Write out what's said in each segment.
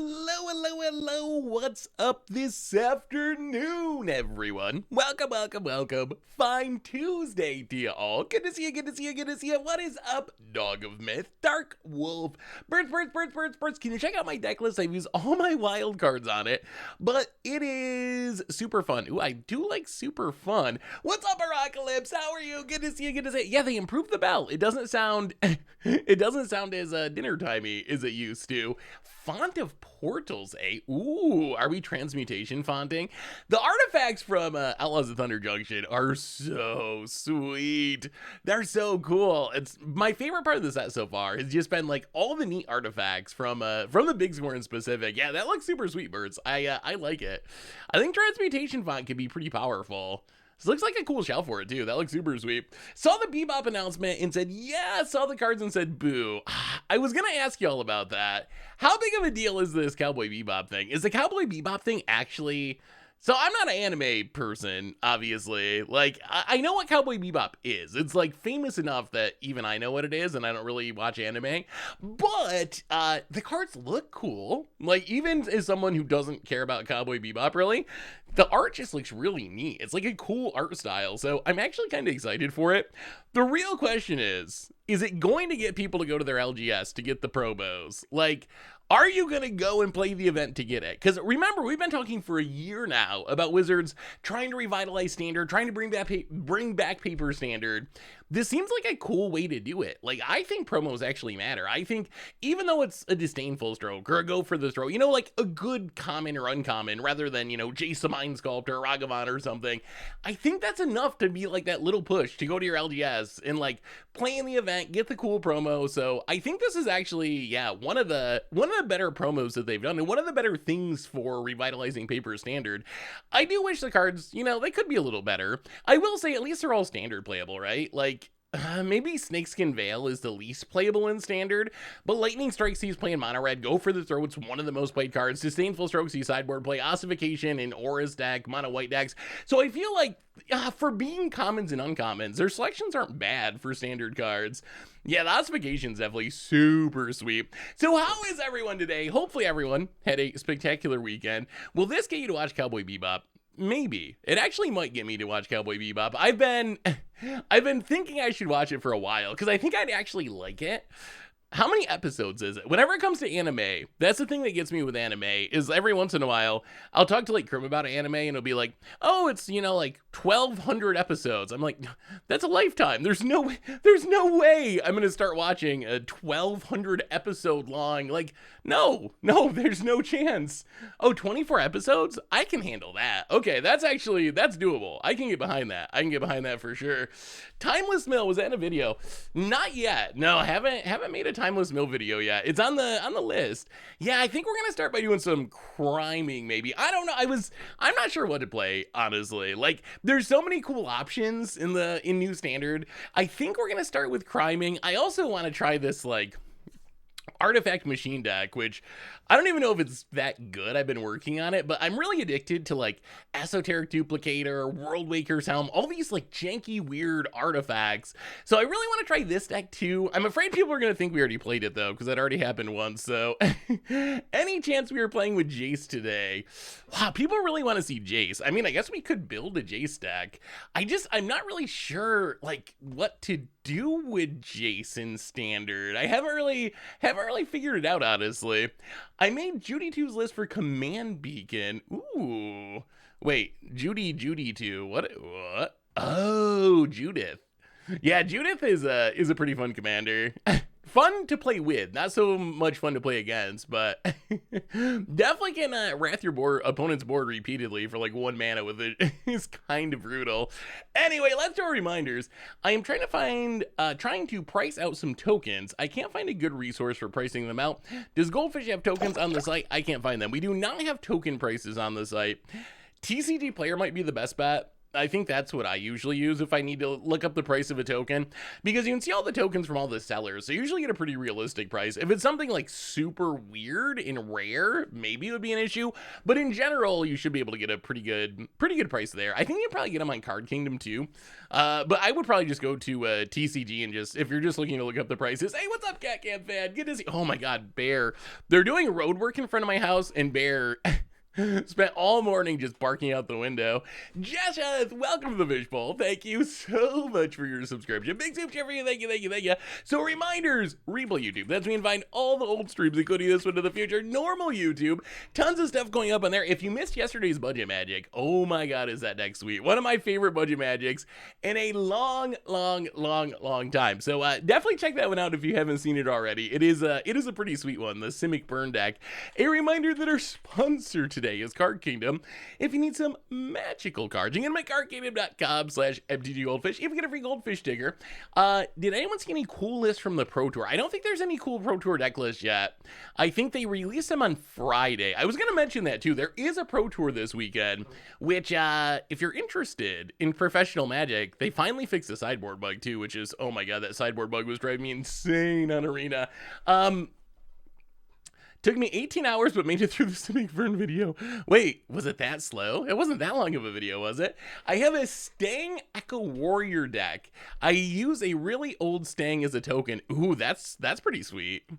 Hello, what's up this afternoon, everyone? Welcome. Fine Tuesday to you all. Good to see you. What is up, Dog of Myth, Dark Wolf, Birds. Can you check out my deck list? I've used all my wild cards on it, but it is super fun. Ooh, I do like super fun. What's up, Apocalypse? How are you? Good to see you. Yeah, they improved the bell. It doesn't sound as dinner timey as it used to. Font of portals, eh? Ooh, are we transmutation fonting? The artifacts from Outlaws of Thunder Junction are so sweet. They're so cool. It's my favorite part of the set so far has just been like all the neat artifacts from the Big Score in specific. Yeah, that looks super sweet, Birds. I like it. I think transmutation font can be pretty powerful. This looks like a cool shell for it, too. That looks super sweet. Saw the Bebop announcement and said, yeah. Saw the cards and said, boo. I was going to ask y'all about that. How big of a deal is this Cowboy Bebop thing? Is the Cowboy Bebop thing actually... So I'm not an anime person, obviously. Like, I know what Cowboy Bebop is. It's, like, famous enough that even I know what it is, and I don't really watch anime. But the cards look cool. Like, even as someone who doesn't care about Cowboy Bebop, really, the art just looks really neat. It's, like, a cool art style. So I'm actually kind of excited for it. The real question is it going to get people to go to their LGS to get the promos? Like... Are you going to go and play the event to get it? Because remember, we've been talking for a year now about Wizards trying to revitalize Standard, trying to bring back Paper Standard. This seems like a cool way to do it. Like, I think promos actually matter. I think even though it's a disdainful stroke or a go for the throw, you know, like a good common or uncommon rather than, you know, Jace the Mind Sculpt or Ragavan or something, I think that's enough to be like that little push to go to your LGS and like play in the event, get the cool promo. So I think this is actually, yeah, one of the better promos that they've done and one of the better things for revitalizing Paper Standard. I do wish the cards, you know, they could be a little better. I will say at least they're all standard playable, right? Like, maybe Snakeskin Veil is the least playable in Standard, but Lightning Strike Sees playing Mono Red, Go for the Throw, it's one of the most played cards. Disdainful Stroke Sees sideboard play, Ossification in Aura's deck, Mono White decks. So I feel like for being commons and uncommons, their selections aren't bad for Standard cards. Yeah, the Ossification's definitely super sweet. So how is everyone today? Hopefully everyone had a spectacular weekend. Will this get you to watch Cowboy Bebop? Maybe. It actually might get me to watch Cowboy Bebop. I've been thinking I should watch it for a while because I think I'd actually like it. How many episodes is it? Whenever it comes to anime, that's the thing that gets me with anime is every once in a while, I'll talk to like Krim about anime and it'll be like, oh, it's, you know, like 1,200 episodes. I'm like, that's a lifetime. There's no way I'm going to start watching a 1,200 episode long. Like, no, there's no chance. Oh, 24 episodes? I can handle that. Okay, that's doable. I can get behind that. For sure. Timeless Mill, was that in a video? Not yet. No, I haven't made a Timeless Mill video yet. It's on the list. Yeah, I think we're gonna start by doing some criming, maybe. I don't know. I'm not sure what to play, honestly. Like, there's so many cool options in New Standard. I think we're gonna start with criming. I also want to try this like Artifact Machine deck, which I don't even know if it's that good. I've been working on it, but I'm really addicted to like Esoteric Duplicator, World Waker's Helm, all these like janky, weird artifacts. So I really want to try this deck too. I'm afraid people are going to think we already played it though, because that already happened once. So any chance we were playing with Jace today? Wow, people really want to see Jace. I mean, I guess we could build a Jace deck. I'm not really sure like what to do with Jace in Standard. I haven't really figured it out, honestly. I made Judy 2's list for Command Beacon. Ooh. Wait, Judy 2. What? Oh, Judith. Yeah, Judith is a pretty fun commander. Fun to play with, not so much fun to play against, but definitely can wrath your opponent's board repeatedly for like 1 mana with it. It's kind of brutal. Anyway, let's do our reminders. I am trying to price out some tokens. I can't find a good resource for pricing them out. Does Goldfish have tokens on the site? I can't find them. We do not have token prices on the site. TCG Player might be the best bet. that's what I usually use if I need to look up the price of a token, because you can see all the tokens from all the sellers, so you usually get a pretty realistic price. If it's something like super weird and rare, maybe it would be an issue, but in general, you should be able to get a pretty good price there. I think you probably get them on Card Kingdom too, but I would probably just go to TCG and just, if you're just looking to look up the prices. Hey, what's up, Cat Camp fan? Good to see. Oh my God, Bear. They're doing road work in front of my house, and Bear spent all morning just barking out the window. Jessica, welcome to the Fishbowl. Thank you so much for your subscription. Big soup for you. Thank you. So reminders, replay YouTube. That's me and find all the old streams, including this one to the future. Normal YouTube. Tons of stuff going up on there. If you missed yesterday's Budget Magic, oh my God, is that deck sweet. One of my favorite Budget Magics in a long time. So definitely check that one out if you haven't seen it already. It is a pretty sweet one, the Simic Burn deck. A reminder that our sponsor today is Card Kingdom. If you need some magical cards, you can go to cardkingdom.com/mtggoldfish. If you get a free goldfish sticker. Did anyone see any cool lists from the Pro Tour? I don't think there's any cool Pro Tour deck list yet. I think they released them on Friday. I was going to mention that too. There is a Pro Tour this weekend, which if you're interested in professional Magic, they finally fixed the sideboard bug too, which is, oh my God, that sideboard bug was driving me insane on Arena. Took me 18 hours, but made it through the Simic Burn video. Wait, was it that slow? It wasn't that long of a video, was it? I have a Stang Echo Warrior deck. I use a really old Stang as a token. Ooh, that's pretty sweet.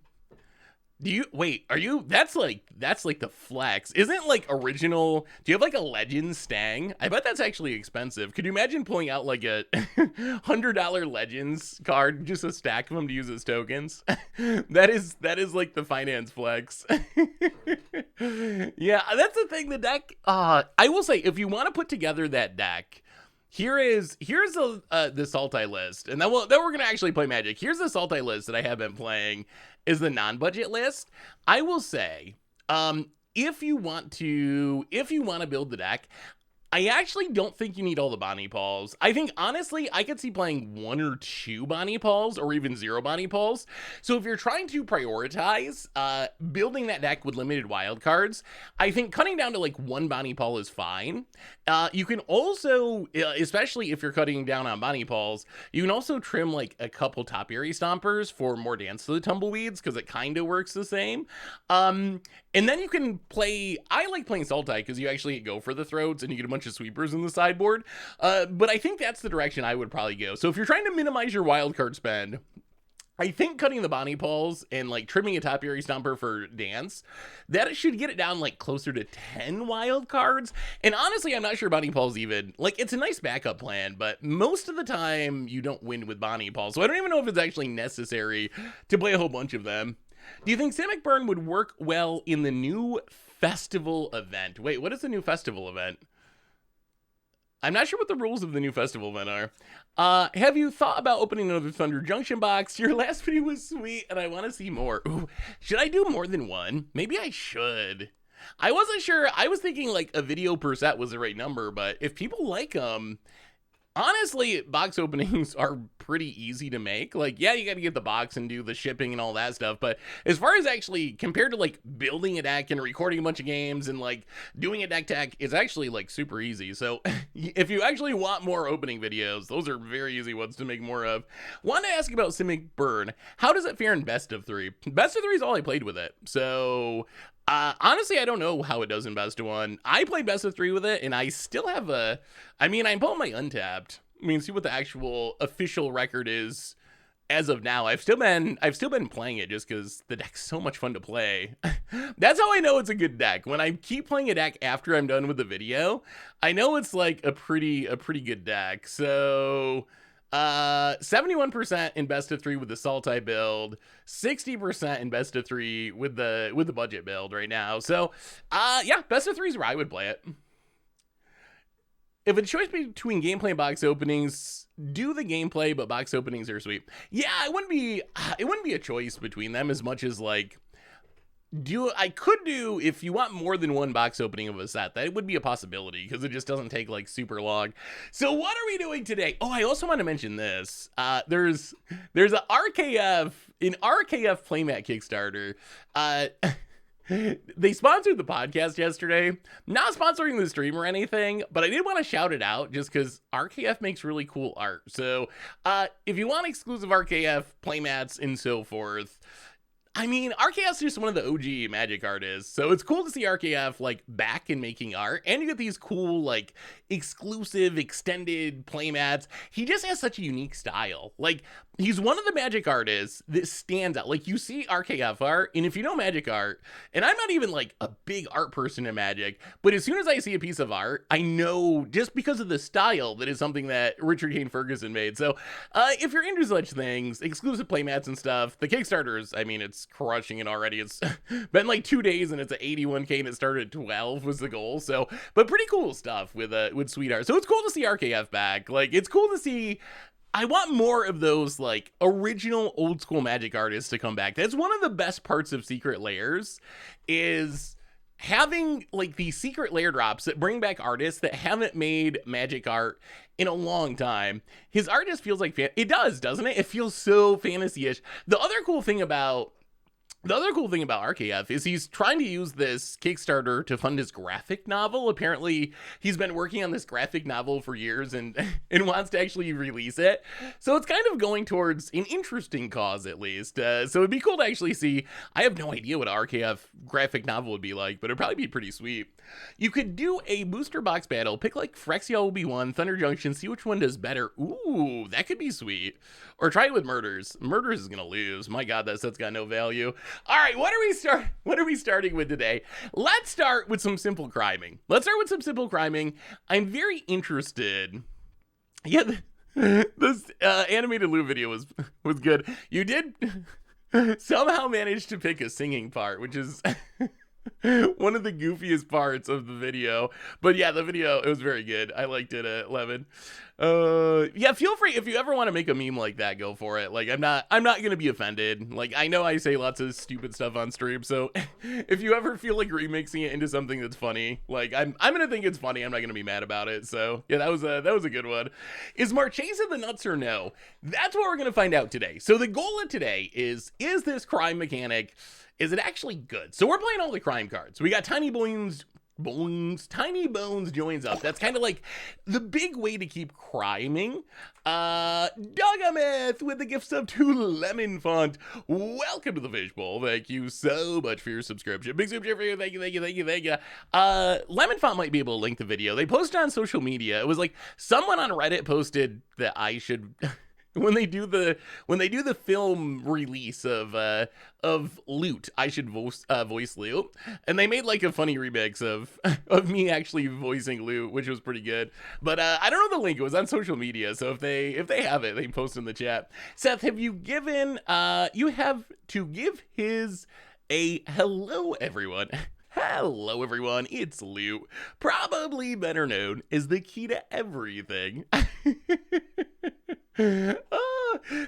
That's like the flex. Isn't like original, do you have like a Legends Stang? I bet that's actually expensive. Could you imagine pulling out like a $100 Legends card, just a stack of them to use as tokens? That is like the finance flex. Yeah, that's the thing, the deck, I will say, if you want to put together that deck, here's the Sultai list, and then we're gonna actually play Magic. Here's the Sultai list that I have been playing, is the non-budget list. I will say, if you want to build the deck, I actually don't think you need all the Bonnie Pauls. I think, honestly, I could see playing 1 or 2 Bonnie Pauls, or even 0 Bonnie Pauls. So if you're trying to prioritize building that deck with limited wild cards, I think cutting down to like 1 Bonnie Paul is fine. You can also, especially if you're cutting down on Bonnie Pauls, you can also trim like a couple Topiary Stompers for more Dance to the Tumbleweeds, because it kind of works the same. And then you can play, I like playing Sultai because you actually go for the throats and you get a bunch of sweepers in the sideboard. But I think that's the direction I would probably go. So if you're trying to minimize your wildcard spend, I think cutting the Bonnie Pauls and like trimming a Topiary Stomper for Dance, that should get it down like closer to 10 wild cards. And honestly, I'm not sure Bonnie Pauls even, like, it's a nice backup plan, but most of the time you don't win with Bonnie Pauls. So I don't even know if it's actually necessary to play a whole bunch of them. Do you think Simic Burn would work well in the new festival event? Wait, what is the new festival event? I'm not sure what the rules of the new festival event are. Have you thought about opening another Thunder Junction box? Your last video was sweet, and I want to see more. Ooh, should I do more than one? Maybe I should. I wasn't sure. I was thinking like a video per set was the right number, but if people like them, honestly, box openings are pretty easy to make. Like, yeah, you got to get the box and do the shipping and all that stuff. But as far as actually compared to like building a deck and recording a bunch of games and like doing a deck tech, it's actually like super easy. So if you actually want more opening videos, those are very easy ones to make more of. Want to ask about Simic Burn. How does it fare in best of 3? Best of 3 is all I played with it. So honestly, I don't know how it does in best of 1. I played best of 3 with it, and I still have I'm pulling my Untapped. I mean, see what the actual official record is as of now. I've still been playing it just because the deck's so much fun to play. That's how I know it's a good deck. When I keep playing a deck after I'm done with the video, I know it's like a pretty good deck. So 71% in best of 3 with the Sultai build, 60% in best of 3 with the budget build right now. So yeah, best of 3 is where I would play it. If a choice between gameplay and box openings, do the gameplay, but box openings are sweet. Yeah, it wouldn't be a choice between them as much as like I could do, if you want more than one box opening of a set, that would be a possibility because it just doesn't take like super long. So what are we doing today? Oh, I also want to mention this. There's an RKF playmat Kickstarter. They sponsored the podcast yesterday. Not sponsoring the stream or anything, but I did want to shout it out just because RKF makes really cool art. So if you want exclusive RKF playmats and so forth, I mean, RKF's just one of the OG Magic artists, so it's cool to see RKF, like, back and making art, and you get these cool, like, exclusive, extended playmats. He just has such a unique style. Like, he's one of the Magic artists that stands out. Like, you see RKF art, and if you know Magic art, and I'm not even, like, a big art person in Magic, but as soon as I see a piece of art, I know, just because of the style, that is something that Richard Kane Ferguson made. So, if you're into such things, exclusive playmats and stuff, the Kickstarters, I mean, it's crushing it already. It's been like 2 days and it's at 81K and it started at 12 was the goal. So, but pretty cool stuff with Sweetheart. So it's cool to see RKF back. Like, it's cool to see. I want more of those, like, original old school Magic artists to come back. That's one of the best parts of Secret Lairs, is having, like, these secret lair drops that bring back artists that haven't made Magic art in a long time. His art just feels like it does, doesn't it? It feels so fantasy-ish. The other cool thing about RKF is he's trying to use this Kickstarter to fund his graphic novel. Apparently, he's been working on this graphic novel for years and wants to actually release it. So it's kind of going towards an interesting cause, at least. So it'd be cool to actually see. I have no idea what an RKF graphic novel would be like, but it'd probably be pretty sweet. You could do a booster box battle, pick like Phyrexia Obi-Wan, Thunder Junction, see which one does better. Ooh, that could be sweet. Or try it with Murders. Murders is gonna lose. My god, that set's got no value. All right, what are we starting with today? Let's start with some simple criming. I'm very interested. Yeah, this animated loot video was good. You did somehow manage to pick a singing part, which is one of the goofiest parts of the video. But yeah, the video, it was very good. I liked it at 11. Yeah, feel free if you ever want to make a meme like that, go for it. Like, I'm not gonna be offended. Like, I know I say lots of stupid stuff on stream, so if you ever feel like remixing it into something that's funny, like, I'm gonna think it's funny. I'm not gonna be mad about it. So yeah, that was a good one. Is Marchesa the nuts or no? That's what we're gonna find out today. So the goal of today is this crime mechanic, is it actually good? So we're playing all the crime cards. We got Tiny Bones joins up. That's kind of like the big way to keep criming. Dogameth with the gift sub to Lemon Font. Welcome to the fishbowl. Thank you so much for your subscription. Big super for you. Thank you. Lemon Font might be able to link the video. They posted on social media. It was like someone on Reddit posted that I should when they do the film release of Loot, I should voice Loot, and they made like a funny remix of me actually voicing Loot, which was pretty good. But I don't know the link. It was on social media, so if they have it, they can post in the chat. Seth, have you given? You have to give a hello, everyone. Hello, everyone. It's Loot, probably better known as the key to everything.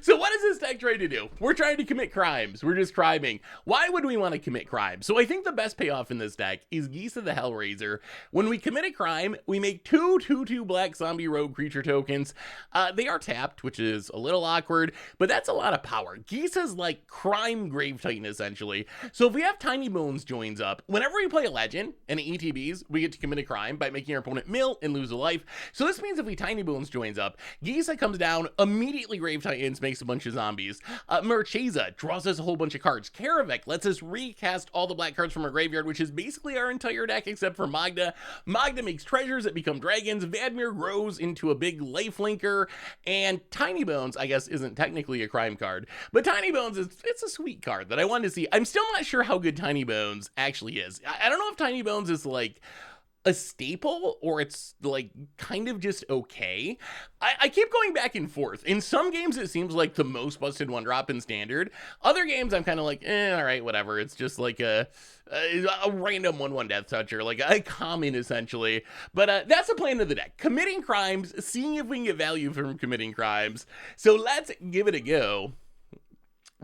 So what is this deck trying to do? We're trying to commit crimes. We're just criming. Why would we want to commit crime? So I think the best payoff in this deck is Gisa the Hellraiser. When we commit a crime, we make 2/2/2 black zombie rogue creature tokens. They are tapped, which is a little awkward, but that's a lot of power. Gisa's like crime Grave Titan, essentially. So if we have Tiny Bones joins up, whenever we play a legend and it ETBs, we get to commit a crime by making our opponent mill and lose a life. So this means if we Tiny Bones joins up, Gisa comes down, immediately Grave Titans, makes a bunch of zombies. Marchesa draws us a whole bunch of cards. Karavik lets us recast all the black cards from our graveyard, which is basically our entire deck except for Magda. Magda makes treasures that become dragons. Vadmir grows into a big lifelinker. And Tiny Bones, I guess, isn't technically a crime card, but Tiny Bones it's a sweet card that I wanted to see. I'm still not sure how good Tiny Bones actually is. I don't know if Tiny Bones is like a staple or it's like kind of just okay. I keep going back and forth. In some games it seems like the most busted one drop in standard. Other games I'm kind of like, all right, whatever. It's just like a random 1/1 death toucher, like a common essentially. But that's the plan of the deck. Committing crimes, seeing if we can get value from committing crimes. So let's give it a go.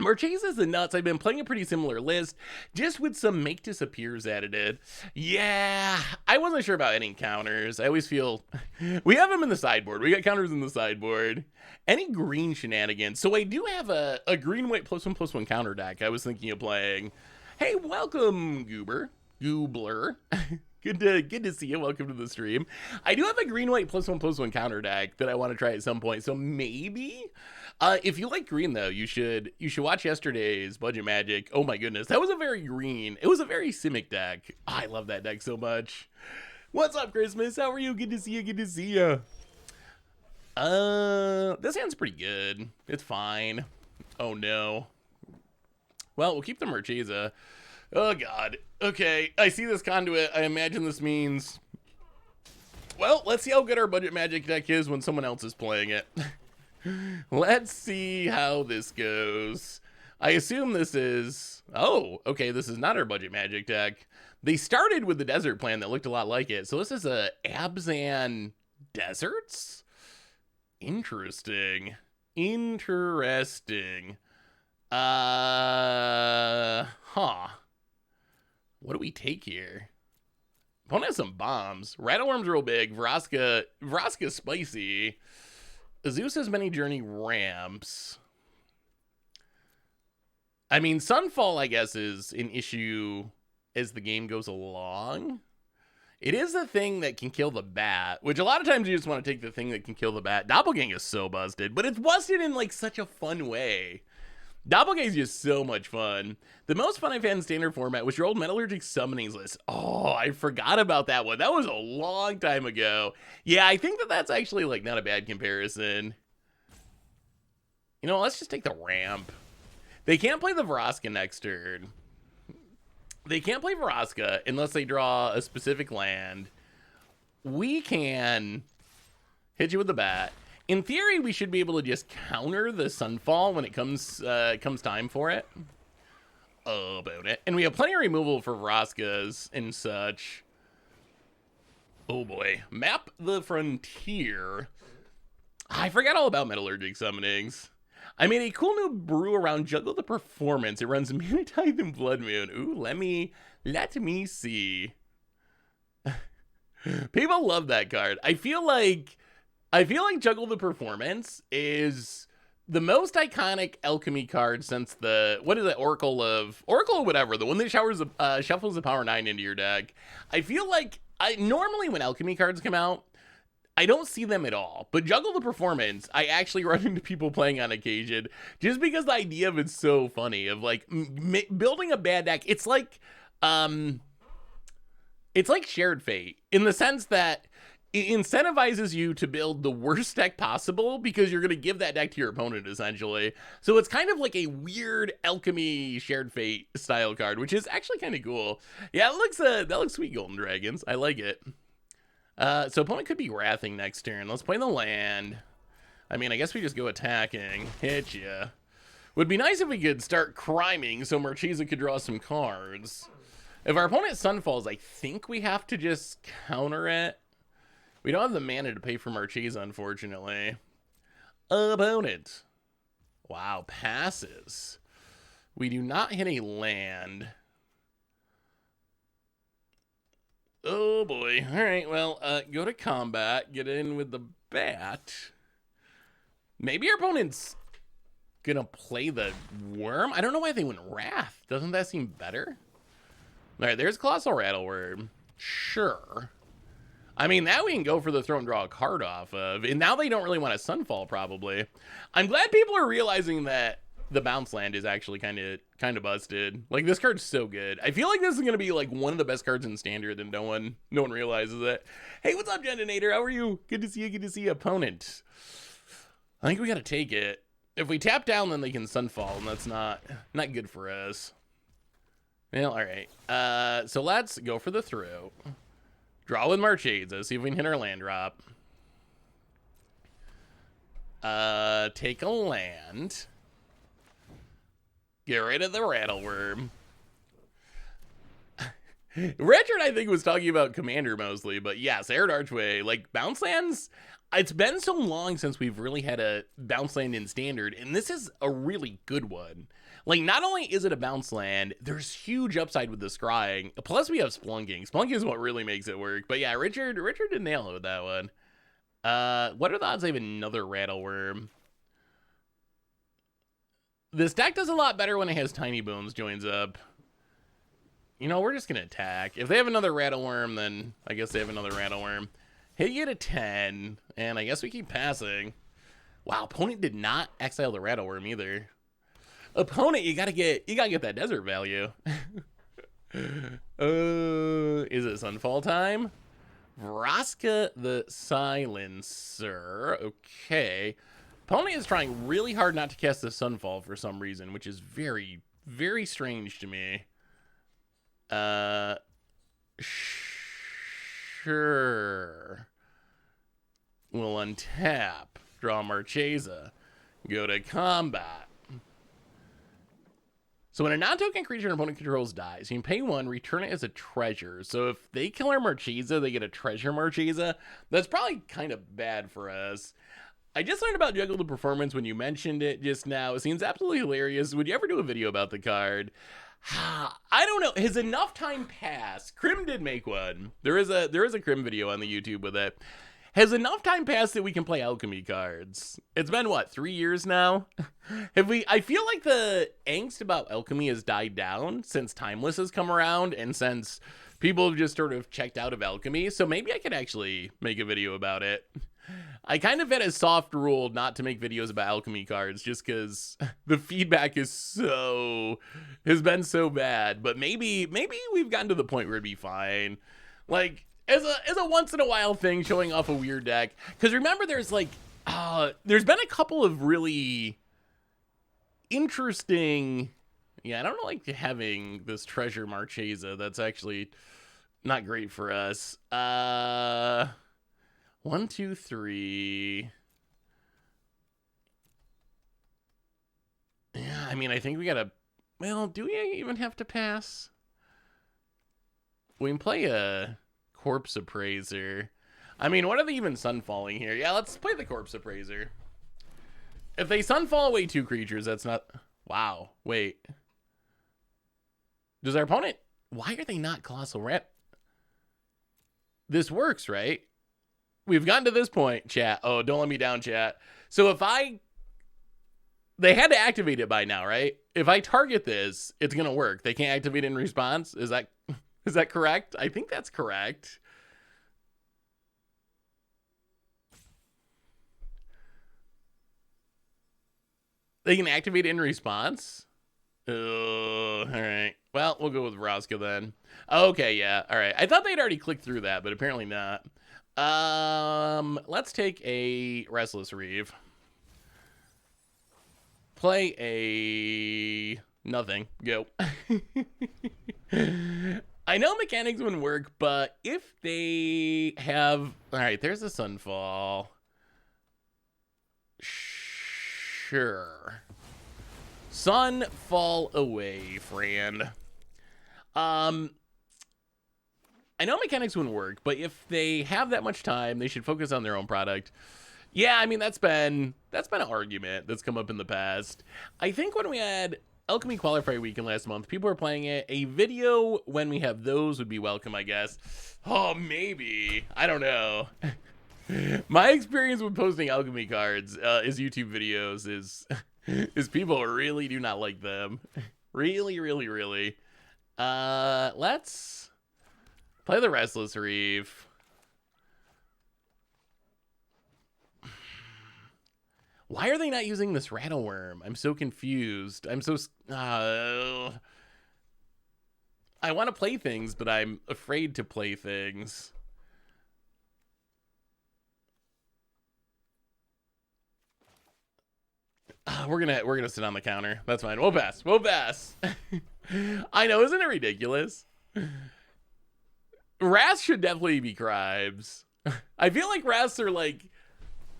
Marchesa's the nuts. I've been playing a pretty similar list, just with some make disappears added in. Yeah, I wasn't sure about any counters. I always feel we have them in the sideboard. We got counters in the sideboard. Any green shenanigans. So I do have a green white +1/+1 counter deck I was thinking of playing. Hey, welcome, Goobler. Good to see you. Welcome to the stream. I do have a green white +1/+1 counter deck that I want to try at some point. So maybe, if you like green though, you should watch yesterday's Budget Magic. Oh my goodness, that was a very green. It was a very Simic deck. I love that deck so much. What's up, Christmas? How are you? Good to see you. Good to see you. This hand's pretty good. It's fine. Oh no. Well, we'll keep the Marchesa. Oh god. Okay, I see this conduit. I imagine this means... Well, let's see how good our Budget Magic deck is when someone else is playing it. Let's see how this goes. I assume this is... Oh, okay, this is not our Budget Magic deck. They started with the desert plan that looked a lot like it. So this is a Abzan Deserts? Interesting. Interesting. What do we take here? Opponent has some bombs. Rattleworm's real big. Vraska's spicy. Zeus has many journey ramps. I mean, Sunfall, I guess, is an issue as the game goes along. It is the thing that can kill the bat, which a lot of times you just want to take the thing that can kill the bat. Doppelgang is so busted, but it's busted in like such a fun way. Doppelgang is just so much fun. The most fun I've had in standard format was your old Metallurgic Summonings list. Oh, I forgot about that one. That was a long time ago. Yeah, I think that's actually like not a bad comparison. You know, let's just take the ramp. They can't play the Vraska next turn. They can't play Vraska unless they draw a specific land. We can hit you with the bat. In theory, we should be able to just counter the Sunfall when it comes time for it. About it. And we have plenty of removal for Vraskas and such. Oh boy. Map the Frontier. I forgot all about Metallurgic Summonings. I made a cool new brew around Juggle the Performance. It runs Munitide and Blood Moon. Ooh, let me see. People love that card. I feel like Juggle the Performance is the most iconic alchemy card since the, what is it, Oracle of whatever, the one that shuffles the power 9 into your deck. I feel like normally when alchemy cards come out, I don't see them at all, but Juggle the Performance, I actually run into people playing on occasion, just because the idea of it's so funny, of like building a bad deck. It's like Shared Fate, in the sense that it incentivizes you to build the worst deck possible, because you're going to give that deck to your opponent, essentially. So it's kind of like a weird alchemy Shared Fate style card, which is actually kind of cool. Yeah, that looks sweet, Golden Dragons. I like it. So opponent could be Wrathing next turn. Let's play the land. I mean, I guess we just go attacking. Hit ya. Would be nice if we could start criming so Marchesa could draw some cards. If our opponent Sunfalls, I think we have to just counter it. We don't have the mana to pay for Marchesa, unfortunately. Opponent. Wow, passes. We do not hit a land. Oh boy. All right, well, go to combat, get in with the bat. Maybe our opponent's gonna play the worm. I don't know why they went Wrath. Doesn't that seem better? All right, there's Colossal Rattleworm. Sure. I mean, now we can go for the throw and draw a card off of, and now they don't really want a Sunfall, probably. I'm glad people are realizing that the bounce land is actually kind of busted. Like, this card's so good. I feel like this is gonna be like one of the best cards in standard, and no one realizes it. Hey, what's up, Geninator? How are you? Good to see you. Good to see you, opponent. I think we gotta take it. If we tap down, then they can Sunfall, and that's not good for us. Well, all right. So let's go for the throw. Draw with Marchesa. See if we can hit our land drop. Take a land. Get rid of the Rattleworm. Richard, I think, was talking about Commander mostly, but yes, Arid Archway, like, bounce lands, it's been so long since we've really had a bounce land in Standard, and this is a really good one. Like, not only is it a bounce land, there's huge upside with the scrying, plus we have Splunking. Splunking is what really makes it work, but yeah, Richard did nail it with that one. What are the odds I have another Rattleworm? This deck does a lot better when it has Tiny Bones joins up. You know, we're just gonna attack. If they have another Rattleworm, then I guess they have another Rattleworm. Hit you at a 10, and I guess we keep passing. Wow, opponent did not exile the Rattleworm either. Opponent, you gotta get that desert value. Is it Sunfall time? Vraska the Silencer. Okay. Opponent is trying really hard not to cast the Sunfall for some reason, which is very, very strange to me. Sure. We'll untap. Draw Marchesa. Go to combat. So when a non-token creature an opponent controls dies, you can pay 1, return it as a treasure. So if they kill our Marchesa, they get a treasure Marchesa. That's probably kind of bad for us. I just learned about Juggle the Performance when you mentioned it just now. It seems absolutely hilarious. Would you ever do a video about the card? I don't know. Has enough time passed? Crim did make one. There is a Crim video on the YouTube with it. Has enough time passed that we can play alchemy cards? It's been, what, 3 years now? I feel like the angst about alchemy has died down since Timeless has come around and since people have just sort of checked out of alchemy. So maybe I could actually make a video about it. I kind of had a soft rule not to make videos about alchemy cards just because the feedback has been so bad. But maybe we've gotten to the point where it'd be fine. Like, as a once in a while thing, showing off a weird deck. Because remember, there's been a couple of really interesting. Yeah, I don't like having this treasure Marchesa. That's actually not great for us. 1, 2, 3. Yeah, I mean, I think we gotta. Well, do we even have to pass? We can play a Corpse Appraiser. I mean, what are they even sunfalling here? Yeah, let's play the Corpse Appraiser. If they sunfall away 2 creatures, that's not... Wow, wait. Does our opponent... Why are they not Colossal Rat? This works, right? We've gotten to this point, chat. Oh, don't let me down, chat. So if I... They had to activate it by now, right? If I target this, it's going to work. They can't activate it in response? Is that correct? I think that's correct. They can activate it in response? Oh, all right. Well, we'll go with Vraska then. Okay, yeah. All right. I thought they'd already clicked through that, but apparently not. Let's take a Restless Reeve. Play a... Nothing. Go. I know mechanics wouldn't work, but if they have... All right, there's a Sunfall. Sure. Sun fall away, friend. I know mechanics wouldn't work, but if they have that much time, they should focus on their own product. Yeah, I mean, that's been an argument that's come up in the past. I think when we had Alchemy Qualifier Weekend last month, people were playing it. A video when we have those would be welcome, I guess. Oh, maybe. I don't know. My experience with posting alchemy cards is YouTube videos is people really do not like them. Really, really, really. Let's play the Restless Reeve. Why are they not using this Rattleworm? I'm so confused. I'm so... I want to play things, but I'm afraid to play things. We're gonna sit on the counter. That's fine. We'll pass. We'll pass. I know, isn't it ridiculous? Wraths should definitely be Cribes. I feel like Wraths are like...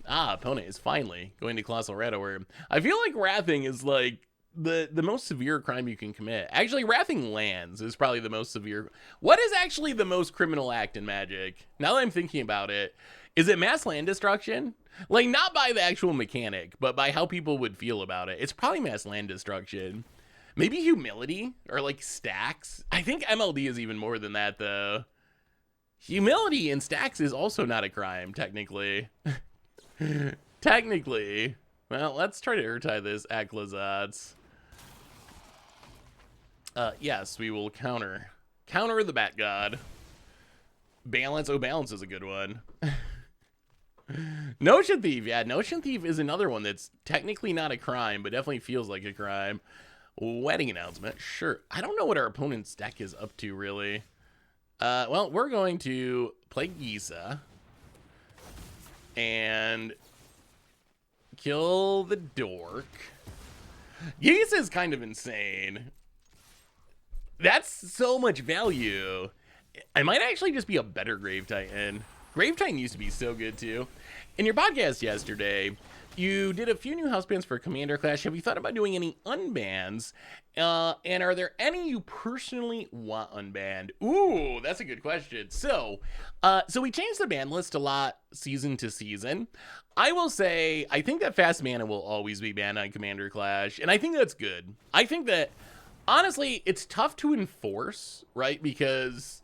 opponent is finally going to Colossal Rattleworm. I feel like Wrathing is like the most severe crime you can commit. Actually, Wrathing lands is probably the most severe. What is actually the most criminal act in Magic? Now that I'm thinking about it, is it mass land destruction? Like, not by the actual mechanic, but by how people would feel about it. It's probably mass land destruction. Maybe humility or like stacks. I think MLD is even more than that, though. Humility in stacks is also not a crime, technically. Technically. Well, let's try to Urtai this Aklazats. Yes, we will counter Counter the Bat God. Balance. Oh, balance is a good one. Notion Thief. Yeah, Notion Thief is another one that's technically not a crime, but definitely feels like a crime. Wedding Announcement. Sure. I don't know what our opponent's deck is up to, really. Well, we're going to play Giza. And kill the dork. Giza is kind of insane. That's so much value. I might actually just be a better Grave Titan. Grave Titan used to be so good too. In your podcast yesterday, you did a few new house bans for Commander Clash. Have you thought about doing any unbans? And are there any you personally want unbanned? Ooh, that's a good question. So we changed the ban list a lot season to season. I will say, I think that fast mana will always be banned on Commander Clash, and I think that's good. I think that, honestly, it's tough to enforce, right? Because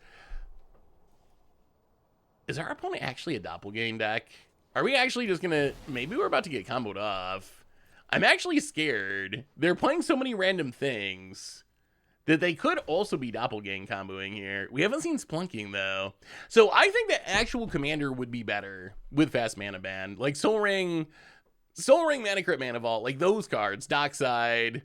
is our opponent actually a doppelganger deck? Are we actually just gonna, maybe we're about to get comboed off. I'm actually scared. They're playing so many random things that they could also be doppelganger comboing here. We haven't seen Splunking though. So I think that actual Commander would be better with fast mana ban. Like Soul Ring, Mana Crypt, Mana Vault, like those cards, Dockside.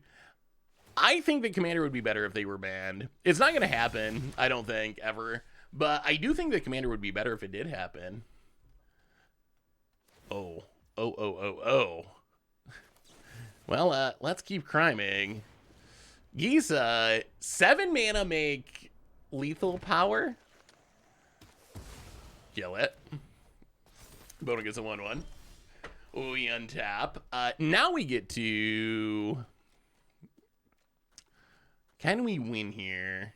I think that Commander would be better if they were banned. It's not gonna happen, I don't think, ever. But I do think that Commander would be better if it did happen. Oh. Well, let's keep criming. Giza, 7 mana make lethal power. Kill it. Bono gets a 1/1. We untap. Now we get to... Can we win here?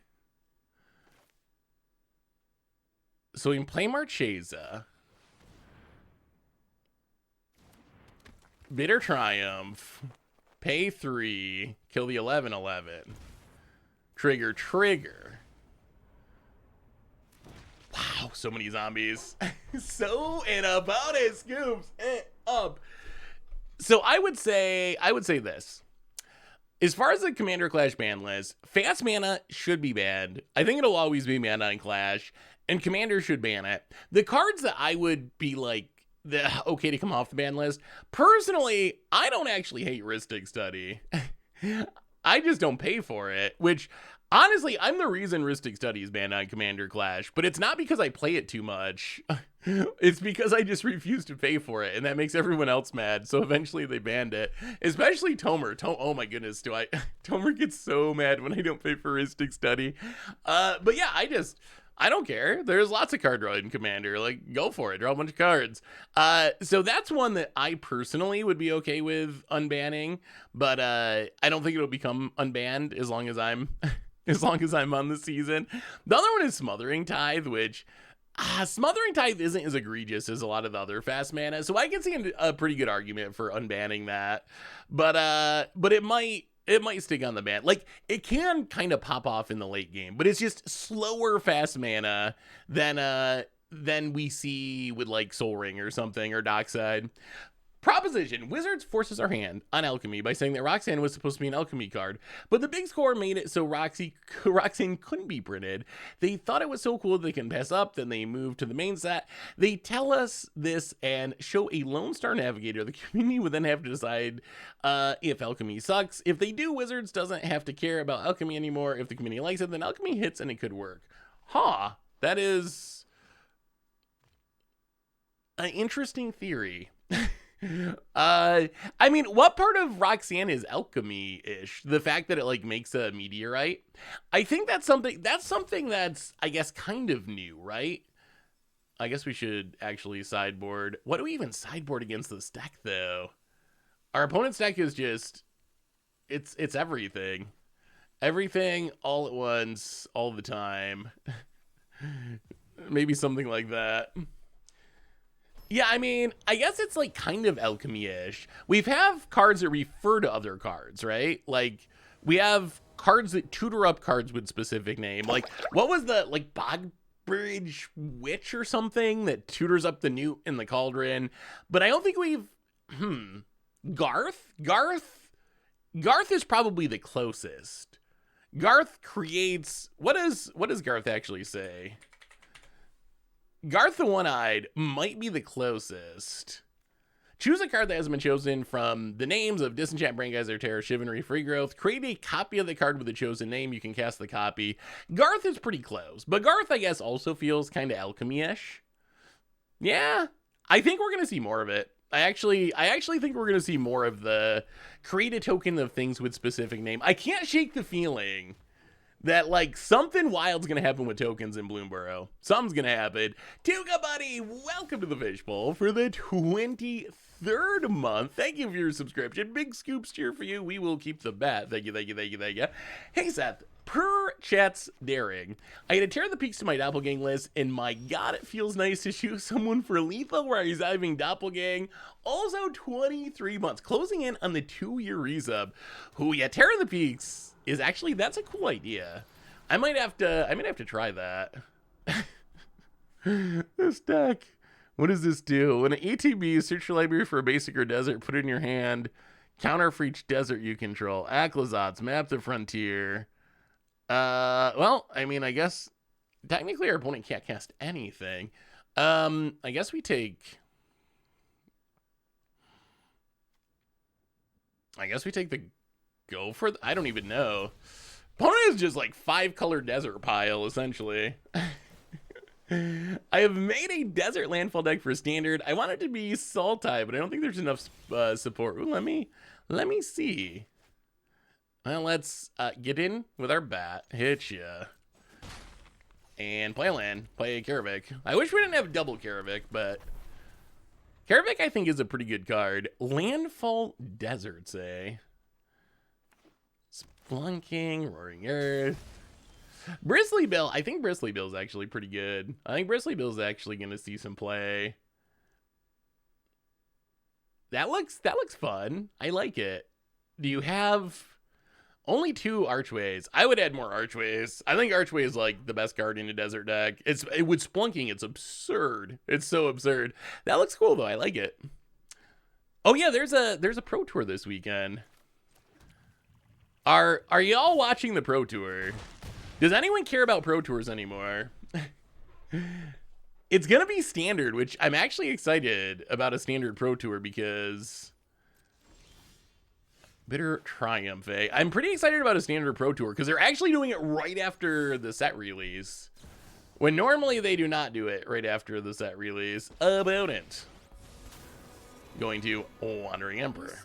So we can play Marchesa. Bitter Triumph. Pay 3. Kill the 11/11. Trigger. Wow, so many zombies. So in about it, scoops it up. So I would say this. As far as the Commander Clash ban list, fast mana should be banned. I think it'll always be banned on Clash, and Commander should ban it. The cards that I would be like, okay to come off the ban list, personally, I don't actually hate Ristic Study. I just don't pay for it, which honestly, I'm the reason Ristic Study is banned on Commander Clash, but it's not because I play it too much. It's because I just refuse to pay for it, and that makes everyone else mad, so eventually they banned it. Especially Tomer. Oh my goodness, Tomer gets so mad when I don't pay for Ristic Study. But yeah, I don't care. There's lots of card draw in Commander. Like, go for it. Draw a bunch of cards. So that's one that I personally would be okay with unbanning, but I don't think it'll become unbanned as long as I'm on the season. The other one is Smothering Tithe, which Smothering Tithe isn't as egregious as a lot of the other fast mana, so I can see a pretty good argument for unbanning that. But it might stick on the ban. Like, it can kind of pop off in the late game, but it's just slower fast mana than we see with like Soul Ring or something, or Dockside. Proposition: Wizards forces our hand on Alchemy by saying that Roxanne was supposed to be an Alchemy card, but the big score made it so Roxanne couldn't be printed. They thought it was so cool they can pass up, then they moved to the main set. They tell us this and show a Lone Star Navigator. The community would then have to decide if Alchemy sucks. If they do, Wizards doesn't have to care about Alchemy anymore. If the community likes it, then Alchemy hits and it could work. That is an interesting theory. I mean, what part of Roxanne is alchemy-ish? The fact that it like makes a meteorite? I think that's something that's, I guess, kind of new, right? I guess we should actually sideboard. What do we even sideboard against this deck, though? Our opponent's deck is just, it's everything. Everything, all at once, all the time. Maybe something like that. Yeah, I mean, I guess it's like kind of alchemy-ish. We have cards that refer to other cards, right? Like, we have cards that tutor up cards with specific name. Like, what was the, like, Bogbridge Witch or something that tutors up the Newt in the Cauldron? But I don't think we've, Garth is probably the closest. Garth creates, what does Garth actually say? Garth the One-Eyed might be the closest. Choose a card that hasn't been chosen from the names of Disenchant, Braingeyser, Terror, Chivalry, Free Growth. Create a copy of the card with the chosen name. You can cast the copy. Garth is pretty close, but Garth, I guess, also feels kind of alchemy-ish. Yeah, I think we're going to see more of it. I actually think we're going to see more of the create a token of things with specific name. I can't shake the feeling that, like, something wild's going to happen with tokens in Bloomborough. Something's going to happen. Tuga Buddy, welcome to the Fishbowl for the 23rd month. Thank you for your subscription. Big scoops cheer for you. We will keep the bet. Thank you. Hey, Seth. Per chat's daring, I had to tear the peaks to my doppelgang list, and my god, it feels nice to shoot someone for lethal where he's having doppelgang. Also, 23 months, closing in on the 2-year resub. Who yeah, tear the peaks is actually, that's a cool idea. I might have to try that. This deck. What does this do? When an ETB, search your library for a basic or desert, put it in your hand. Counter for each desert you control. Aclazotz, map the frontier. Well, I mean, I guess technically our opponent can't cast anything. I guess we take the go for I don't even know. Opponent is just like 5-color desert pile, essentially. I have made a desert landfall deck for standard. I want it to be Sultai, but I don't think there's enough support. Ooh, let me see. Well, let's get in with our bat, hit ya, and play a land, play a Karavik. I wish we didn't have double Karavik, but Karavik I think is a pretty good card. Landfall Deserts, eh? Splunking, Roaring Earth. Bristly Bill, I think Bristly Bill is actually pretty good. I think Bristly Bill is actually going to see some play. That looks fun. I like it. Do you have only 2 Archways? I would add more Archways. I think Archway is like the best card in a desert deck. With Splunking, it's absurd. It's so absurd. That looks cool though. I like it. Oh yeah, there's a Pro Tour this weekend. Are y'all watching the Pro Tour? Does anyone care about Pro Tours anymore? It's gonna be standard, which I'm actually excited about a standard Pro Tour because Bitter Triumph, eh? I'm pretty excited about a standard Pro Tour because they're actually doing it right after the set release, when normally they do not do it right after the set release. About it. Going to Wandering Emperor.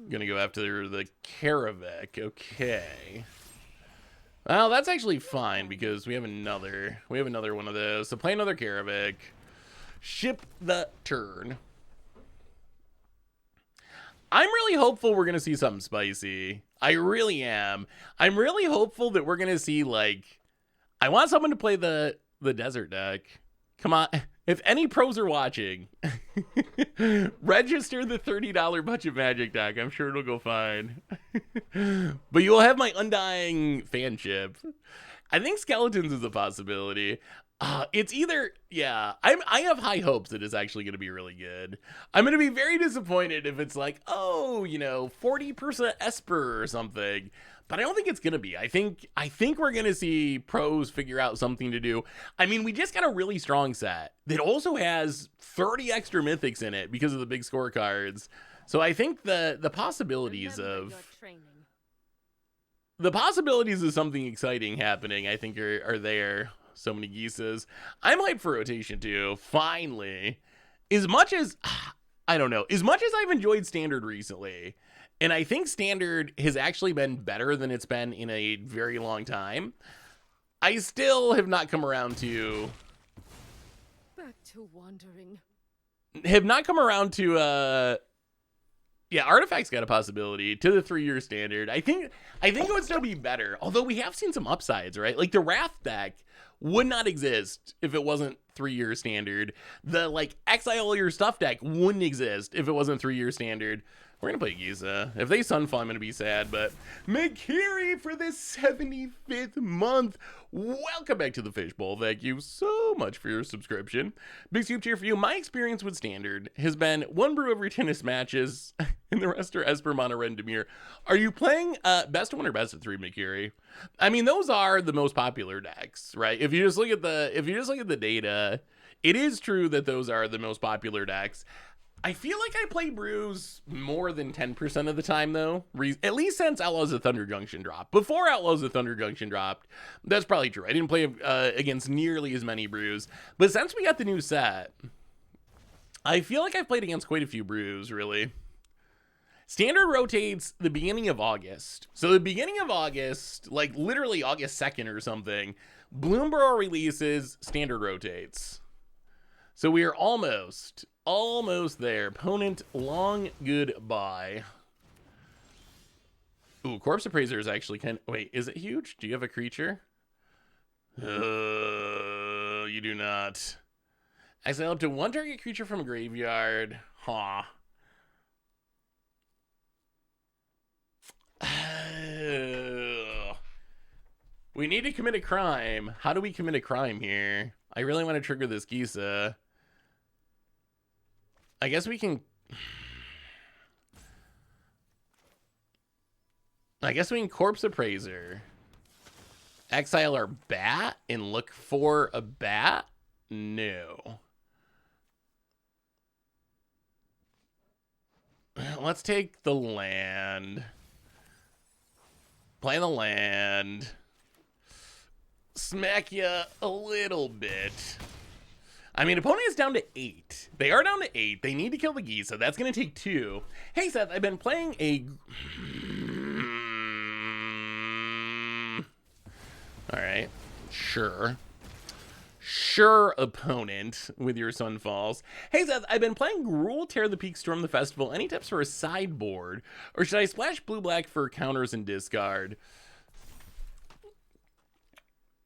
Gonna go after the Karavik. Okay. Well, that's actually fine because we have another one of those. So play another Karavik. Ship the turn. I'm really hopeful we're gonna see something spicy. I really am. I'm really hopeful that we're gonna see, like, I want someone to play the desert deck. Come on. If any pros are watching, register the $30 Budget Magic deck. I'm sure it'll go fine. But you will have my undying fanship. I think Skeletons is a possibility. It's either, yeah, I have high hopes that it's actually going to be really good. I'm going to be very disappointed if it's like, oh, 40% Esper or something. But I don't think it's going to be. I think we're going to see pros figure out something to do. I mean, we just got a really strong set that also has 30 extra mythics in it because of the big scorecards. So I think the possibilities of something exciting happening, I think are there. So many geeses. I'm hyped for rotation too. Finally. As much as I've enjoyed standard recently, and I think standard has actually been better than it's been in a very long time, I still have not come around to wandering. Yeah, Artifact's got a possibility to the 3-year standard. I think it would still be better. Although we have seen some upsides, right? Like the Wrath deck would not exist if it wasn't 3-year standard. The like exile all your stuff deck wouldn't exist if it wasn't 3-year standard. We're gonna play Giza. If they Sunfall, I'm gonna be sad, but Mikiri for this 75th month. Welcome back to the Fishbowl. Thank you so much for your subscription. Big soup cheer for you. My experience with Standard has been 1 brew every tennis matches, and the rest are Esper, Mono, Red, Demir. Are you playing best of 1 or best of 3, Mikiri? I mean, those are the most popular decks, right? If you just look at the data, it is true that those are the most popular decks. I feel like I play brews more than 10% of the time, though. At least since Outlaws of Thunder Junction dropped. Before Outlaws of Thunder Junction dropped, that's probably true. I didn't play against nearly as many brews. But since we got the new set, I feel like I've played against quite a few brews, really. Standard rotates the beginning of August. So the beginning of August, like literally August 2nd or something, Bloomborough releases, Standard rotates. So we are almost there. Opponent, long goodbye. Ooh, Corpse Appraiser is actually kind of... Wait, is it huge? Do you have a creature? You do not. Exile up to 1 target creature from a graveyard. Huh. We need to commit a crime. How do we commit a crime here? I really want to trigger this Giza. I guess we can... Corpse Appraiser. Exile our bat and look for a bat? No. Let's take the land. Play the land. Smack ya a little bit. I mean, opponent is down to 8. They are down to 8. They need to kill the Giza. That's going to take 2. Hey, Seth, I've been playing a... All right. Sure. Sure, opponent, with your Sunfalls. Hey, Seth, I've been playing Gruul, Tear the Peak, Storm the Festival. Any tips for a sideboard? Or should I splash blue-black for counters and discard?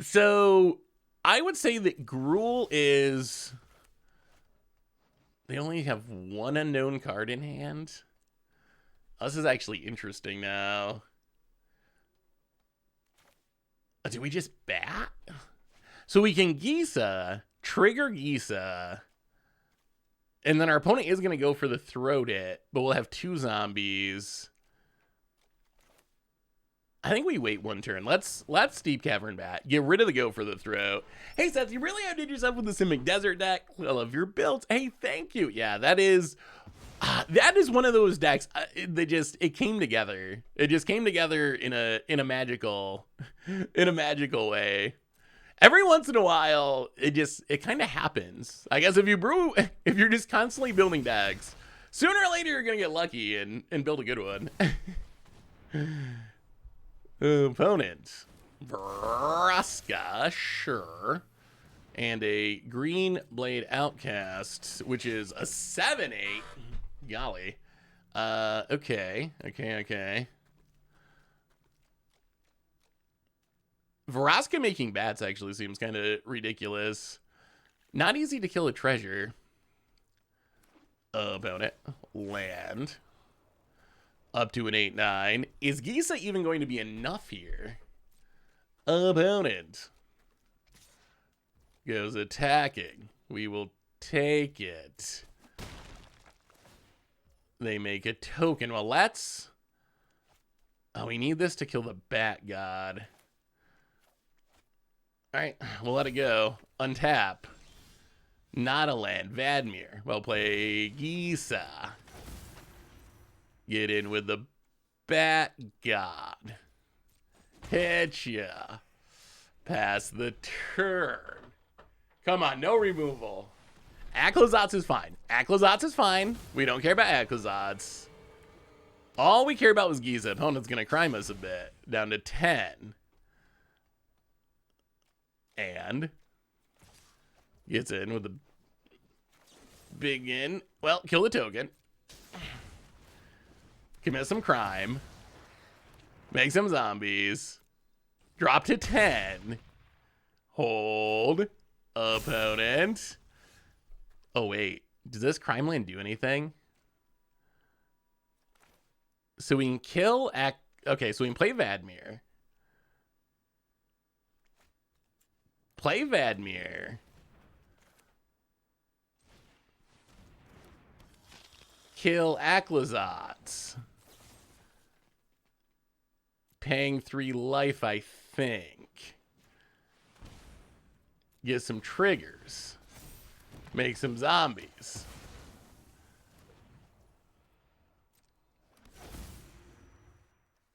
So... I would say that Gruul is... They only have 1 unknown card in hand. Oh, this is actually interesting now. Do we just bat? So we can Giza, trigger Giza, and then our opponent is going to go for the Throat It, but we'll have 2 zombies. I think we wait 1 turn. Let's Steep Cavern Bat. Get rid of the go for the throat. Hey, Seth, you really outdid yourself with the Simic Desert deck. I love your builds. Hey, thank you. Yeah, that is one of those decks that it came together. It just came together in a magical way. Every once in a while, it kind of happens. I guess if you're just constantly building decks, sooner or later you're gonna get lucky and build a good one. Opponent, Vraska, sure, and a Green Blade Outcast, which is a 7/8. Golly. Okay. Vraska making bats actually seems kind of ridiculous. Not easy to kill a treasure. Opponent, land. Up to an 8/9. Is Giza even going to be enough here? Opponent goes attacking. We will take it. They make a token. Well, let's... Oh, we need this to kill the Bat God. Alright, we'll let it go. Untap. Not a land. Vadmir. Well play, Giza. Get in with the Bat God. Hit ya. Pass the turn. Come on, no removal. Aclazotz is fine. Aclazotz is fine. We don't care about Aclazotz. All we care about was Giza. Opponent's going to crime us a bit. Down to 10. And gets in with the big in. Well, kill the token. Commit some crime. Make some zombies. Drop to 10. Hold. Opponent. Oh, wait. Does this crime land do anything? So we can kill... Okay, so we can play Vadmir. Play Vadmir. Kill Aclazotz. Paying 3 life, I think. Get some triggers. Make some zombies.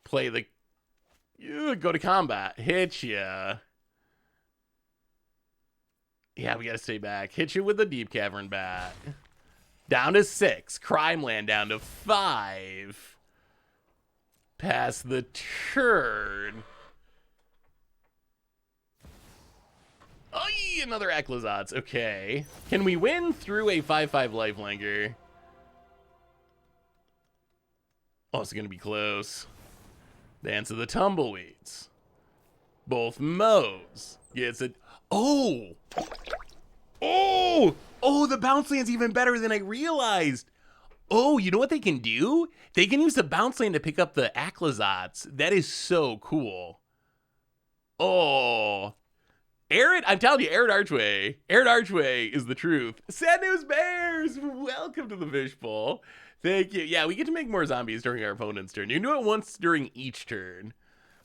Play the... Go to combat. Hit ya. Yeah, we gotta stay back. Hit you with the Deep Cavern Bat. Down to 6. Crime Land down to 5. Pass the turn. Oh, another Aclazotz. Okay. Can we win through a 5/5 Lifelinker? Oh, it's gonna be close. Dance of the Tumbleweeds. Both mows. Gets it. Oh! Oh! Oh, the bounce land's even better than I realized. Oh, you know what they can do? They can use the bounce land to pick up the Aclazotz. That is so cool. Oh. Arid, I'm telling you, Arid Archway. Arid Archway is the truth. Sad News Bears, welcome to the Fishbowl. Thank you. Yeah, we get to make more zombies during our opponent's turn. You can do it once during each turn.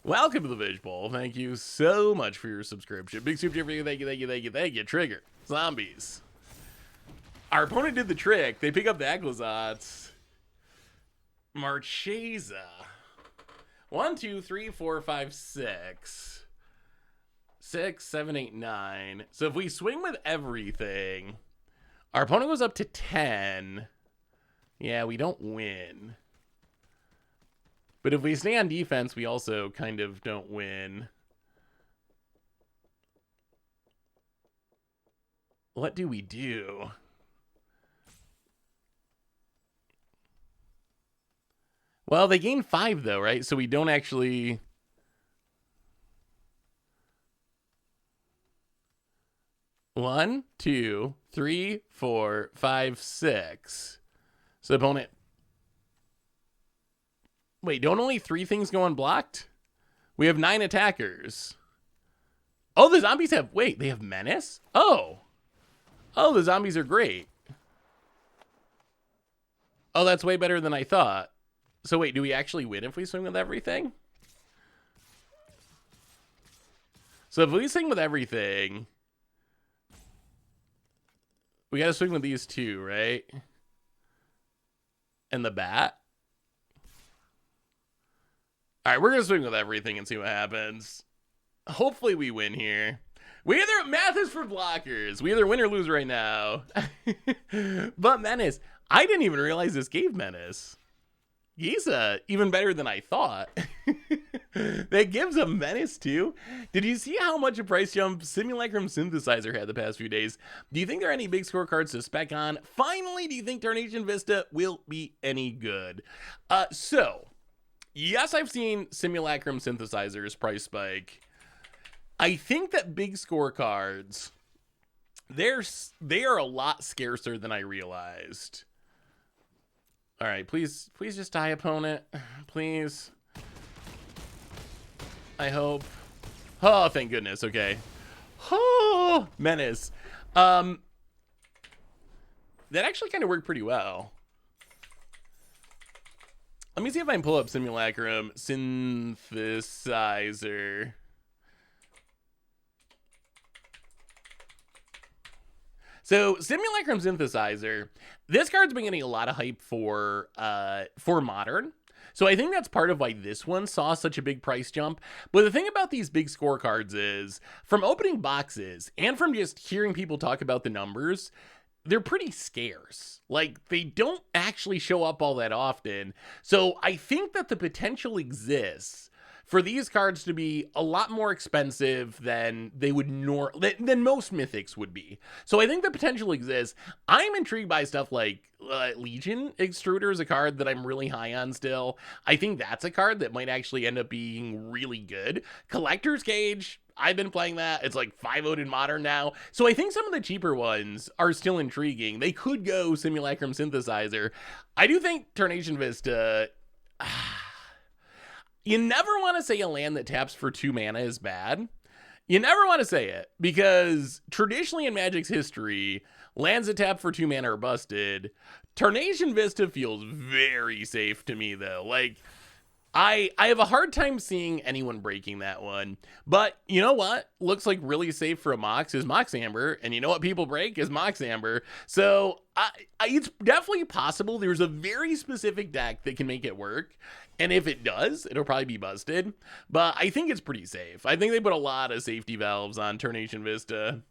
Welcome to the Fishbowl. Thank you so much for your subscription. Big super for you. Thank you, thank you, thank you, thank you. Trigger. Zombies. Our opponent did the trick. They pick up the Aclazotz. Marchesa. 1, 2, 3, 4, 5, 6. 6, 7, 8, 9. So if we swing with everything, our opponent goes up to 10. Yeah, we don't win. But if we stay on defense, we also kind of don't win. What do we do? Well, they gain 5 though, right? So we don't actually... One, 2, 3, 4, 5, 6. So opponent... Wait, don't only 3 things go unblocked? We have 9 attackers. Oh, the zombies have... Wait, they have menace? Oh. Oh, the zombies are great. Oh, that's way better than I thought. So wait, do we actually win if we swing with everything? So if we swing with everything... We gotta swing with these 2, right? And the bat. Alright, we're gonna swing with everything and see what happens. Hopefully we win here. Math is for blockers. We either win or lose right now. But Menace. I didn't even realize this gave Menace. He's even better than I thought. That gives a Menace too. Did you see how much a price jump Simulacrum Synthesizer had the past few days? Do you think there are any big scorecards to spec on? Finally, do you think Tarnation Vista will be any good? So, yes, I've seen Simulacrum Synthesizer's price spike. I think that big scorecards, they are a lot scarcer than I realized. All right, please just die, opponent. Please. I hope. Oh, thank goodness. Okay. Oh, Menace. That actually kind of worked pretty well. Let me see if I can pull up Simulacrum Synthesizer. So Simulacrum Synthesizer, this card's been getting a lot of hype for Modern. So I think that's part of why this one saw such a big price jump. But the thing about these big scorecards is, from opening boxes and from just hearing people talk about the numbers, they're pretty scarce. Like, they don't actually show up all that often. So I think that the potential exists for these cards to be a lot more expensive than they would than most mythics would be. So I think the potential exists. I'm intrigued by stuff like Legion Extruder is a card that I'm really high on still. I think that's a card that might actually end up being really good. Collector's Cage, I've been playing that. It's like 5-0'd in Modern now. So I think some of the cheaper ones are still intriguing. They could go Simulacrum Synthesizer. I do think Tarnation Vista You never want to say a land that taps for 2 mana is bad. You never want to say it, because traditionally in Magic's history, lands that tap for 2 mana are busted. Tarnation Vista feels very safe to me, though. Like, I have a hard time seeing anyone breaking that one. But you know what looks like really safe for a Mox is Mox Amber. And you know what people break is Mox Amber. So it's definitely possible there's a very specific deck that can make it work. And if it does, it'll probably be busted. But I think it's pretty safe. I think they put a lot of safety valves on Tarnation Vista.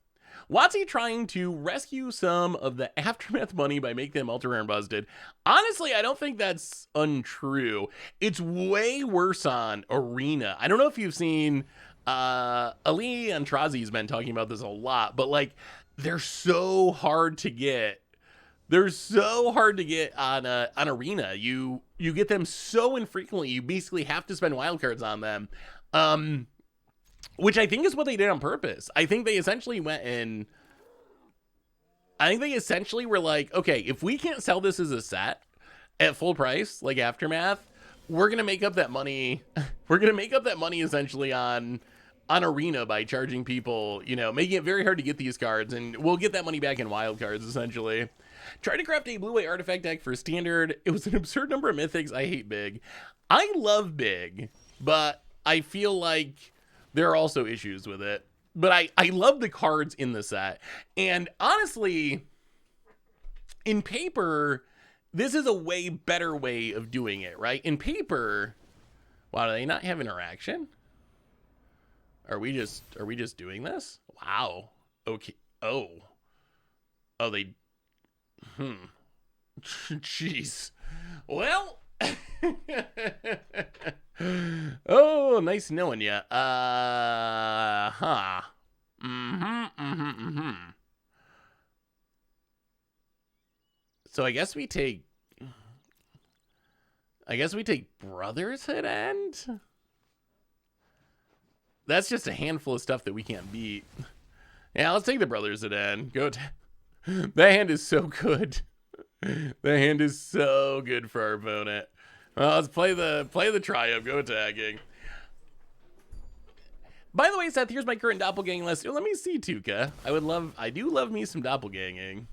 Watsy trying to rescue some of the aftermath money by making them ultra rare and busted. Honestly, I don't think that's untrue. It's way worse on Arena. I don't know if you've seen Ali Antrazi's been talking about this a lot, but like they're so hard to get. They're so hard to get on Arena. You get them so infrequently. You basically have to spend wildcards on them. Which I think is what they did on purpose. I think they essentially went in. I think they essentially were like, okay, if we can't sell this as a set at full price, like Aftermath, we're gonna make up that money. We're gonna make up that money essentially on Arena by charging people, you know, making it very hard to get these cards, and we'll get that money back in wild cards essentially. Tried to craft a blue-white artifact deck for standard. It was an absurd number of mythics. I hate big. I love big, but I feel like there are also issues with it. But I love the cards in the set. And honestly, in paper, this is a way better way of doing it, right? In paper, wow, do they not have interaction? Are we just doing this? Wow. Okay. Oh, they, jeez. Well, oh, nice knowing you. So I guess we take Brothers Hit End. That's just a handful of stuff that we can't beat. Yeah, let's take the Brothers Hit End. Go. That hand is so good. The hand is so good for our opponent. Well, let's play the Triumph. Go attacking. By the way, Seth, here's my current doppelgang list. Let me see, Tuka. I do love me some doppelganging.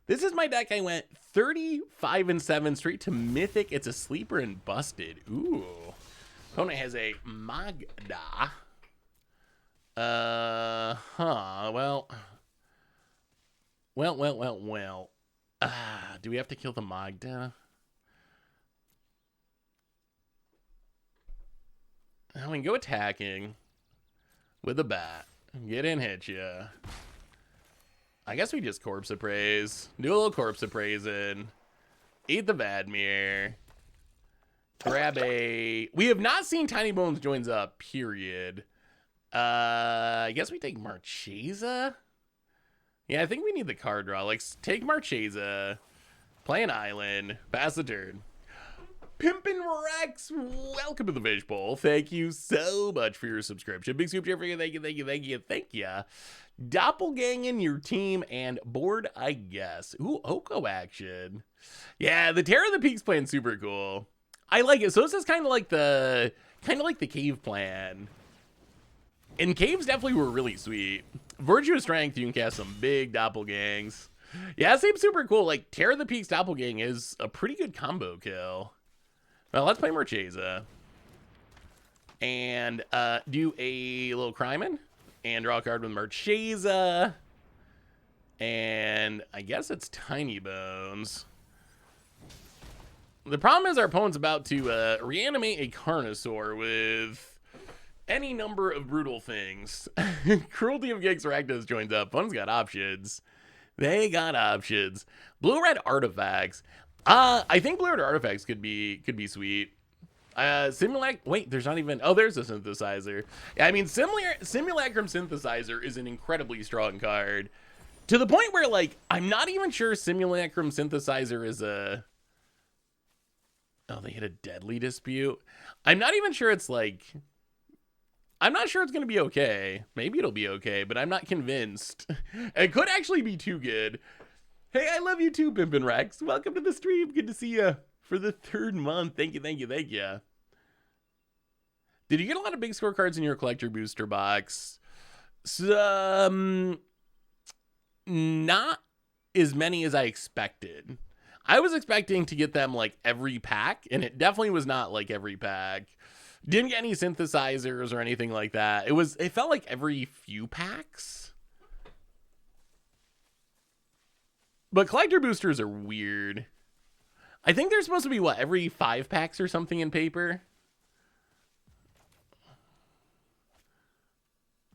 This is my deck. I went 35-7 straight to Mythic. It's a sleeper and busted. Ooh. Opponent has a Magda. Well. Do we have to kill the Magda? I mean, go attacking with a bat. Get in, hit ya. I guess we just Corpse Appraise. Do a little Corpse Appraising. Eat the Vadmir. Grab a... We have not seen Tiny Bones joins up, period. I guess we take Marchesa. Yeah, I think we need the card draw. Like, take Marchesa. Play an island. Pass the turn. Pimpin' Rex, welcome to the Fishbowl. Thank you so much for your subscription. Big super chat for you. Thank you. Doppelganging your team and board, I guess. Ooh, Oko action. Yeah, the Terror of the Peaks plan super cool. I like it. So this is kind of like the cave plan. And caves definitely were really sweet. Virtue Strength, you can cast some big doppelgangs. Yeah, it seems super cool. Like Terror of the Peaks doppelgang is a pretty good combo kill. Well, let's play Marchesa. And do a little Cryman. And draw a card with Marchesa. And I guess it's Tiny Bones. The problem is our opponent's about to reanimate a Carnosaur with any number of brutal things. Cruelty of Gixis joins up. Opponent's got options. They got options. Blue-red artifacts. I think blue-red artifacts could be sweet. Wait, there's not even... Oh, there's a synthesizer. Yeah, I mean, Simulacrum Synthesizer is an incredibly strong card. To the point where, like, I'm not even sure Simulacrum Synthesizer is a... Oh, they hit a Deadly Dispute. I'm not even sure it's, like... I'm not sure it's going to be okay. Maybe it'll be okay, but I'm not convinced. It could actually be too good. Hey, I love you too, Pimpin' Rex. Welcome to the stream. Good to see you. for the 3rd month. Thank you, thank you, thank you. Did you get a lot of big scorecards in your collector booster box? Not as many as I expected. I was expecting to get them like every pack, and it definitely was not like every pack. Didn't get any synthesizers or anything like that. It felt like every few packs. But collector boosters are weird. I think they're supposed to be, what, every 5 packs or something in paper?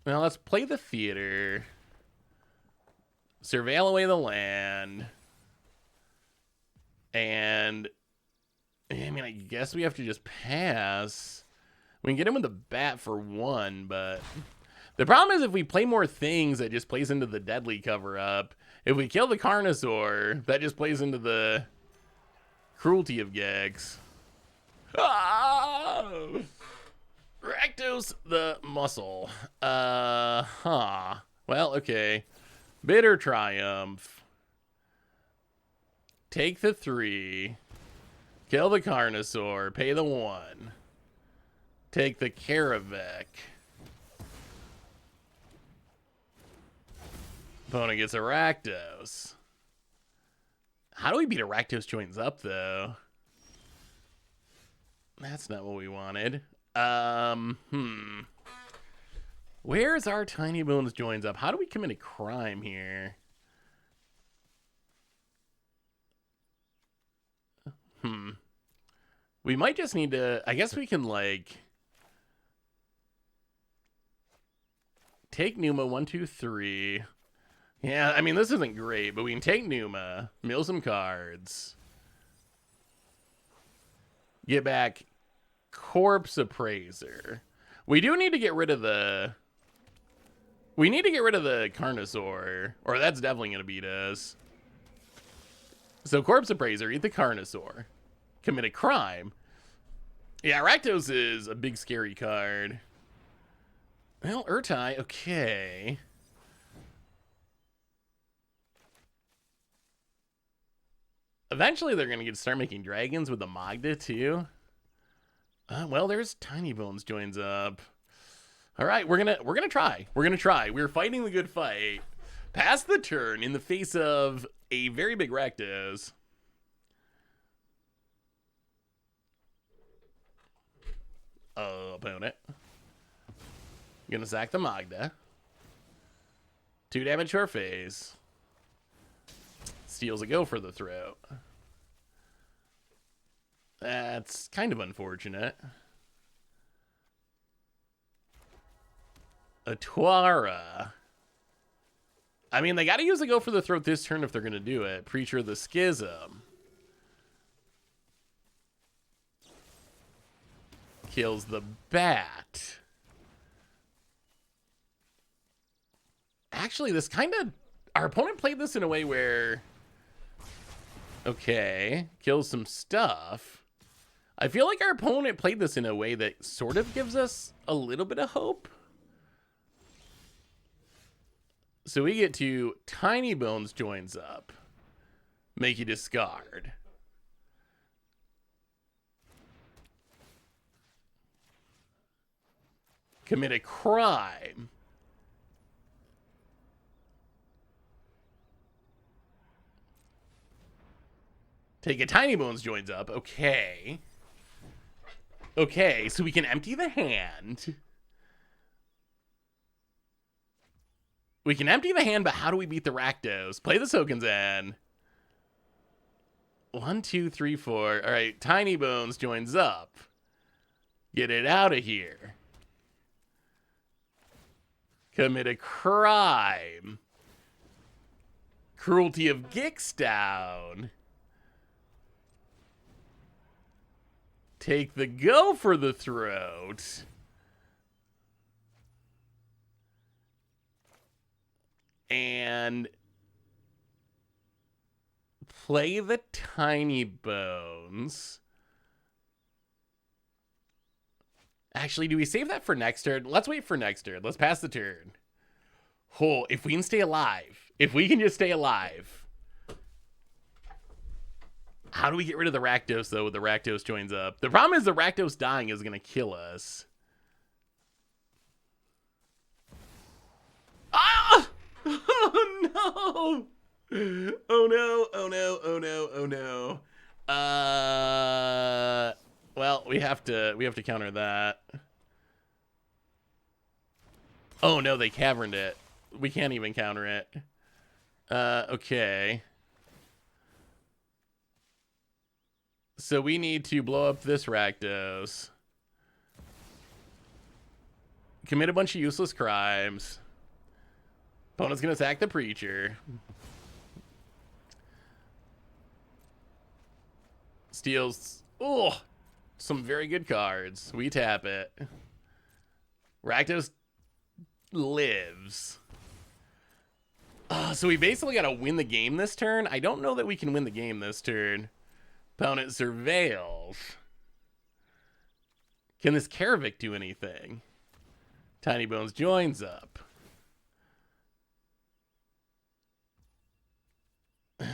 Well, let's play the theater. Surveil away the land. And, I mean, I guess we have to just pass. We can get him with the bat for 1, but the problem is if we play more things, that just plays into the deadly cover-up. If we kill the Carnosaur, that just plays into the cruelty of Gex. Ah! Rakdos the muscle. Well, okay. Bitter Triumph. Take the 3. Kill the Carnosaur. Pay the 1. Take the Karavec. Opponent gets a Rakdos. How do we beat a Rakdos joins up, though? That's not what we wanted. Where's our Tiny Bones joins up? How do we commit a crime here? We might just need to... I guess we can, like... take Numa, 1, 2, 3. Yeah, I mean, this isn't great, but we can take Numa, mill some cards. Get back Corpse Appraiser. We do need to get rid of the... we need to get rid of the Carnosaur, or that's definitely going to beat us. So Corpse Appraiser, eat the Carnosaur. Commit a crime. Yeah, Rakdos is a big scary card. Well, Urtai, okay. Eventually they're going to start making dragons with the Magda too. Well, there's Tiny Bones joins up. All right, we're gonna try. We're gonna try. We're fighting the good fight. Pass the turn in the face of a very big Rakdos. Opponent. Gonna sack the Magda. 2 damage to her face. Steals a go for the throat. That's kind of unfortunate. A Tuara. I mean, they gotta use a go for the throat this turn if they're gonna do it. Preacher of the Schism. Kills the bat. Actually, this kind of... our opponent played this in a way where... okay, kills some stuff. I feel like our opponent played this in a way that sort of gives us a little bit of hope. So we get to Tiny Bones joins up. Make you discard. Commit a crime. Take a Tiny Bones joins up. Okay. Okay, so we can empty the hand. We can empty the hand, but how do we beat the Rakdos? Play the Sokenzan. 1, 2, 3, 4. All right, Tiny Bones joins up. Get it out of here. Commit a crime. Cruelty of Gix down. Take the go for the throat. And play the Tiny Bones. Actually, do we save that for next turn? Let's wait for next turn. Let's pass the turn. Oh, if we can stay alive. If we can just stay alive. How do we get rid of the Rakdos, though, with the Rakdos joins up? The problem is the Rakdos dying is going to kill us. Ah! Oh, no! Oh, no. Oh, no. Oh, no. Oh, no. Well, we have to counter that. Oh, no, they caverned it. We can't even counter it. Okay. So we need to blow up this Rakdos. Commit a bunch of useless crimes. Opponent's gonna attack the Preacher. Steals, oh, some very good cards. We tap it. Rakdos lives. So we basically gotta win the game this turn. I don't know that we can win the game this turn. Opponent surveils. Can this Karavik do anything? Tiny Bones joins up.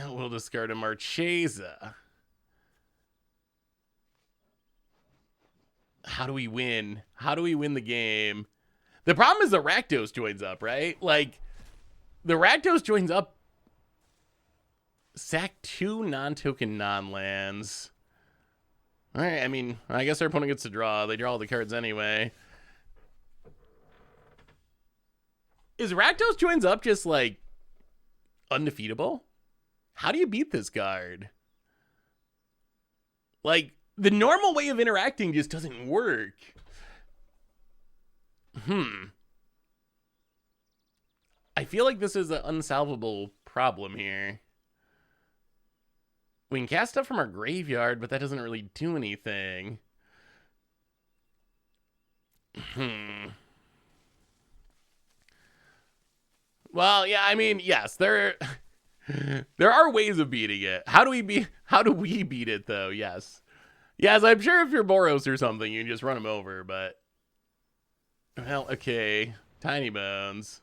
We'll discard a Marchesa. How do we win? How do we win the game? The problem is the Rakdos joins up, right? Like, the Rakdos joins up. Sack 2 non-token non-lands. Alright, I mean, I guess our opponent gets to draw. They draw all the cards anyway. Is Rakdos joins up just, like, undefeatable? How do you beat this card? Like, the normal way of interacting just doesn't work. I feel like this is an unsolvable problem here. We can cast stuff from our graveyard, but that doesn't really do anything. Well, yeah, I mean, yes, there are ways of beating it. How do we beat it though? Yes. Yes, I'm sure if you're Boros or something, you can just run him over, but well, okay. Tiny Bones.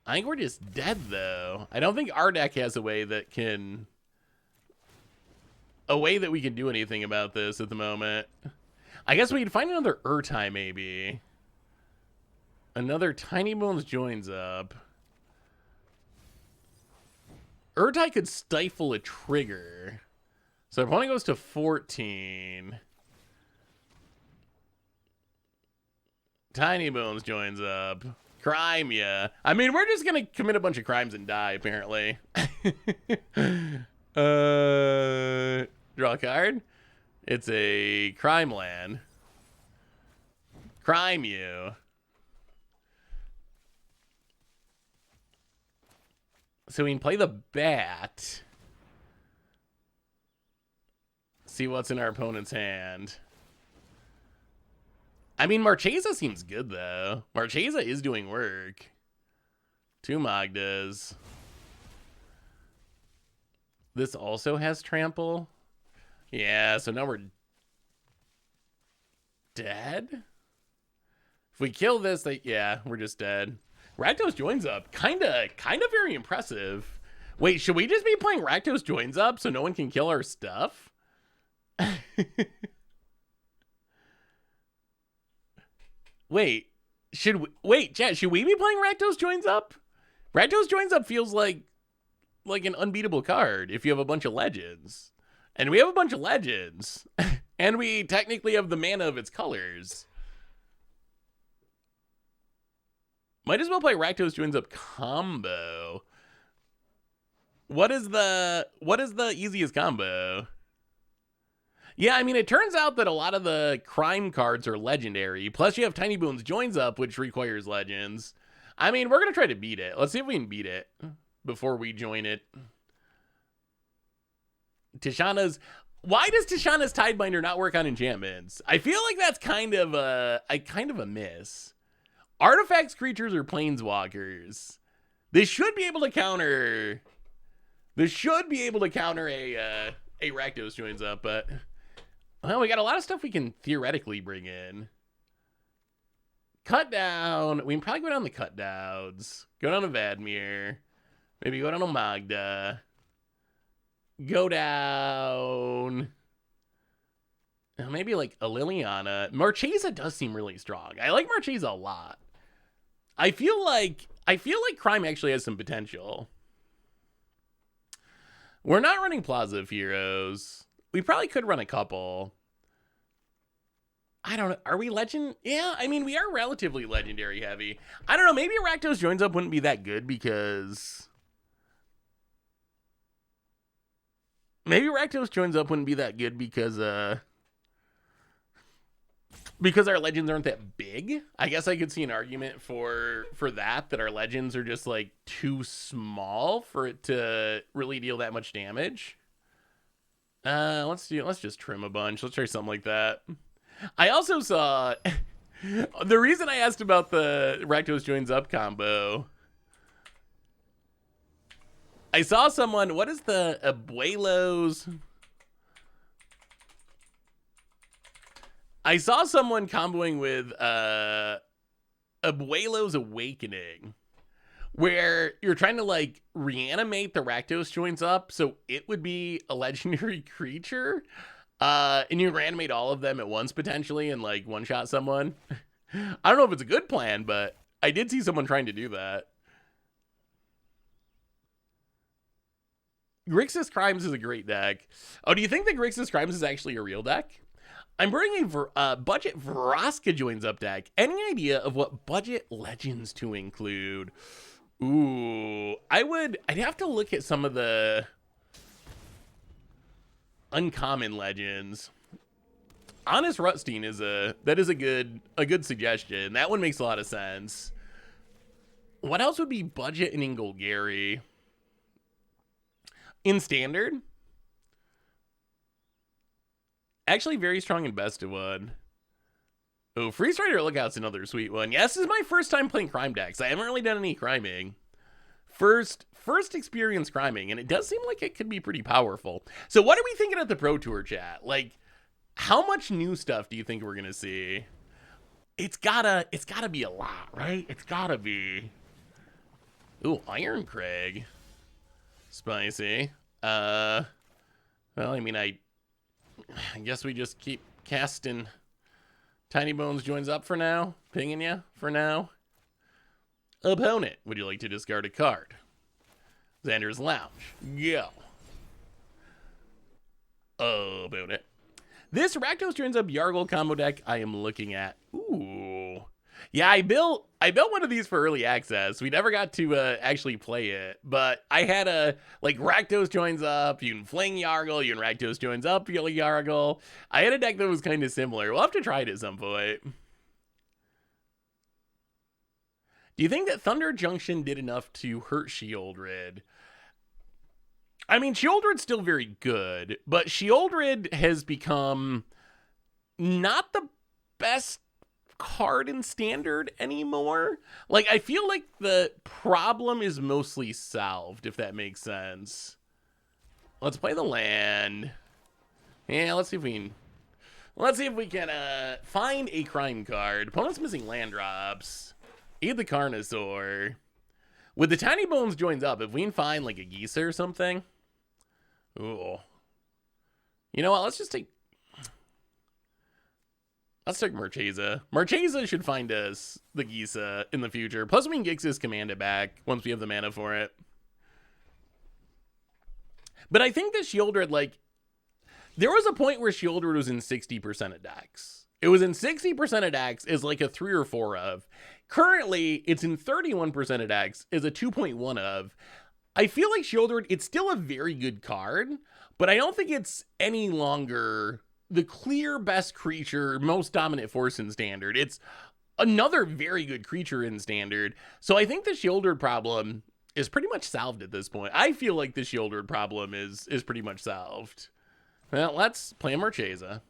I think we're just dead though. I don't think our deck has a way that we can do anything about this at the moment. I guess we could find another Urtai maybe. Another Tiny Bones joins up. Urtai could stifle a trigger. So our opponent goes to 14. Tiny Bones joins up. Crime, yeah. I mean, we're just gonna commit a bunch of crimes and die, apparently. Draw a card. It's a crime land. Crime you. So we can play the bat. See what's in our opponent's hand. I mean, Marchesa seems good, though. Marchesa is doing work. 2 Magdas. This also has trample. Yeah, so now we're dead? If we kill this, yeah, we're just dead. Rakdos joins up. Kinda very impressive. Wait, should we just be playing Rakdos joins up so no one can kill our stuff? Wait, Chat, should we be playing Rakdos joins up? Rakdos joins up feels like an unbeatable card if you have a bunch of legends. And we have a bunch of legends. And we technically have the mana of its colors. Might as well play Rakdos joins up combo. What is the easiest combo? Yeah, I mean, it turns out that a lot of the crime cards are legendary. Plus, you have Tiny Bones joins up, which requires legends. I mean, we're going to try to beat it. Let's see if we can beat it before we join it. Tishana's... Why does Tishana's Tidebinder not work on enchantments? I feel like that's kind of a miss. Artifacts, creatures, or planeswalkers. This should be able to counter... This should be able to counter a Rakdos joins up, but... Well, we got a lot of stuff we can theoretically bring in. Cut down. We can probably go down the cut downs. Go down to Vadmir. Maybe go down to Magda. go down. Maybe like a Liliana. Marchesa does seem really strong. I like Marchesa a lot. I feel like Crime actually has some potential. We're not running Plaza of Heroes. We probably could run a couple. I don't know. Are we legend? Yeah, I mean, we are relatively legendary heavy. I don't know. Maybe Rakdos joins up wouldn't be that good because... Maybe Rakdos joins up wouldn't be that good because our legends aren't that big. I guess I could see an argument for that our legends are just like too small for it to really deal that much damage. Let's just trim a bunch. Let's try something like that. I also saw the reason I asked about the Rakdos joins up combo. I saw someone, what is the Abuelos? I saw someone comboing with Abuelo's Awakening, where you're trying to like reanimate the Rakdos joins up so it would be a legendary creature. And you reanimate all of them at once potentially and like one shot someone. I don't know if it's a good plan, but I did see someone trying to do that. Grixis Crimes is a great deck. Oh, do you think that Grixis Crimes is actually a real deck? I'm bringing a budget Vraska joins up deck. Any idea of what budget legends to include? Ooh, I'd have to look at some of the uncommon legends. Honest Rutstein is a good suggestion. That one makes a lot of sense. What else would be budget in Ingolgari? In standard? Actually very strong in best of one. Oh, Freeze Rider Lookout's another sweet one. Yeah, this is my first time playing crime decks. I haven't really done any criming. First experience criming, and it does seem like it could be pretty powerful. So what are we thinking at the Pro Tour chat? Like, how much new stuff do you think we're gonna see? It's gotta be a lot, right? It's gotta be. Ooh, Iron Craig. Spicy. Well, I mean, I guess we just keep casting Tiny Bones joins up for now. Pinging you for now. Opponent, would you like to discard a card? Xander's Lounge. Go. Opponent. This Rakdos joins up Yargle combo deck I am looking at. Ooh. Yeah, I built one of these for early access. We never got to actually play it, but I had a like Rakdos joins up, you can fling Yargle, you can Rakdos joins up, Yargle. I had a deck that was kind of similar. We'll have to try it at some point. Do you think that Thunder Junction did enough to hurt Shieldred? I mean, Shieldred's still very good, but Shieldred has become not the best card in standard anymore. Like, I feel like the problem is mostly solved, if that makes sense. Let's play the land. Yeah, let's see if we can find a crime card. Opponent's missing land drops. Eat the Carnosaur. With the Tiny Bones joins up, if we can find like a Geisa or something. Ooh. You know what? Let's take Marchesa. Marchesa should find us the Geisa in the future. Plus, we can Grixis command it back once we have the mana for it. But I think that Shieldred, like, there was a point where Shieldred was in 60% of decks. It was in 60% of decks is like a 3 or 4 of. Currently, it's in 31% of decks is a 2.1 of. I feel like Shieldred, it's still a very good card, but I don't think it's any longer the clear best creature, most dominant force in standard. It's another very good creature in standard. So I think the Shieldred problem is pretty much solved at this point. I feel like the Shieldred problem is pretty much solved. Well, let's play Marchesa.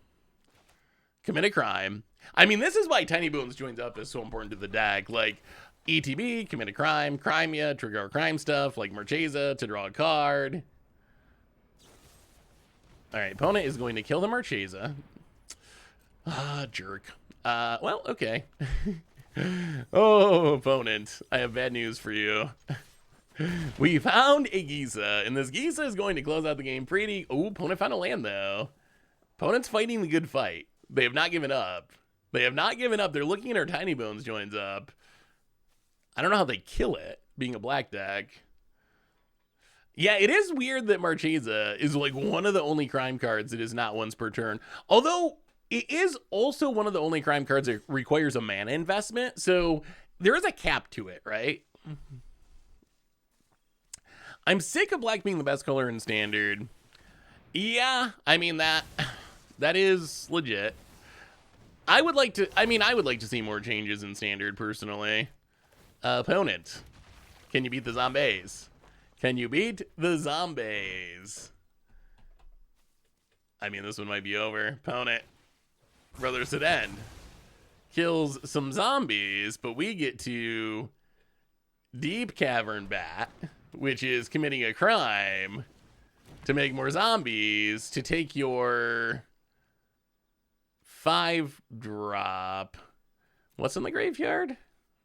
Commit a crime. I mean, this is why Tiny Bones joins up is so important to the deck. Like, ETB, commit a crime, Crimea, trigger our crime stuff, like Marchesa to draw a card. Alright, opponent is going to kill the Marchesa. Ah, jerk. Well, okay. Oh, opponent, I have bad news for you. We found a Gisa, and this Gisa is going to close out the game pretty... Oh, opponent found a land, though. Opponent's fighting the good fight. They have not given up. They have not given up. They're looking at our Tiny Bones joins up. I don't know how they kill it, being a black deck. Yeah, it is weird that Marchesa is like one of the only crime cards that is not once per turn. Although, it is also one of the only crime cards that requires a mana investment. So, there is a cap to it, right? I'm sick of black being the best color in Standard. Yeah, I mean, that is legit. I would like to see more changes in Standard, personally. Opponent, can you beat the zombies? Can you beat the zombies? I mean, this one might be over. Opponent, Brothers at End, kills some zombies, but we get to Deep Cavern Bat, which is committing a crime to make more zombies to take your 5-drop. What's in the graveyard?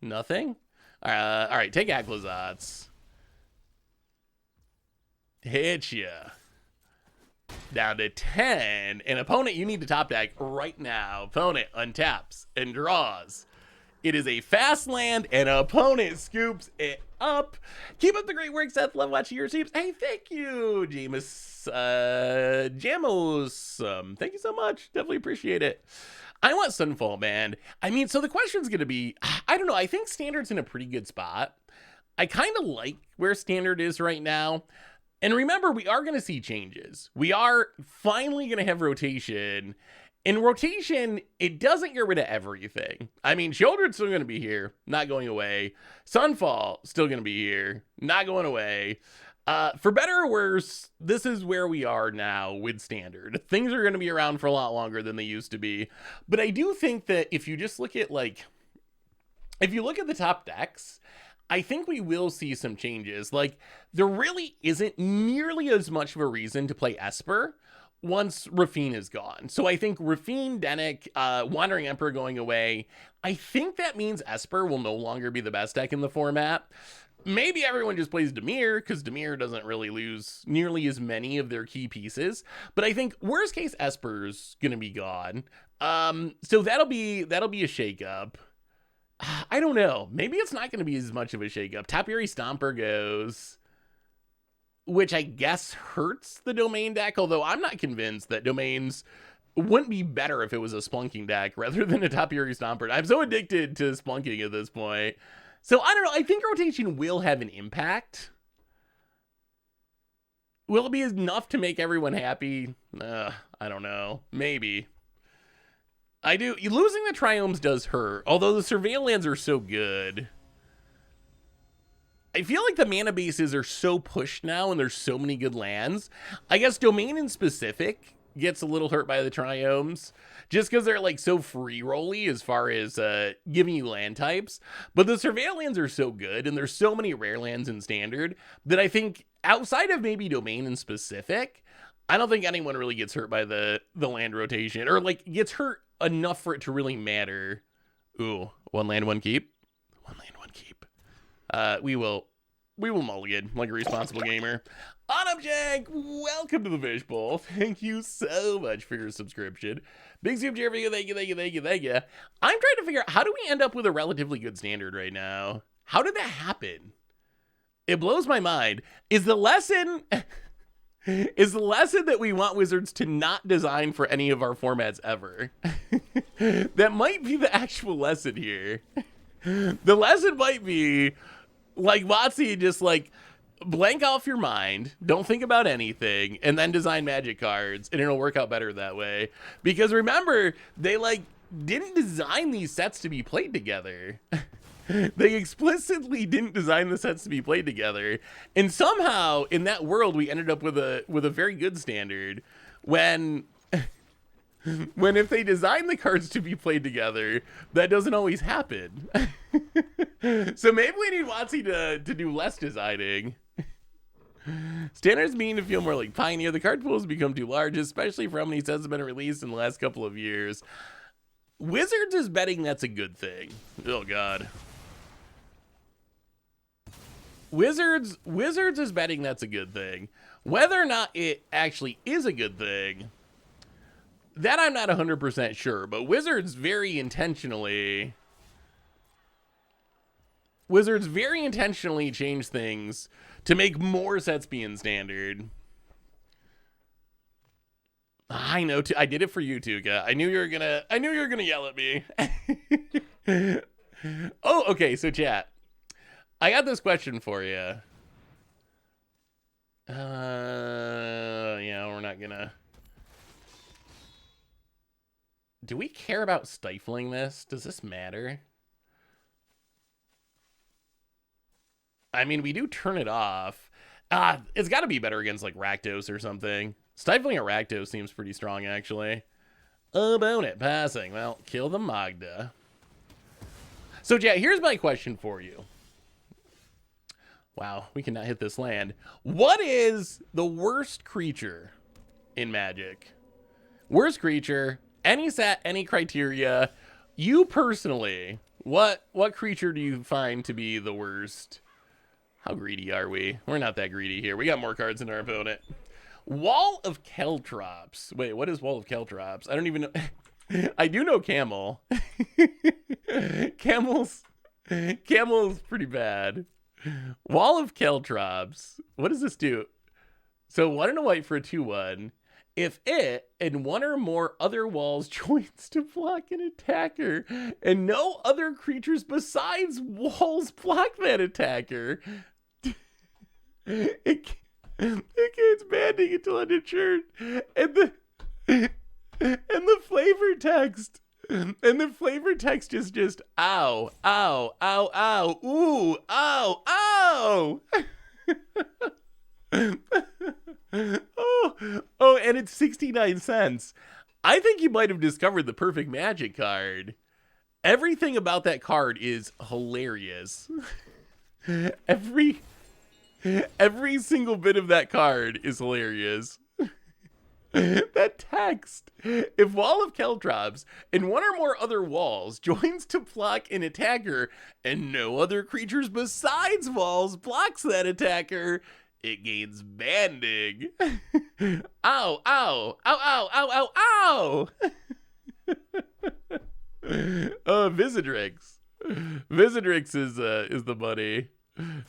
Nothing? All right, take Aclazotz. Hit ya. Down to 10. And opponent, you need to top deck right now. Opponent untaps and draws. It is a fast land, and opponent scoops it up. Keep up the great work, Seth. Love watching your streams. Hey, thank you, James. Jamos. Thank you so much. Definitely appreciate it. I want Sunfall, man. I mean, so the question's going to be, I don't know. I think Standard's in a pretty good spot. I kind of like where Standard is right now. And remember, we are going to see changes. We are finally going to have rotation. In rotation, it doesn't get rid of everything. I mean, Children's still going to be here, not going away. Sunfall, still going to be here, not going away. For better or worse, this is where we are now with Standard. Things are going to be around for a lot longer than they used to be. But I do think that if you just look at, like, if you look at the top decks, I think we will see some changes. Like, there really isn't nearly as much of a reason to play Esper once Rafine is gone. So I think Rafine, Denick, Wandering Emperor going away, I think that means Esper will no longer be the best deck in the format. Maybe everyone just plays Dimir, because Dimir doesn't really lose nearly as many of their key pieces. But I think worst case Esper's gonna be gone. So that'll be a shakeup. I don't know. Maybe it's not gonna be as much of a shakeup. Tapiary Stomper goes, which I guess hurts the Domain deck, although I'm not convinced that Domains wouldn't be better if it was a Splunking deck rather than a Tapiary Stomper. I'm so addicted to Splunking at this point. So I don't know. I think rotation will have an impact. Will it be enough to make everyone happy? I don't know. Maybe. I do. Losing the Triomes does hurt, although the Surveillance are so good. I feel like the mana bases are so pushed now and there's so many good lands. I guess Domain in specific gets a little hurt by the Triomes just because they're like so free rolly as far as giving you land types. But the Surveillance are so good and there's so many rare lands in Standard that I think outside of maybe Domain in specific, I don't think anyone really gets hurt by the land rotation or like gets hurt enough for it to really matter. Ooh, one land, one keep. One land, one keep. We will mulligan like a responsible gamer. Jank, welcome to the Fishbowl. Thank you so much for your subscription. Big soup cheer for you. Thank you. I'm trying to figure out, how do we end up with a relatively good Standard right now? How did that happen? It blows my mind. Is the lesson that we want Wizards to not design for any of our formats ever? That might be the actual lesson here. The lesson might be, like, WotC, just, like, blank off your mind, don't think about anything, and then design Magic cards, and it'll work out better that way. Because remember, they, like, didn't design these sets to be played together. They explicitly didn't design the sets to be played together. And somehow, in that world, we ended up with a very good Standard when if they design the cards to be played together, that doesn't always happen. So maybe we need WotC to do less designing. Standards mean to feel more like Pioneer. The card pools become too large, especially for how many sets have been released in the last couple of years. Wizards is betting that's a good thing. Oh, God. Wizards is betting that's a good thing. Whether or not it actually is a good thing, that I'm not 100% sure. But Wizards very intentionally change things to make more sets being standard. I know too. I did it for you, Tuka. I knew you were gonna yell at me. Oh, okay. So chat, I got this question for you. Yeah, we're not gonna. Do we care about stifling this? Does this matter? I mean, we do turn it off. It's got to be better against like Rakdos or something. Stifling a Rakdos seems pretty strong, actually. About it, passing. Well, kill the Magda. So, yeah, here's my question for you. Wow, we cannot hit this land. What is the worst creature in Magic? Worst creature, any set, any criteria. You personally, what creature do you find to be the worst? How greedy are we? We're not that greedy here. We got more cards than our opponent. Wall of Caltrops. Wait, what is Wall of Caltrops? I don't even know. I do know Camel. Camel's pretty bad. Wall of Caltrops. What does this do? So 1 and a white for a 2/1. If it and one or more other walls joins to block an attacker, and no other creatures besides walls block that attacker, it gains banding until uninsured. And the flavor text. And the flavor text is just ow, ow, ow, ow, ooh, ow, ow. Oh, and it's 69 cents. I think you might have discovered the perfect Magic card. Everything about that card is hilarious. Every single bit of that card is hilarious. That text. If Wall of Caltrops and one or more other walls joins to block an attacker and no other creatures besides walls blocks that attacker, it gains banding. Ow, ow, ow, ow, ow, ow, ow. Visidrix. Visidrix is the buddy.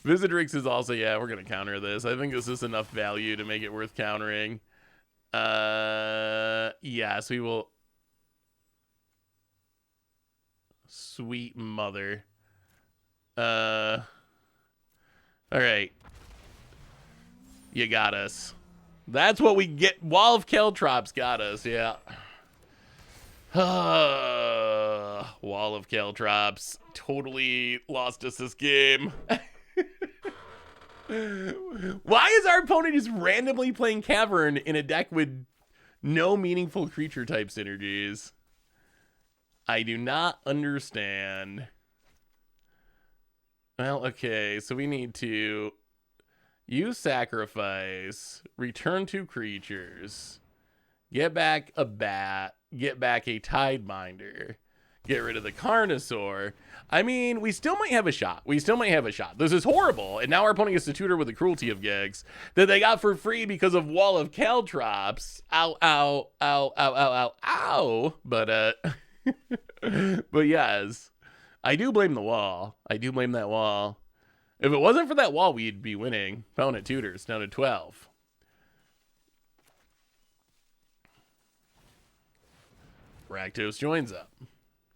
Visidrix is also, yeah, we're gonna counter this. I think this is enough value to make it worth countering. Yes, we will. Sweet mother. All right. You got us. That's what we get. Wall of Caltrops got us, yeah. Wall of Caltrops totally lost us this game. Why is our opponent just randomly playing Cavern in a deck with no meaningful creature type synergies? I do not understand. Well, okay, so we need to use sacrifice, return 2 creatures, get back a bat, get back a Tideminder, get rid of the Carnosaur. I mean, we still might have a shot. This is horrible. And now our opponent gets to tutor with the Cruelty of Gigs that they got for free because of Wall of Caltrops. Ow, ow, ow, ow, ow, ow, ow. But yes, I do blame the wall. I do blame that wall. If it wasn't for that wall, we'd be winning. Opponent tutors down to 12. Rakdos joins up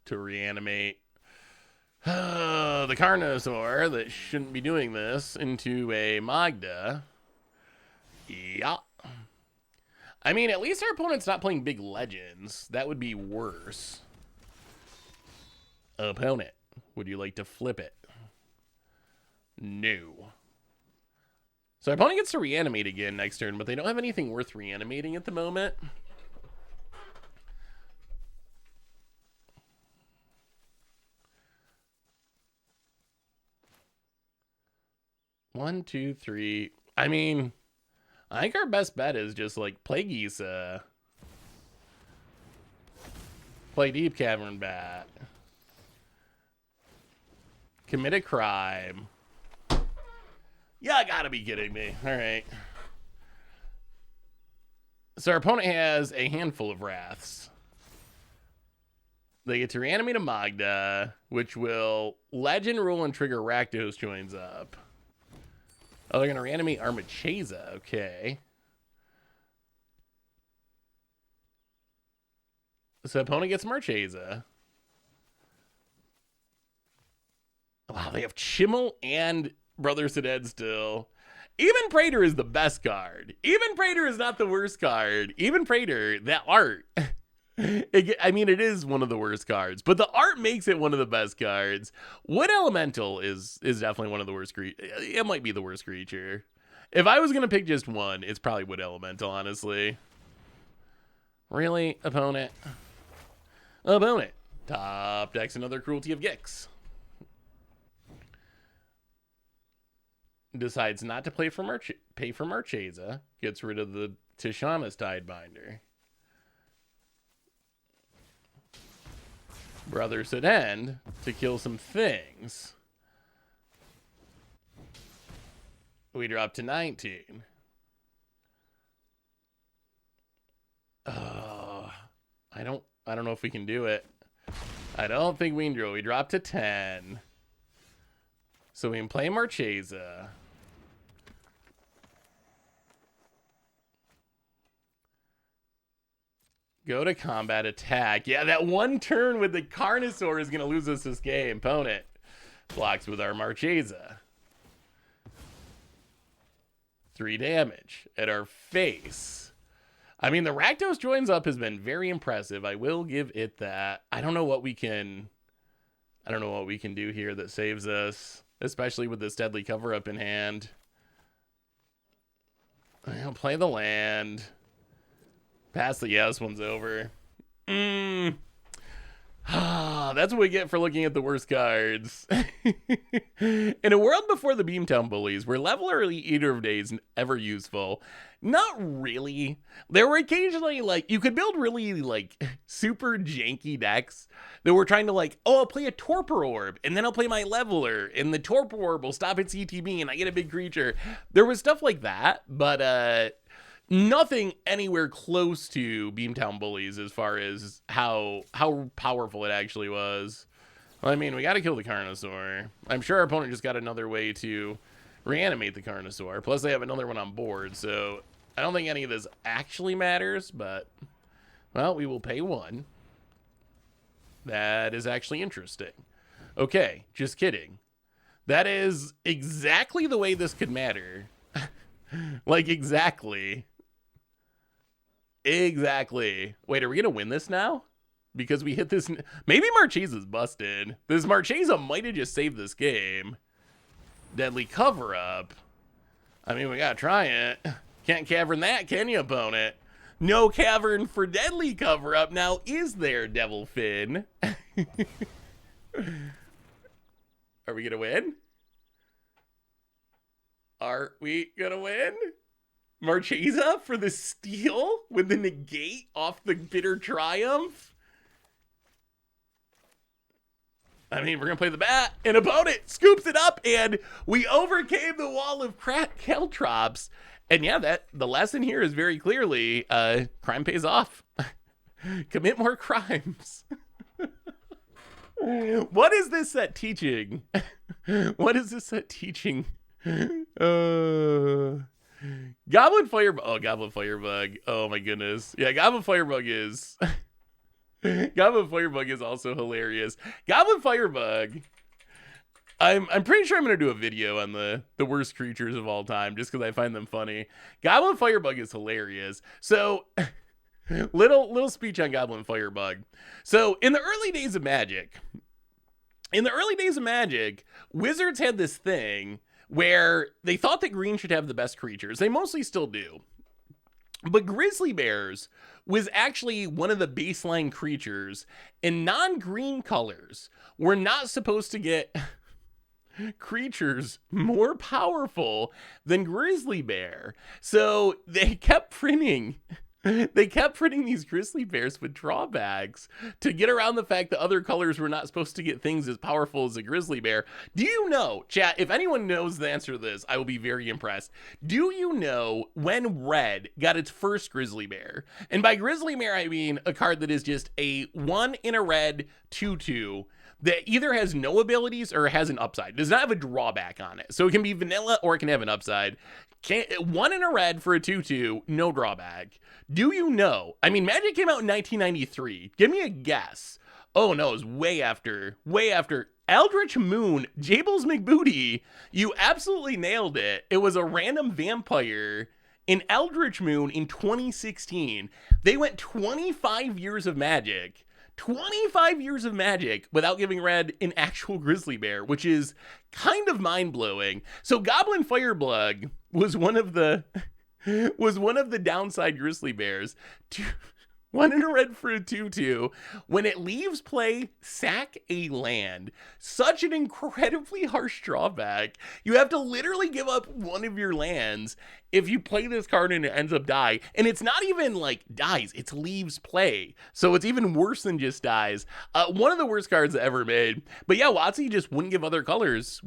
to reanimate the Carnosaur that shouldn't be doing this into a Magda. Yeah. I mean, at least our opponent's not playing big legends. That would be worse. Opponent, would you like to flip it? No. So our opponent gets to reanimate again next turn, but they don't have anything worth reanimating at the moment. One, two, three. I mean, I think our best bet is just like play Gisa. Play Deep Cavern Bat. Commit a crime. Yeah, gotta be kidding me. All right. So our opponent has a handful of Wraths. They get to reanimate a Magda, which will Legend Rule and trigger Rakdos joins up. Oh, they're going to reanimate our Marchesa. Okay. So opponent gets Marchesa. Wow, they have Chimmel and Brothers to Dead still. Even Praetor is the best card. Even Praetor is not the worst card. Even Praetor, that art. I mean, it is one of the worst cards, but the art makes it one of the best cards. Wood Elemental is definitely one of the worst creatures. It might be the worst creature. If I was going to pick just one, it's probably Wood Elemental, honestly. Really, opponent? Opponent. Top decks another Cruelty of Gix. Decides not to pay for Marchesa. Gets rid of the Tishana's Tidebinder. Brothers at End to kill some things. We drop to 19. I don't know if we can do it. I don't think we can do it. We drop to 10. So we can play Marchesa. Go to combat, attack. Yeah, that one turn with the Carnosaur is going to lose us this game. Opponent blocks with our Marchesa. 3 damage at our face. I mean, the Rakdos joins up has been very impressive. I will give it that. I don't know what we can do here that saves us, especially with this deadly cover-up in hand. I'll play the land. Pass the, yeah, this one's over. That's what we get for looking at the worst cards. In a world before the Beamtown Bullies, were Leveler or Eater of Days ever useful? Not really. There were occasionally, like, you could build really, like, super janky decks that were trying to, like, oh, I'll play a Torpor Orb, and then I'll play my Leveler, and the Torpor Orb will stop its ETB, and I get a big creature. There was stuff like that, but, nothing anywhere close to Beamtown Bullies as far as how powerful it actually was. Well, I mean, we got to kill the Carnosaur. I'm sure our opponent just got another way to reanimate the Carnosaur. Plus, they have another one on board, so I don't think any of this actually matters, but, well, we will pay 1. That is actually interesting. Okay, just kidding. That is exactly the way this could matter. Like, exactly. Exactly. Wait, are we gonna win this now? Because we hit this. Maybe Marchesa's busted. This Marchesa might have just saved this game. Deadly cover up. I mean, we gotta try it. Can't cavern that, can you, opponent? No cavern for deadly cover up. Now, is there, Devil Fin? Are we gonna win? Are we gonna win? Marchesa for the steal with the negate off the Bitter Triumph. I mean, we're going to play the bat, and opponent scoops it up, and we overcame the wall of Caltrops. And yeah, the lesson here is very clearly, crime pays off. Commit more crimes. What is this set teaching? What is this set teaching? Goblin Firebug. Oh, Goblin Firebug. Oh my goodness. Yeah, Goblin Firebug is Goblin Firebug is also hilarious. Goblin Firebug. I'm pretty sure I'm gonna do a video on the worst creatures of all time just because I find them funny. Goblin Firebug is hilarious. So little speech on Goblin Firebug. So in the early days of Magic, Wizards had this thing where they thought that green should have the best creatures. They mostly still do. But Grizzly Bears was actually one of the baseline creatures, and non-green colors were not supposed to get creatures more powerful than Grizzly Bear. So they kept printing They kept printing these grizzly bears with drawbacks to get around the fact that other colors were not supposed to get things as powerful as a grizzly bear. Do you know, chat, if anyone knows the answer to this, I will be very impressed. Do you know when red got its first grizzly bear? And by grizzly bear, I mean a card that is just a 1 in a red 2/2 that either has no abilities or has an upside. It does not have a drawback on it. So it can be vanilla or it can have an upside. 1 in a red for a 2/2, no drawback. Do you know? I mean, Magic came out in 1993. Give me a guess. Oh no, it was way after. Eldritch Moon, Jables McBooty. You absolutely nailed it. It was a random vampire in Eldritch Moon in 2016. They went 25 years of Magic. 25 years of Magic without giving red an actual grizzly bear, which is kind of mind-blowing. So Goblin Fireblug was one of the downside grizzly bears. 1 in a red for a 2/2. When it leaves play, sack a land. Such an incredibly harsh drawback. You have to literally give up one of your lands if you play this card and it ends up die. And it's not even like dies, it's leaves play. So it's even worse than just dies. One of the worst cards I ever made. But yeah, WotC just wouldn't give other colors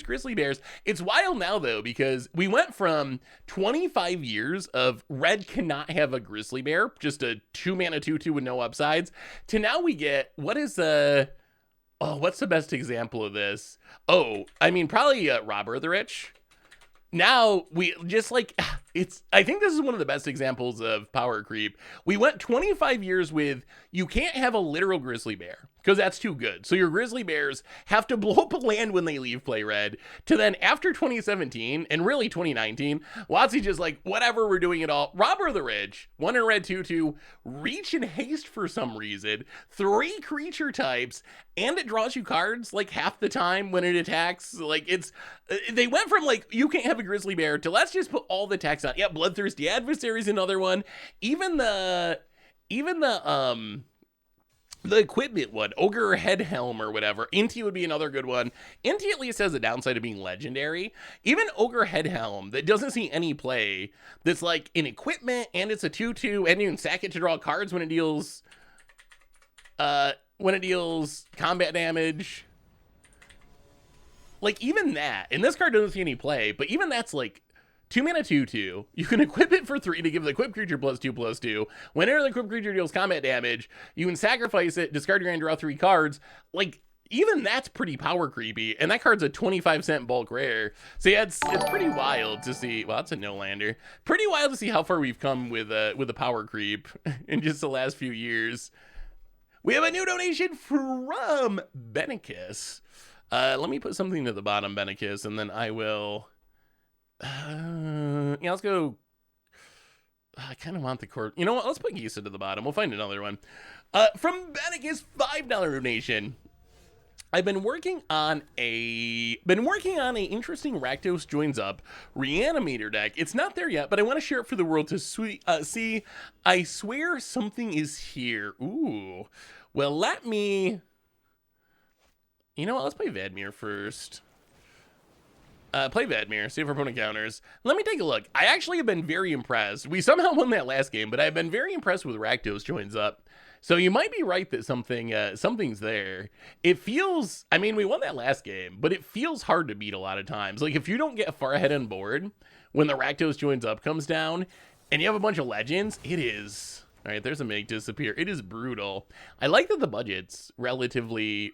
grizzly bears. It's wild now though, because we went from 25 years of red cannot have a grizzly bear, just a 2-mana 2/2 with no upsides, to now we get, what's the best example of this? Oh, I mean, probably Robber the Rich. Now we just like, I think this is one of the best examples of power creep. We went 25 years with, you can't have a literal grizzly bear because that's too good. So your grizzly bears have to blow up a land when they leave play red, to then after 2017 and really 2019, WotC just like, whatever, we're doing it all. Robber the Rich, 1 in red 2/2, reach and haste for some reason, 3 creature types, and it draws you cards like half the time when it attacks. Like they went from like, you can't have a grizzly bear to let's just put all the text on. Yeah, Bloodthirsty Adversary is another one. Even the equipment one, Ogre Headhelm or whatever. Inti would be another good one. Inti at least has a downside of being legendary. Even Ogre Headhelm that doesn't see any play, that's like an equipment and it's a 2/2 and you can sack it to draw cards when it deals combat damage. Like even that, and this card doesn't see any play, but even that's like 2-mana 2/2. You can equip it for 3 to give the equipped creature +2/+2. Whenever the equipped creature deals combat damage, you can sacrifice it, discard your hand, draw 3 cards. Like, even that's pretty power creepy, and that card's a 25-cent bulk rare. So yeah, it's pretty wild to see. Well, that's a no-lander. Pretty wild to see how far we've come with the power creep in just the last few years. We have a new donation from Benicus. Let me put something to the bottom, Benicus, and then I will... yeah, let's go. I kind of want the court. You know what? Let's put Gisa to the bottom. We'll find another one. From Benicus, $5 donation. I've been working on a interesting Rakdos joins up Reanimator deck. It's not there yet, but I want to share it for the world to see. I swear something is here. Ooh. Well, let me. You know what? Let's play Vadmir first. Play Vadmir, see if our opponent counters. Let me take a look. I actually have been very impressed. We somehow won that last game, but I've been very impressed with Rakdos joins up. So you might be right that something's there. It feels, I mean, we won that last game, but it feels hard to beat a lot of times. Like if you don't get far ahead on board when the Rakdos joins up comes down and you have a bunch of legends, it is. All right, there's a make disappear. It is brutal. I like that the budget's relatively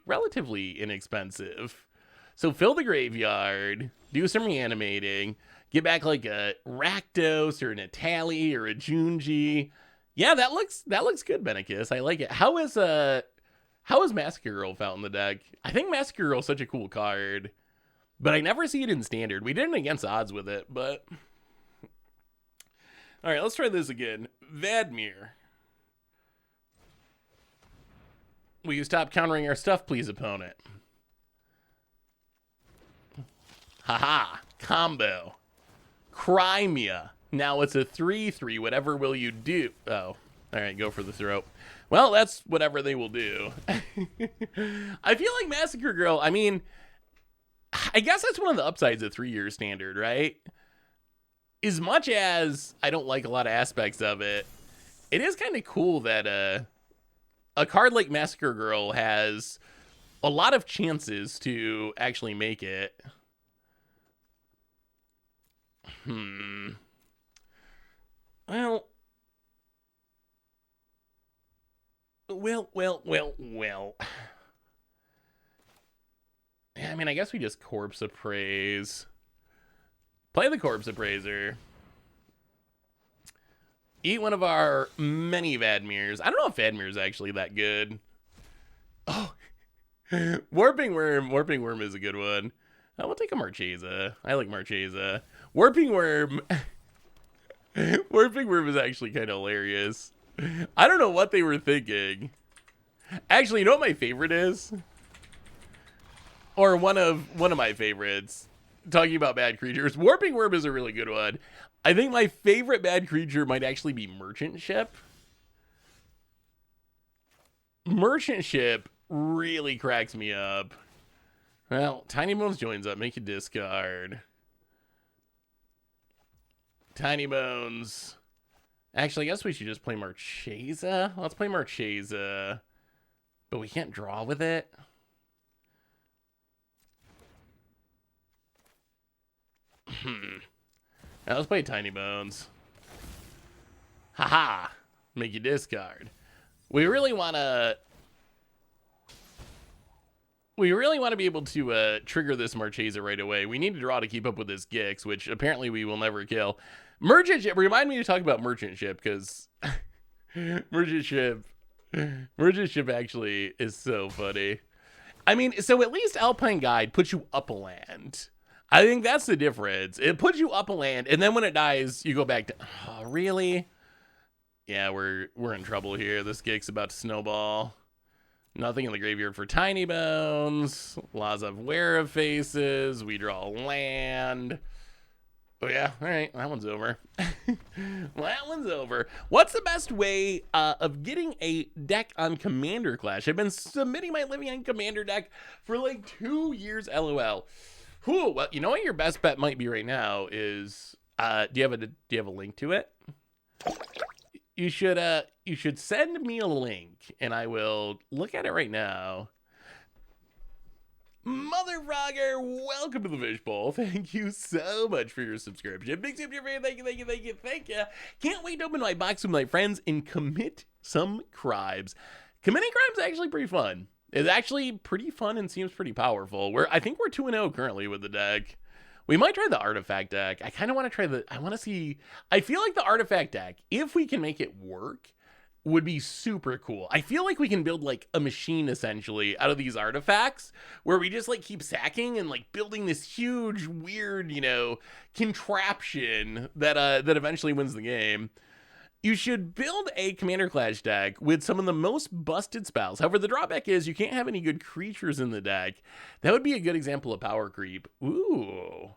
inexpensive. So fill the graveyard, do some reanimating, get back like a Rakdos or an Atali or a Junji. Yeah, that looks good, Benicus. I like it. How is Massacre Girl felt in the deck? I think Massacre Girl is such a cool card, but I never see it in standard. We did it against odds with it, but all right, let's try this again. Vadmir. Will you stop countering our stuff, please, opponent? Haha, combo. Crimea. Now it's a 3/3. Whatever will you do? Oh, all right, go for the throat. Well, that's whatever they will do. I feel like Massacre Girl, I mean, I guess that's one of the upsides of 3-year standard, right? As much as I don't like a lot of aspects of it, It is kind of cool that a card like Massacre Girl has a lot of chances to actually make it. Well. I mean, I guess we just Corpse Appraise. Play the Corpse Appraiser. Eat one of our many Vadmirs. I don't know if Vadmir is actually that good. Oh, Warping Worm. Warping Worm is a good one. We'll take a Marchesa. I like Marchesa. Warping Worm. Warping Worm is actually kind of hilarious. I don't know what they were thinking. Actually, you know what my favorite is? Or one of my favorites. Talking about bad creatures. Warping Worm is a really good one. I think my favorite bad creature might actually be Merchant Ship. Merchant Ship really cracks me up. Well, Tiny Bones joins up. Make a discard. Tiny Bones. Actually, I guess we should just play Marchesa. Let's play Marchesa. But we can't draw with it. Now let's play Tiny Bones. Haha. Make you discard. We really want to be able to trigger this Marchesa right away. We need to draw to keep up with this Gix, which apparently we will never kill. Merchant Ship. Remind me to talk about Merchant Ship, because Merchant Ship actually is so funny. I mean, so at least Alpine Guide puts you up a land. I think that's the difference. It puts you up a land, and then when it dies, you go back to... Oh, really? Yeah, we're in trouble here. This Gig's about to snowball. Nothing in the graveyard for Tiny Bones. Laws of Werefaces. We draw land. Oh, yeah. All right. That one's over. That one's over. What's the best way of getting a deck on Commander Clash? I've been submitting my Living on Commander deck for like 2 years, LOL. Whew, well, you know what your best bet might be right now is, do you have a link to it? You should send me a link, and I will look at it right now. Mother Frogger, welcome to the Fishbowl. Thank you so much for your subscription. Big super fan, thank you. Can't wait to open my box with my friends and commit some crimes. Committing crimes is actually pretty fun. It's actually pretty fun and seems pretty powerful. I think we're 2-0 currently with the deck. We might try the artifact deck. I kind of want to try I feel like the artifact deck, if we can make it work, would be super cool. I feel like we can build like a machine essentially out of these artifacts where we just like keep sacking and like building this huge weird, contraption that eventually wins the game. You should build a Commander Clash deck with some of the most busted spells. However, the drawback is you can't have any good creatures in the deck. That would be a good example of power creep. Ooh,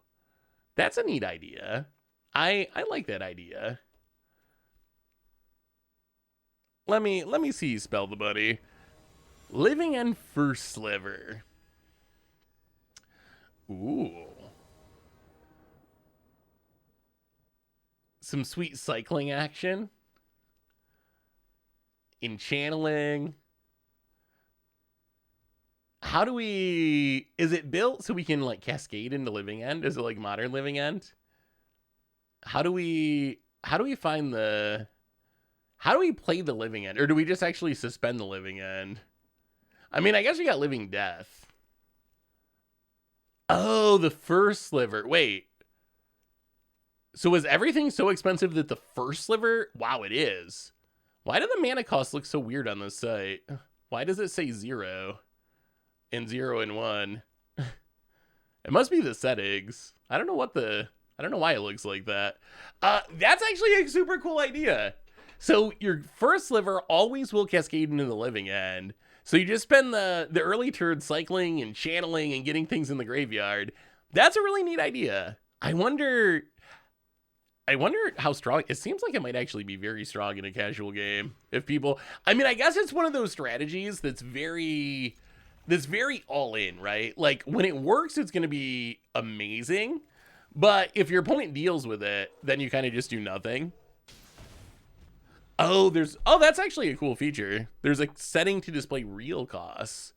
that's a neat idea. I like that idea. Let me see you spell the buddy. Living End First Sliver. Ooh. Some sweet cycling action. In channeling. How do we... Is it built so we can like cascade into Living End? Is it like modern Living End? How do we find the... How do we play the Living End? Or do we just actually suspend the Living End? I mean, I guess we got Living Death. Oh, the first sliver. Wait. So was everything so expensive that the first sliver... Wow, it is. Why do the mana costs look so weird on this site? Why does it say 0? And 0 and 1? It must be the settings. I don't know why it looks like that. That's actually a super cool idea. So your first sliver always will cascade into the Living End. So you just spend the early turn cycling and channeling and getting things in the graveyard. That's a really neat idea. I wonder how strong... It seems like it might actually be very strong in a casual game. If people... I mean, I guess it's one of those strategies that's very all in, right? Like, when it works, it's going to be amazing. But if your opponent deals with it, then you kind of just do nothing. Oh, that's actually a cool feature. There's a setting to display real costs.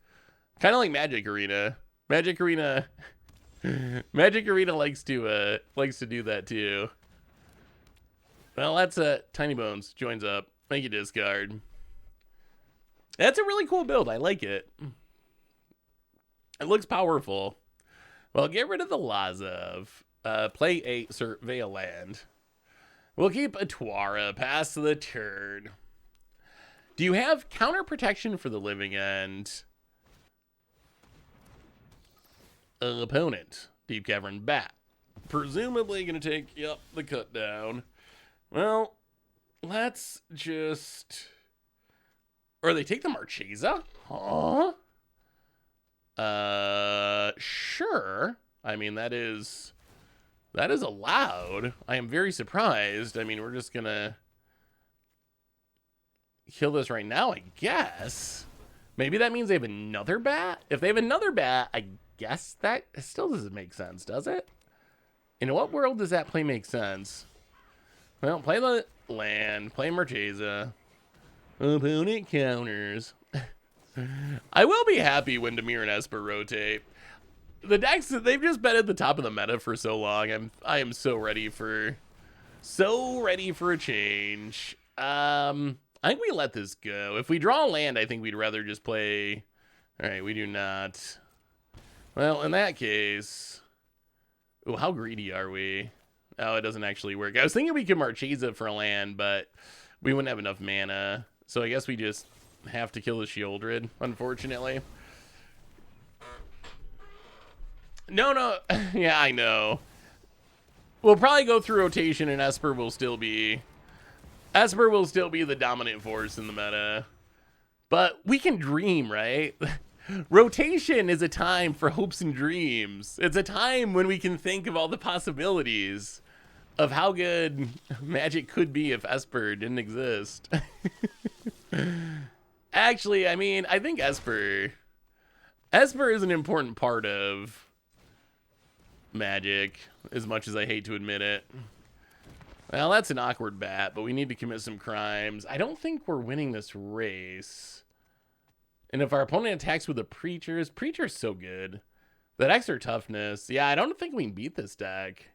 Kind of like Magic Arena. Magic Arena likes to do that too. Well, that's Tiny Bones joins up. Thank you, discard. That's a really cool build. I like it. It looks powerful. Well, get rid of the Lazav. Play a survey a land. We'll keep a Twara past the turn. Do you have counter protection for the living end? Opponent. Deep Cavern Bat. Presumably going to take, the cut down. Well, let's just... Or they take the Marchesa? Huh? Sure. I mean, that is allowed. I am very surprised. I mean, we're just gonna kill this right now, I guess. Maybe that means they have another bat? If they have another bat, I guess that still doesn't make sense, does it? In what world does that play make sense? Well, play the land, play Marchesa. Opponent counters. I will be happy when Dimir and Esper rotate. The decks, they've just been at the top of the meta for so long. I am so ready for a change. I think we let this go. If we draw land, I think we'd rather just play. All right, we do not. Well, in that case, oh, how greedy are we? Oh, it doesn't actually work. I was thinking we could Marchesa for a land, but we wouldn't have enough mana. So I guess we just have to kill the Shieldred, unfortunately. No. Yeah, I know. We'll probably go through rotation, and Esper will still be the dominant force in the meta. But we can dream, right? Rotation is a time for hopes and dreams. It's a time when we can think of all the possibilities of how good Magic could be if Esper didn't exist. Actually, I mean, I think Esper is an important part of Magic, as much as I hate to admit it. Well, that's an awkward bat, but we need to commit some crimes. I don't think we're winning this race. And if our opponent attacks with the Preacher's so good. That extra toughness. Yeah, I don't think we can beat this deck.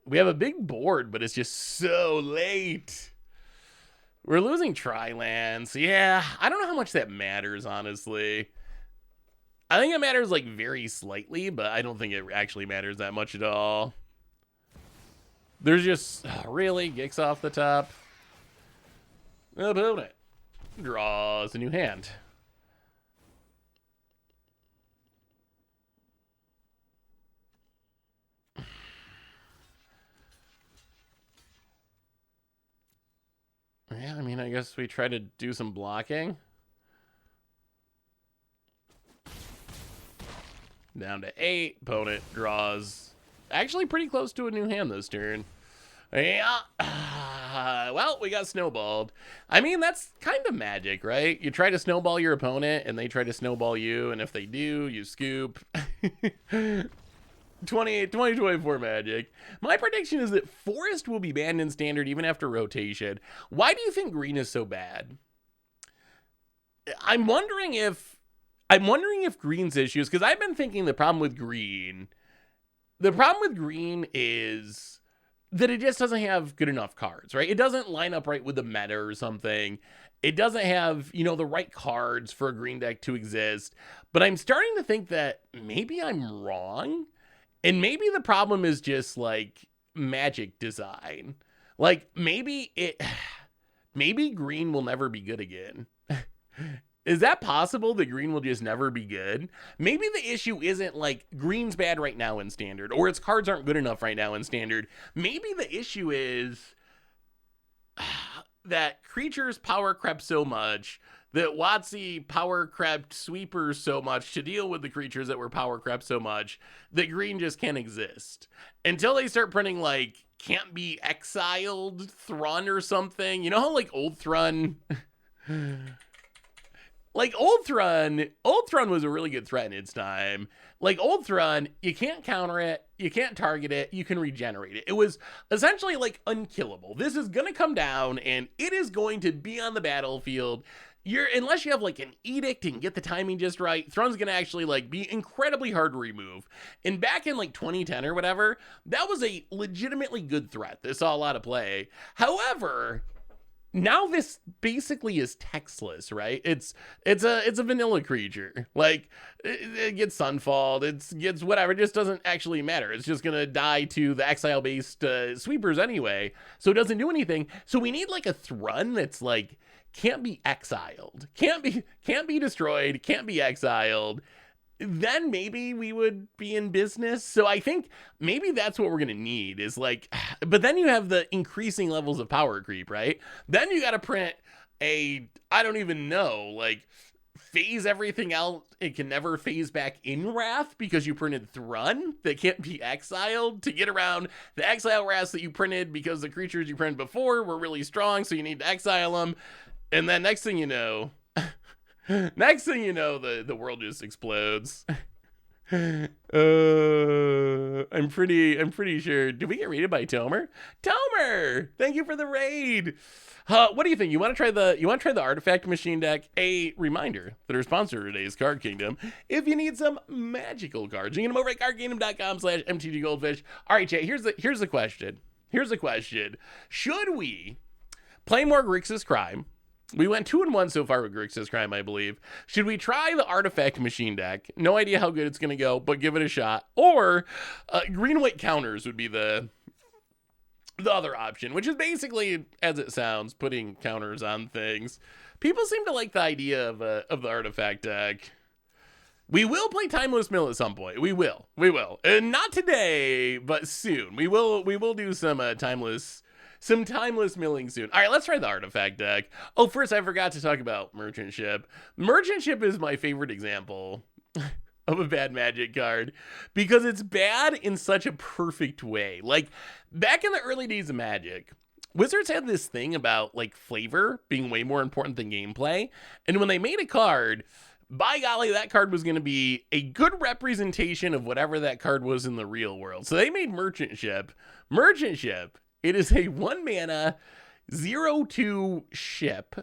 We have a big board, but it's just so late. We're losing tri-lands. Yeah, I don't know how much that matters, honestly. I think it matters, like, very slightly, but I don't think it actually matters that much at all. There's just... really? Gix off the top? Opponent draws a new hand. Yeah, I mean, I guess we try to do some blocking. Down to 8. Opponent draws. Actually pretty close to a new hand this turn. Yeah. Well, we got snowballed. I mean, that's kind of Magic, right? You try to snowball your opponent, and they try to snowball you, and if they do, you scoop. 2024 Magic. My prediction is that Forest will be banned in Standard even after rotation. Why do you think green is so bad? I'm wondering if green's issues, because I've been thinking the problem with green is that it just doesn't have good enough cards, right? It doesn't line up right with the meta or something. It doesn't have, the right cards for a green deck to exist. But I'm starting to think that maybe I'm wrong. And maybe the problem is just, like, Magic design. Like, maybe green will never be good again. Is that possible that green will just never be good? Maybe the issue isn't, like, green's bad right now in Standard, or its cards aren't good enough right now in Standard. Maybe the issue is that creatures power crept so much that WotC power crept sweepers so much to deal with the creatures that were power crept so much that green just can't exist. Until they start printing, like, can't be exiled Thrun or something. You know how, like, old Thrun... like Old Thrun was a really good threat in its time. Like Old Thrun, you can't counter it, you can't target it, you can regenerate it. It was essentially like unkillable. This is gonna come down and it is going to be on the battlefield. Unless you have like an edict and get the timing just right, Thrun's gonna actually like be incredibly hard to remove. And back in like 2010 or whatever, that was a legitimately good threat. This saw a lot of play. However, now this basically is textless, right? It's a vanilla creature. Like it gets sunfalled, it gets whatever. It just doesn't actually matter. It's just gonna die to the exile based sweepers anyway, so it doesn't do anything. So we need like a Thrun that's like can't be exiled, can't be destroyed, can't be exiled. Then maybe we would be in business. So I think maybe that's what we're going to need is like, but then you have the increasing levels of power creep, right? Then you got to print I don't even know, like phase everything out. It can never phase back in Wrath because you printed Thrun that can't be exiled to get around the exile Wraths that you printed because the creatures you printed before were really strong. So you need to exile them. And then next thing you know, the world just explodes. I'm pretty sure. Did we get raided by Tomer? Tomer, thank you for the raid. What do you think? You want to try the Artifact Machine deck? A reminder that our sponsor today is Card Kingdom. If you need some magical cards, you can go over at cardkingdom.com/mtggoldfish. All right, Jay. Here's the question. Should we play more Grixis Crime? We went 2-1 so far with Grixis Crime, I believe. Should we try the Artifact Machine deck? No idea how good it's going to go, but give it a shot. Or green-white counters would be the other option, which is basically, as it sounds, putting counters on things. People seem to like the idea of the Artifact deck. We will play Timeless Mill at some point. We will. And not today, but soon. We will do some timeless milling soon. All right, let's try the Artifact deck. Oh, first, I forgot to talk about Merchant Ship. Merchant Ship is my favorite example of a bad Magic card because it's bad in such a perfect way. Like, back in the early days of Magic, Wizards had this thing about, like, flavor being way more important than gameplay. And when they made a card, by golly, that card was going to be a good representation of whatever that card was in the real world. So they made Merchant Ship. Merchant Ship. It is a 1-mana 0/2 ship.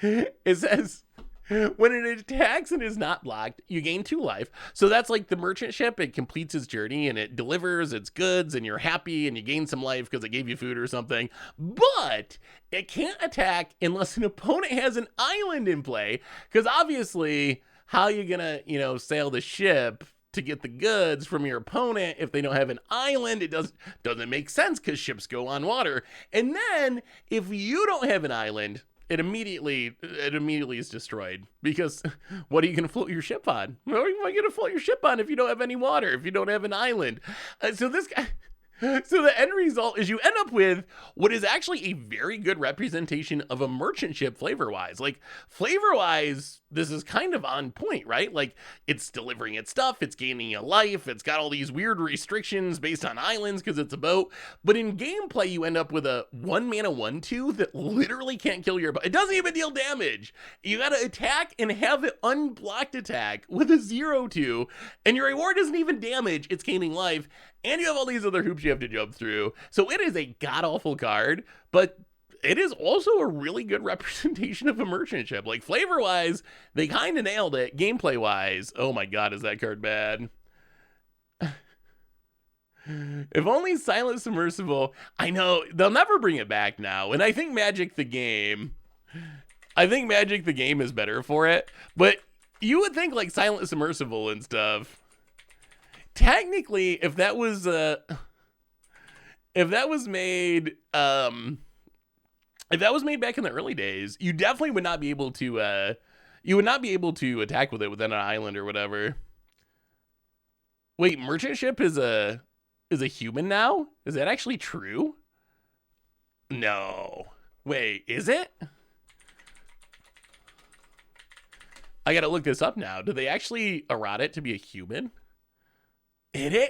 It says when it attacks and is not blocked, you gain 2 life. So that's like the Merchant Ship. It completes its journey and it delivers its goods and you're happy and you gain some life because it gave you food or something. But it can't attack unless an opponent has an island in play. Because obviously, how are you going to, sail the ship to get the goods from your opponent if they don't have an island? It doesn't make sense because ships go on water. And then if you don't have an island, it immediately is destroyed because what are you going to float your ship on? What are you going to float your ship on if you don't have any water, if you don't have an island? So the end result is you end up with what is actually a very good representation of a merchant ship flavor-wise. Like, flavor-wise, this is kind of on point, right? Like, it's delivering its stuff, it's gaining a life, it's got all these weird restrictions based on islands because it's a boat. But in gameplay, you end up with a 1-mana 1/2 that literally can't kill your opponent. It doesn't even deal damage. You gotta attack and have it unblocked attack with a 0/2, and your reward isn't even damage, it's gaining life. And you have all these other hoops you have to jump through. So it is a god-awful card, but it is also a really good representation of a merchant ship. Like, flavor-wise, they kind of nailed it. Gameplay-wise, oh my god, is that card bad. If only Silent Submersible. I know, they'll never bring it back now. And I think Magic the Game is better for it. But you would think, like, Silent Submersible and stuff. Technically, if that was made back in the early days, you definitely would not be able to attack with it within an island or whatever. Wait, Merchant Ship is a human now? Is that actually true? No. Wait, is it? I gotta look this up now. Do they actually errata it to be a human?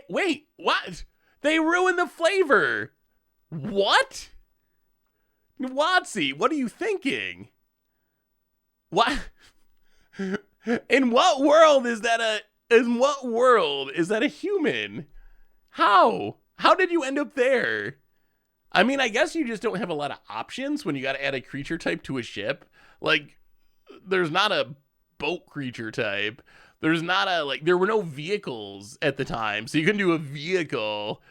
Wait, what? They ruined the flavor. What? Watsy, what are you thinking? What? In what world is that a human? How did you end up there? I mean, I guess you just don't have a lot of options when you got to add a creature type to a ship. Like, there's not a boat creature type. There's not there were no vehicles at the time, so you can do a vehicle.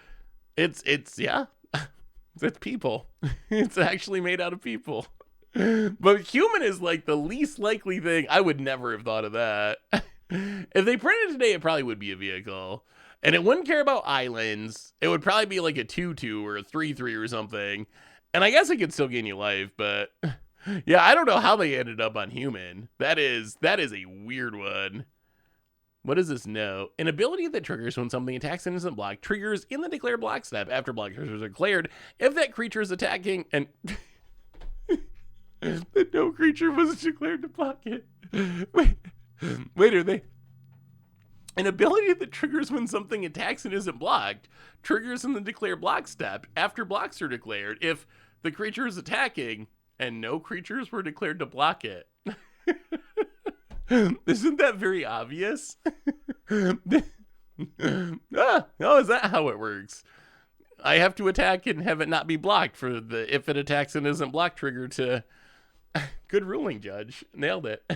It's people. It's actually made out of people. But human is like the least likely thing. I would never have thought of that. If they printed it today, it probably would be a vehicle. And it wouldn't care about islands. It would probably be like a 2/2 or a 3/3 or something. And I guess it could still gain you life, but yeah, I don't know how they ended up on human. That is a weird one. What does this know? An ability that triggers when something attacks an innocent block triggers in the declare block step after blockers are declared if that creature is attacking and that no creature was declared to block it. Wait, are they? An ability that triggers when something attacks and isn't blocked triggers in the declare block step after blocks are declared if the creature is attacking and no creatures were declared to block it. Isn't that very obvious? Oh, is that how it works? I have to attack and have it not be blocked for the if it attacks and isn't blocked trigger to... Good ruling, Judge. Nailed it.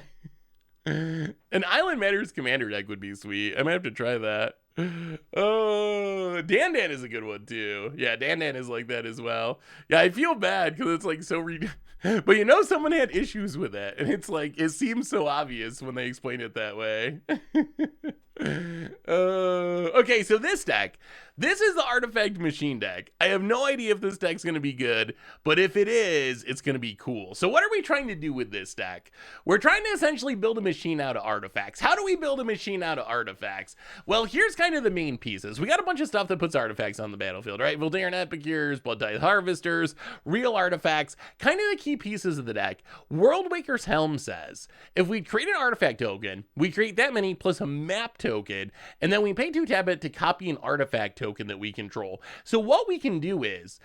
An Island Matters Commander deck would be sweet. I might have to try that. Oh, Dan is a good one too. Yeah, Dan is like that as well. Yeah, I feel bad because it's like so but you know someone had issues with it, and it's like it seems so obvious when they explain it that way. Okay, so this is the Artifact Machine deck. I have no idea if this deck's going to be good, but if it is, it's going to be cool. So what are we trying to do with this deck? We're trying to essentially build a machine out of artifacts. How do we build a machine out of artifacts? Well, here's kind of the main pieces. We got a bunch of stuff that puts artifacts on the battlefield, right? Voldaren Epicures, Blood Tithe Harvesters, real artifacts, kind of the key pieces of the deck. Worldwaker's Helm says, if we create an artifact token, we create that many plus a map token, and then we pay 2 tap it to copy an artifact token that we control. So what we can do is,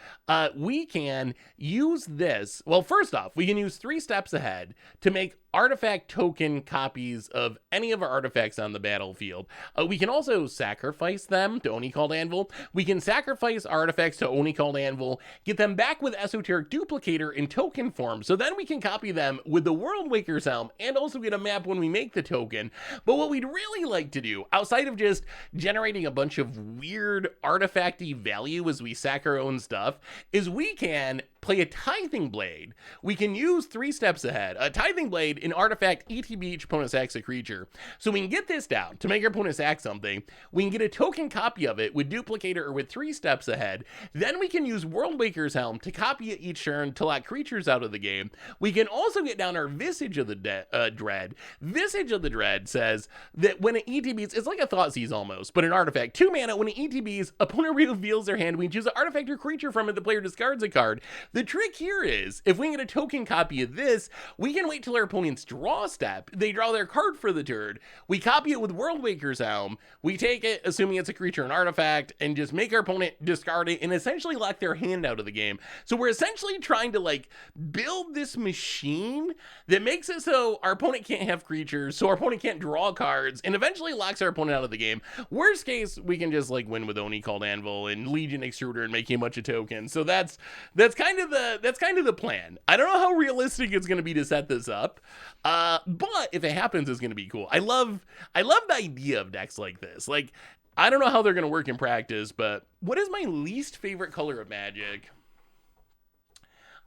we can use this. Well, first off, we can use 3 steps ahead to make artifact token copies of any of our artifacts on the battlefield. We can also sacrifice them to Oni Called Anvil. We can sacrifice artifacts to Oni Called Anvil, get them back with Esoteric Duplicator in token form, so then we can copy them with the Worldwaker's Helm and also get a map when we make the token. But what we'd really like to do, outside of just generating a bunch of weird artifacty value as we sack our own stuff, is we can play a Tithing Blade. We can use 3 steps ahead. A Tithing Blade, an artifact, ETB each opponent sacks a creature. So we can get this down to make our opponent sack something. We can get a token copy of it with Duplicator or with 3 steps ahead. Then we can use Worldwaker's Helm to copy it each turn to lock creatures out of the game. We can also get down our Visage of the Dread. Visage of the Dread says that when it ETBs, it's like a Thoughtseize almost, but an artifact. 2 mana, when it ETBs, opponent reveals their hand, we choose an artifact or creature from it, the player discards a card. The trick here is, if we get a token copy of this, we can wait till our opponent's draw step. They draw their card for the turn. We copy it with Worldwaker's Helm. We take it, assuming it's a creature and artifact, and just make our opponent discard it and essentially lock their hand out of the game. So we're essentially trying to like build this machine that makes it so our opponent can't have creatures, so our opponent can't draw cards, and eventually locks our opponent out of the game. Worst case, we can just like win with Oni Called Anvil and Legion Extruder and making a bunch of tokens. So that's kind of the plan. I don't know how realistic it's going to be to set this up, but if it happens, it's going to be cool. I love the idea of decks like this. Like, I don't know how they're going to work in practice, but what is my least favorite color of Magic?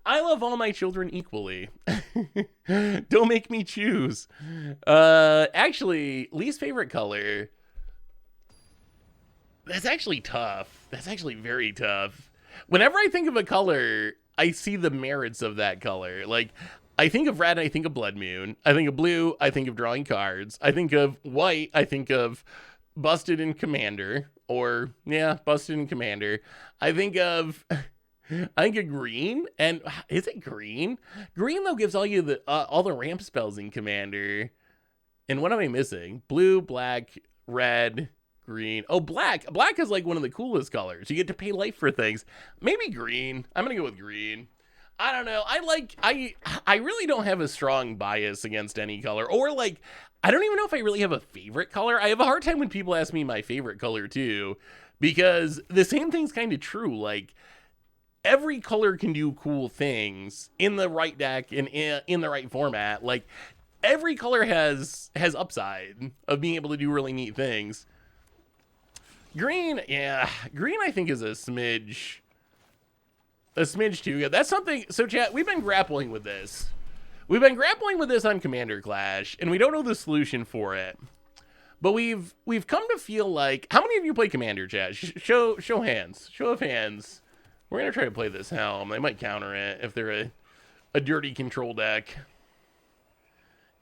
I love all my children equally. Don't make me choose. Actually, least favorite color. That's actually tough. That's actually very tough. Whenever I think of a color, I see the merits of that color. Like, I think of red, I think of Blood Moon. I think of blue, I think of drawing cards. I think of white, I think of Busted in Commander. Or, yeah, Busted in Commander. I think of green, and is it green? Green, though, gives all the ramp spells in Commander. And what am I missing? Blue, black, red, green. Oh, black. Black is like one of the coolest colors. You get to pay life for things. Maybe green. I'm going to go with green. I don't know. I really don't have a strong bias against any color, or like, I don't even know if I really have a favorite color. I have a hard time when people ask me my favorite color too, because the same thing's kind of true. Like, every color can do cool things in the right deck and in the right format. Like, every color has upside of being able to do really neat things. Green, yeah, green I think is a smidge too good. That's something. So chat, we've been grappling with this. We've been grappling with this on Commander Clash, and we don't know the solution for it. But we've come to feel like, how many of you play Commander, chat? Show hands. Show of hands. We're gonna try to play this Helm. They might counter it if they're a dirty control deck.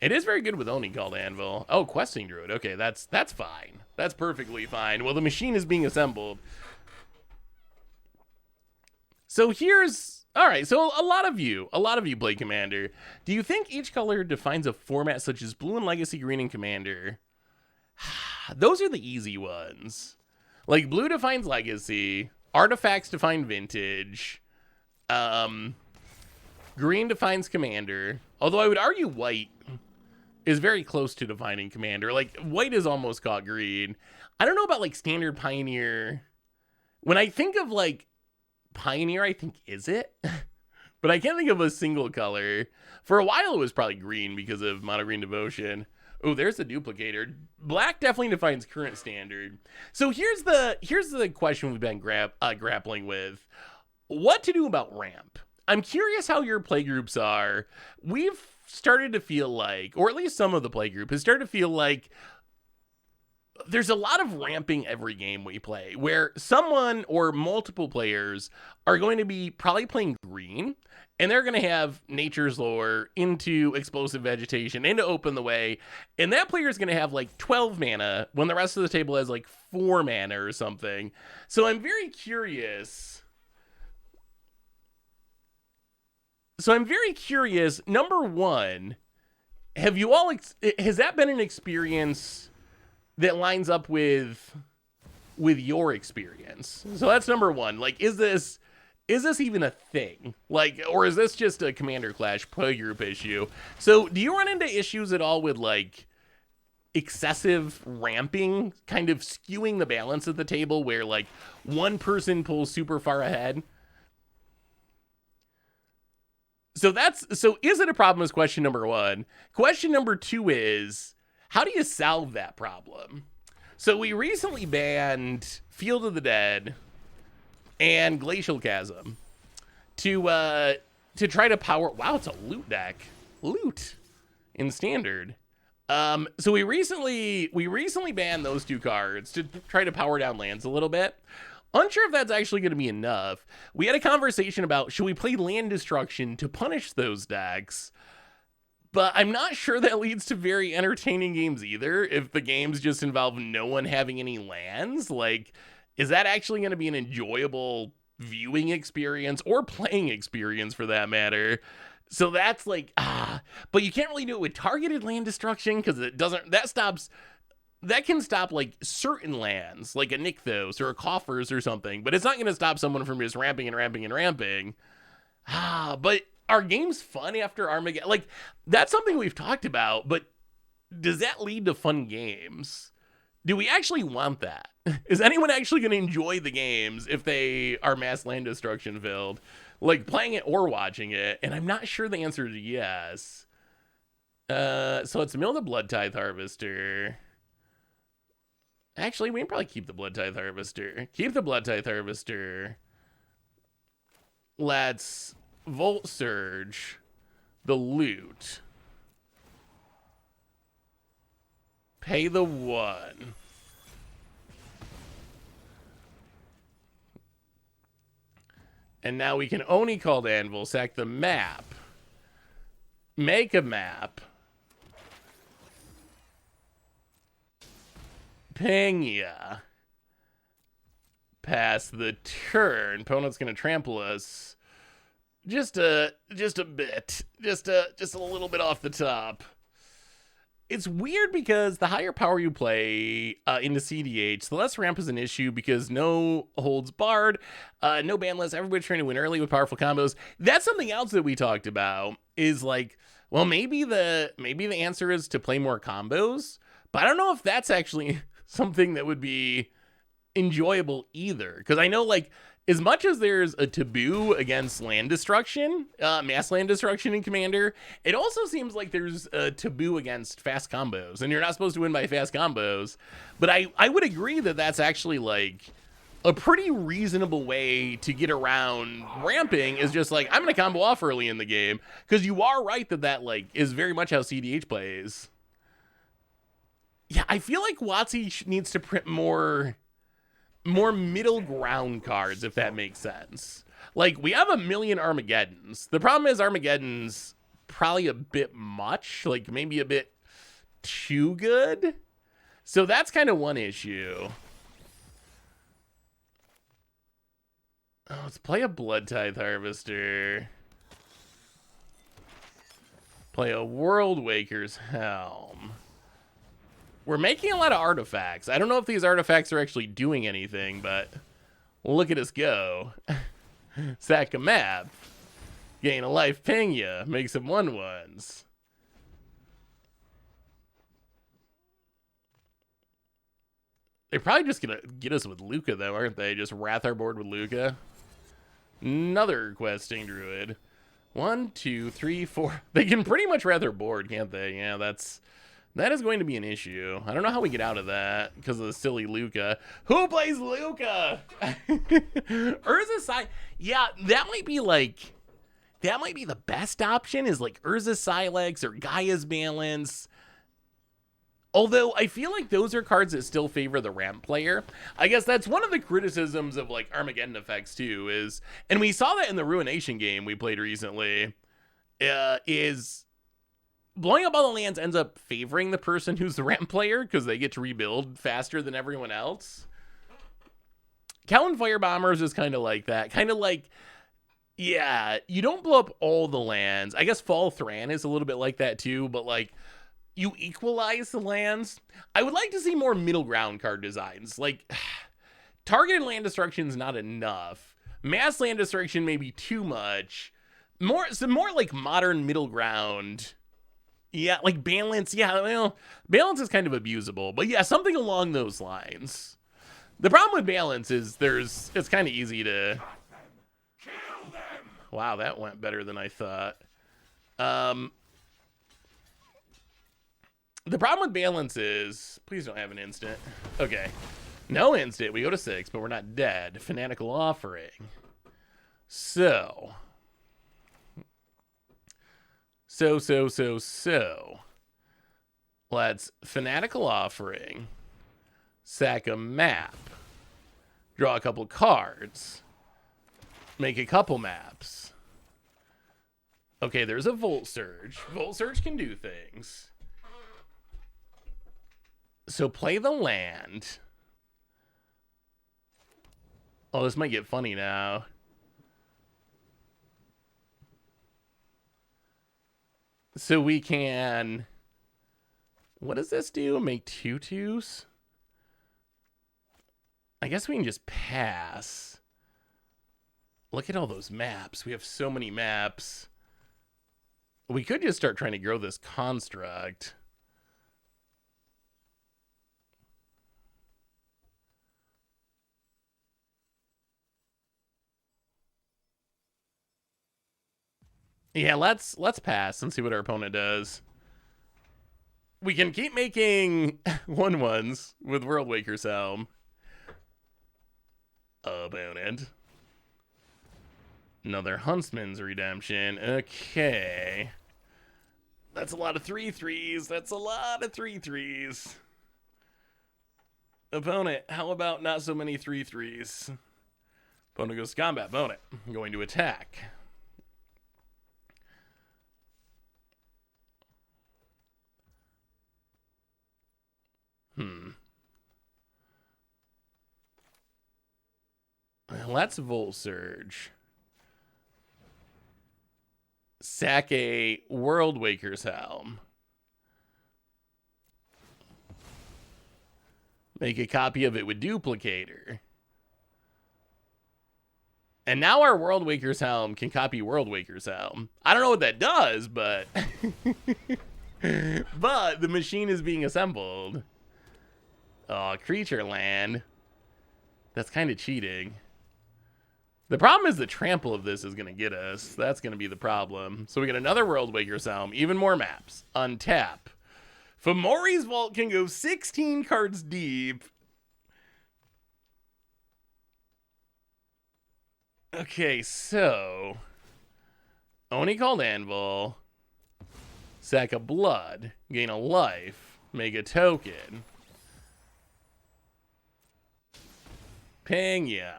It is very good with Oni called Anvil. Oh, Questing Druid. Okay, that's fine. That's perfectly fine. Well, the machine is being assembled. So all right, so a lot of you play Commander. Do you think each color defines a format such as blue and Legacy, green and Commander? Those are the easy ones. Like, blue defines Legacy, artifacts define Vintage, green defines Commander. Although I would argue white is very close to defining Commander. Like, white is almost caught green. I don't know about, like, Standard Pioneer. When I think of, like, Pioneer, I think, is it? But I can't think of a single color. For a while, it was probably green because of Mono Green Devotion. Oh, there's the duplicator. Black definitely defines current standard. So here's the question we've been grappling with. What to do about ramp? I'm curious how your playgroups are. We've started to feel like, or at least some of the playgroup has started to feel like, there's a lot of ramping every game we play, where someone or multiple players are going to be probably playing green, and they're going to have Nature's Lore into Explosive Vegetation, into Open the Way, and that player is going to have like 12 mana when the rest of the table has like 4 mana or something. So I'm very curious. Number one, have you all, has that been an experience that lines up with your experience? So that's number one. Like, is this even a thing? Like, or is this just a Commander Clash playgroup issue? So do you run into issues at all with like excessive ramping kind of skewing the balance at the table, where like one person pulls super far ahead? So is it a problem, is question number one. Question number two is, how do you solve that problem? So we recently banned Field of the Dead and Glacial Chasm to try to power. Wow, it's a loot deck. Loot in Standard. So we recently banned those 2 cards to try to power down lands a little bit. Unsure if that's actually going to be enough. We had a conversation about, should we play land destruction to punish those decks? But I'm not sure that leads to very entertaining games either, if the games just involve no one having any lands. Like, is that actually going to be an enjoyable viewing experience, or playing experience for that matter? So that's like, but you can't really do it with targeted land destruction, because that can stop like certain lands, like a Nykthos or a Coffers or something, but it's not going to stop someone from just ramping and ramping and ramping. But are games fun after Armageddon? Like, that's something we've talked about, but does that lead to fun games? Do we actually want that? Is anyone actually going to enjoy the games if they are mass land destruction filled? Like, playing it or watching it? And I'm not sure the answer is yes. So let's mill the Blood Tithe Harvester. Actually, we can probably keep the Blood Tithe Harvester. Keep the Blood Tithe Harvester. Let's Volt Surge the loot. Pay the 1. And now we can Oni called Anvil, sack the map. Make a map. Ping ya. Pass the turn. Opponent's gonna trample us. Just a bit. Just a little bit off the top. It's weird because the higher power you play into CDH, the less ramp is an issue because no holds barred, no ban list, everybody's trying to win early with powerful combos. That's something else that we talked about is like, well, maybe the answer is to play more combos, but I don't know if that's actually something that would be enjoyable either. Because I know, like, as much as there's a taboo against land destruction, mass land destruction in Commander, it also seems like there's a taboo against fast combos, and you're not supposed to win by fast combos. But I would agree that that's actually, like, a pretty reasonable way to get around ramping is just like, I'm going to combo off early in the game, because you are right that, like, is very much how CDH plays. Yeah, I feel like WotC needs to print more middle ground cards, if that makes sense. Like, we have a million Armageddons. The problem is Armageddon's probably a bit much, like maybe a bit too good. So that's kind of one issue. Oh, let's play a Blood Tithe Harvester. Play a World Waker's Helm. We're making a lot of artifacts. I don't know if these artifacts are actually doing anything, but look at us go. Sack a map. Gain a life, ping ya. Make some 1/1s. They're probably just gonna get us with Luca, though, aren't they? Just wrath our board with Luca. Another questing druid. 1, 2, 3, 4. They can pretty much wrath our board, can't they? Yeah, that is going to be an issue. I don't know how we get out of that because of the silly Luca. Who plays Luca? Urza Silex. Yeah, that might be the best option is like Urza Silex or Gaia's Balance. Although I feel like those are cards that still favor the ramp player. I guess that's one of the criticisms of like Armageddon effects too is, and we saw that in the Ruination game we played recently, is blowing up all the lands ends up favoring the person who's the ramp player because they get to rebuild faster than everyone else. Kellen Firebombers is kind of like that. Kind of like, yeah, you don't blow up all the lands. I guess Fall Thran is a little bit like that too, but like, you equalize the lands. I would like to see more middle ground card designs. Like, targeted land destruction is not enough. Mass land destruction may be too much. Some more like modern middle ground. Yeah, like balance. Yeah, well, balance is kind of abusable, but yeah, something along those lines. The problem with balance is it's kind of easy to. Wow, that went better than I thought. The problem with balance is, please don't have an instant. Okay, no instant. We go to 6, but we're not dead. Fanatical Offering. So. Let's Fanatical Offering, sack a map, draw a couple cards, make a couple maps. Okay, there's a Volt Surge. Volt Surge can do things. So play the land. Oh, this might get funny now. So we can, what does this do? Make 2/2s? I guess we can just pass. Look at all those maps. We have so many maps. We could just start trying to grow this construct. Yeah, let's pass and see what our opponent does. We can keep making 1/1s with World Waker's Helm. Opponent. Another Huntsman's Redemption. Okay. That's a lot of 3/3s. That's a lot of 3/3s. Opponent, how about not so many 3/3s? Opponent goes to combat. Opponent, going to attack. Let's Volt Surge. Sack a World Waker's Helm. Make a copy of it with duplicator. And now our World Waker's Helm can copy World Waker's Helm. I don't know what that does, but... but the machine is being assembled. Oh, creature land. That's kind of cheating. The problem is the trample of this is going to get us. That's going to be the problem. So we get another World Waker's Helm. Even more maps. Untap. Fomori's Vault can go 16 cards deep. Okay, so... Oni called Anvil. Sack of Blood. Gain a life. Make a token. Ping ya.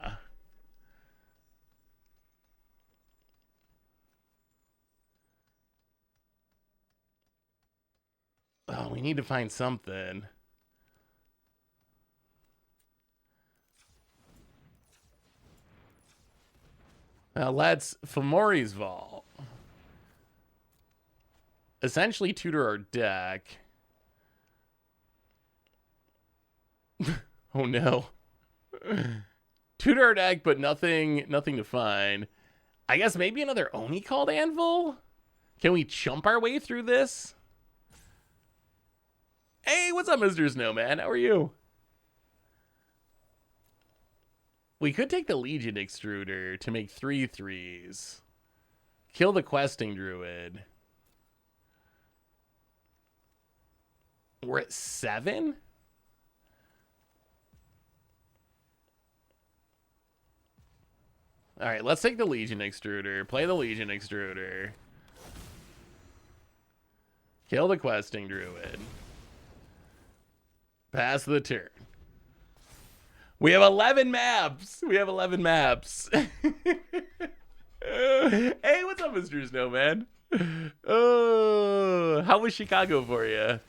Oh, we need to find something. Now let's Fomori's Vault. Essentially tutor our deck. Oh no. Tutor our deck, but nothing to find. I guess maybe another Oni called Anvil? Can we chump our way through this? Hey, what's up, Mr. Snowman? How are you? We could take the Legion Extruder to make 3/3s. Kill the Questing Druid. We're at 7? All right, let's take the Legion Extruder. Play the Legion Extruder. Kill the Questing Druid. Pass the turn. We have 11 maps. We have 11 maps. Hey, what's up, Mr. Snowman? Oh, how was Chicago for you?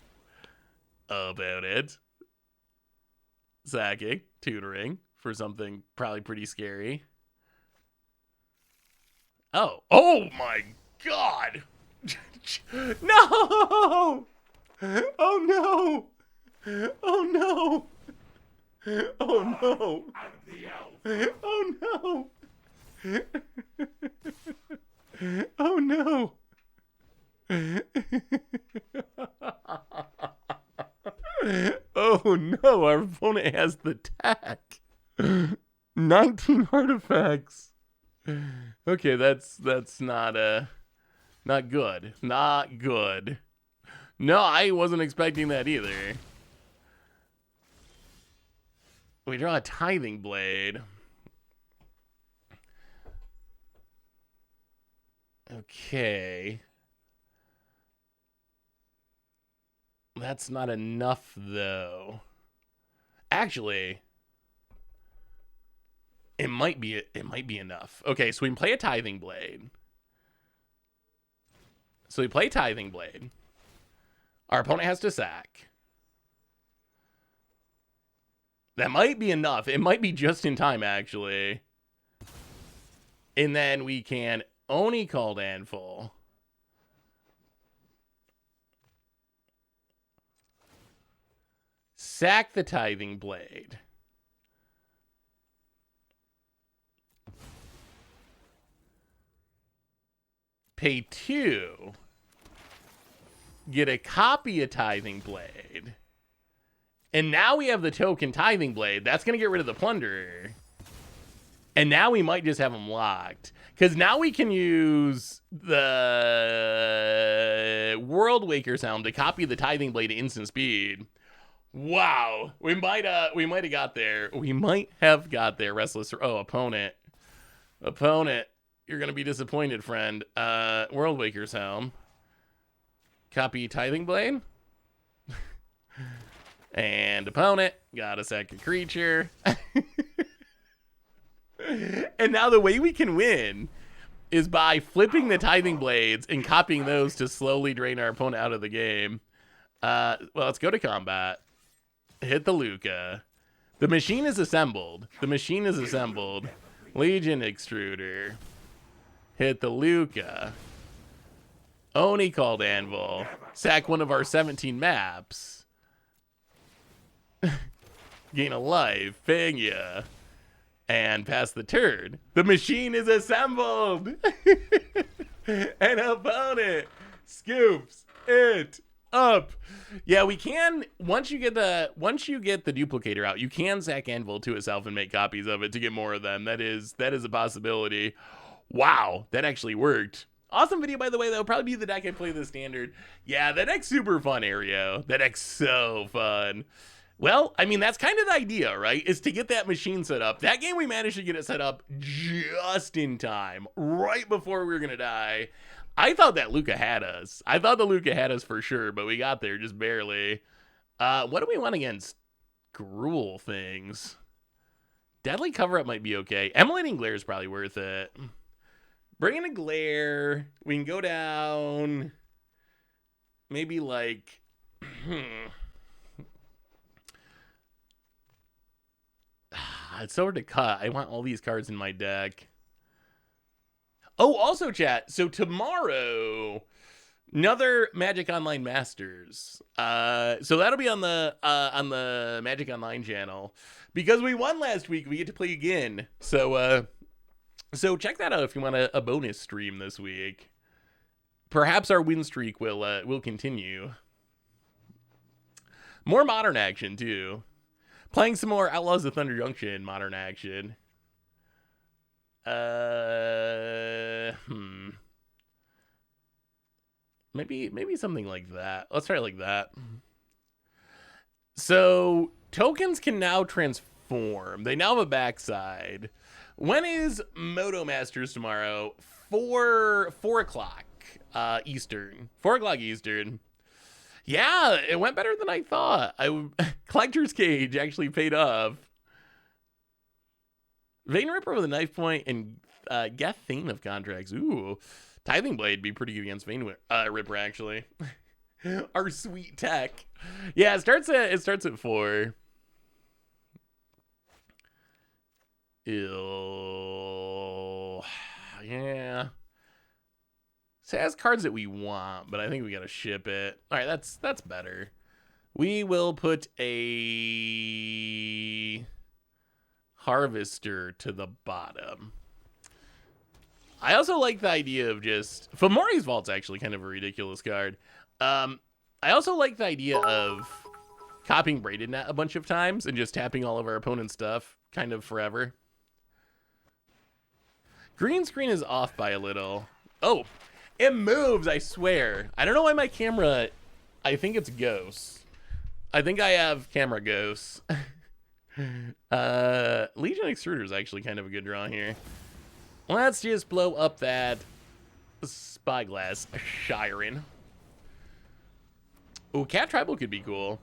About it. Sacking, tutoring for something probably pretty scary. Oh my God. No. Oh no. Oh no! Oh no! Oh no! Oh no! Oh no! Our opponent has the tack. 19 artifacts. Okay, that's not good. Not good. No, I wasn't expecting that either. We draw a Tithing Blade. Okay. That's not enough, though. Actually, it might be enough. Okay, so we can play a Tithing Blade. So we play Tithing Blade. Our opponent has to sack. That might be enough. It might be just in time, actually. And then we can Oni called Anvil. Sack the Tithing Blade. Pay 2. Get a copy of Tithing Blade. And now we have the token Tithing Blade. That's going to get rid of the Plunderer. And now we might just have them locked. Because now we can use the World Waker's Helm to copy the Tithing Blade at instant speed. Wow. We might have got there. We might have got there, Restless. Oh, opponent. Opponent. You're going to be disappointed, friend. World Waker's Helm. Copy Tithing Blade. And opponent. Got a second creature. And now the way we can win is by flipping the Tithing Blades and copying those to slowly drain our opponent out of the game. Well, let's go to combat. Hit the Luca. The machine is assembled. The machine is assembled. Legion Extruder. Hit the Luca. Oni called Anvil. Sack one of our 17 maps. gain a life, paying ya, and pass the turn. The machine is assembled. An opponent scoops it up. Yeah, we can, once you get the duplicator out, you can sack Anvil to itself and make copies of it to get more of them. That is a possibility. Wow, that actually worked. Awesome video, by the way. That'll probably be the deck I play the standard. Yeah, that deck's super fun, Aereo. That deck's so fun. Well, I mean, that's kind of the idea, right? Is to get that machine set up. That game, we managed to get it set up just in time, right before we were going to die. I thought that Luca had us. I thought the Luca had us for sure, but we got there just barely. What do we want against Gruul things? Deadly Cover-Up might be okay. Emulating Glare is probably worth it. Bring in a Glare. We can go down. Maybe like... It's so hard to cut. I want all these cards in my deck. Oh, also, chat. So tomorrow, another Magic Online Masters. So that'll be on the Magic Online channel. Because we won last week, we get to play again. So check that out if you want a bonus stream this week. Perhaps our win streak will continue. More modern action too. Playing some more Outlaws of Thunder Junction modern action. Maybe something like that. Let's try it like that. So tokens can now transform. They now have a backside. When is Moto Masters tomorrow? 4 o'clock Eastern. 4 o'clock Eastern. Yeah, it went better than I thought. Collector's Cage actually paid off. Vein Ripper with a knife point and Geth Thane of Contracts. Ooh, Tithing Blade be pretty good against Vein Ripper actually. Our sweet tech. Yeah, it starts at 4. Ew. Yeah. So it has cards that we want, but I think we gotta ship it. All right, that's better. We will put a Harvester to the bottom. I also like the idea of just... Fomori's Vault's actually kind of a ridiculous card. I also like the idea of copying Braided Net a bunch of times and just tapping all of our opponent's stuff kind of forever. Green screen is off by a little. Oh! It moves, I swear. I don't know why my camera... I think it's ghosts. I think I have camera ghosts. Legion Extruder is actually kind of a good draw here. Let's just blow up that Spyglass Shiren. Oh, Cat Tribal could be cool.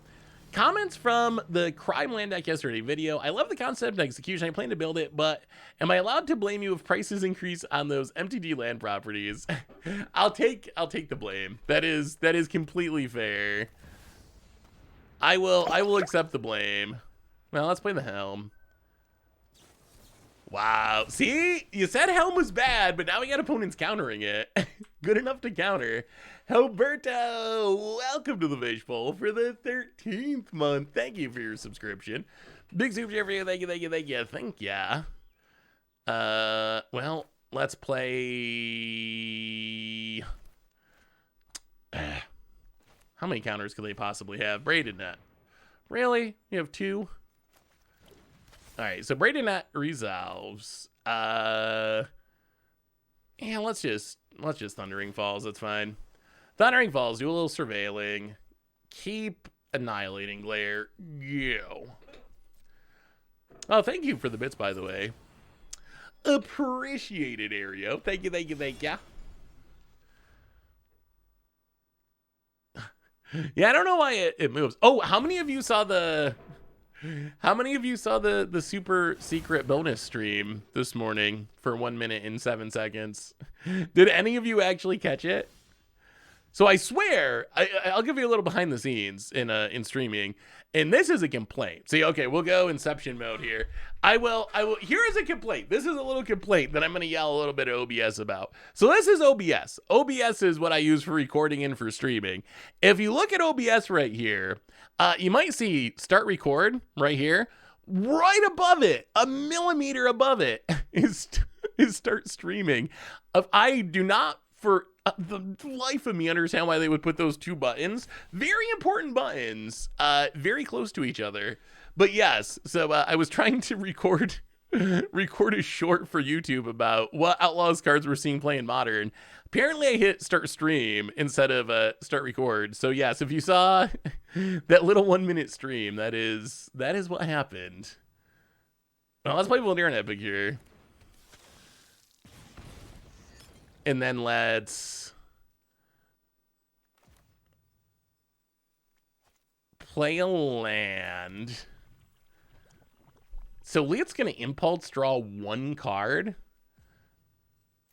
Comments from the Crime Land deck yesterday video. I love the concept and execution. I plan to build it, but am I allowed to blame you if prices increase on those MTD land properties? I'll take the blame. That is completely fair. I will accept the blame. Well, let's play the Helm. Wow. See? You said Helm was bad, but now we got opponents countering it. Good enough to counter. Alberto, welcome to the Vage Poll for the 13th month. Thank you for your subscription. Big super chat for you. Thank you. Thank ya. Well, let's play... How many counters could they possibly have? Braided Net. Really? You have 2? Alright, so Braided Net resolves. Yeah, let's just Thundering Falls, that's fine. Thundering Falls, do a little surveilling. Keep Annihilating Glare. Go. Oh, thank you for the bits, by the way. Appreciated, Aereo. Thank you. Yeah, I don't know why it moves. Oh, how many of you saw the super secret bonus stream this morning for 1 minute and 7 seconds? Did any of you actually catch it? So I swear, I'll give you a little behind the scenes in streaming, and this is a complaint. See, okay, we'll go Inception mode here. I will. Here is a complaint. This is a little complaint that I'm going to yell a little bit of OBS about. So this is OBS. OBS is what I use for recording and for streaming. If you look at OBS right here, you might see start record right here. Right above it, a millimeter above it, is start streaming. I do not, for the life of me, understand why they would put those two buttons. Very important buttons, very close to each other. But yes, so I was trying to record a short for YouTube about what Outlaws cards we're seeing play in Modern. Apparently I hit start stream instead of start record. So yes, if you saw that little 1 minute stream, that is what happened. Well, let's play Volnir and Epic here. And then let's play a land. So Leet's going to impulse draw one card.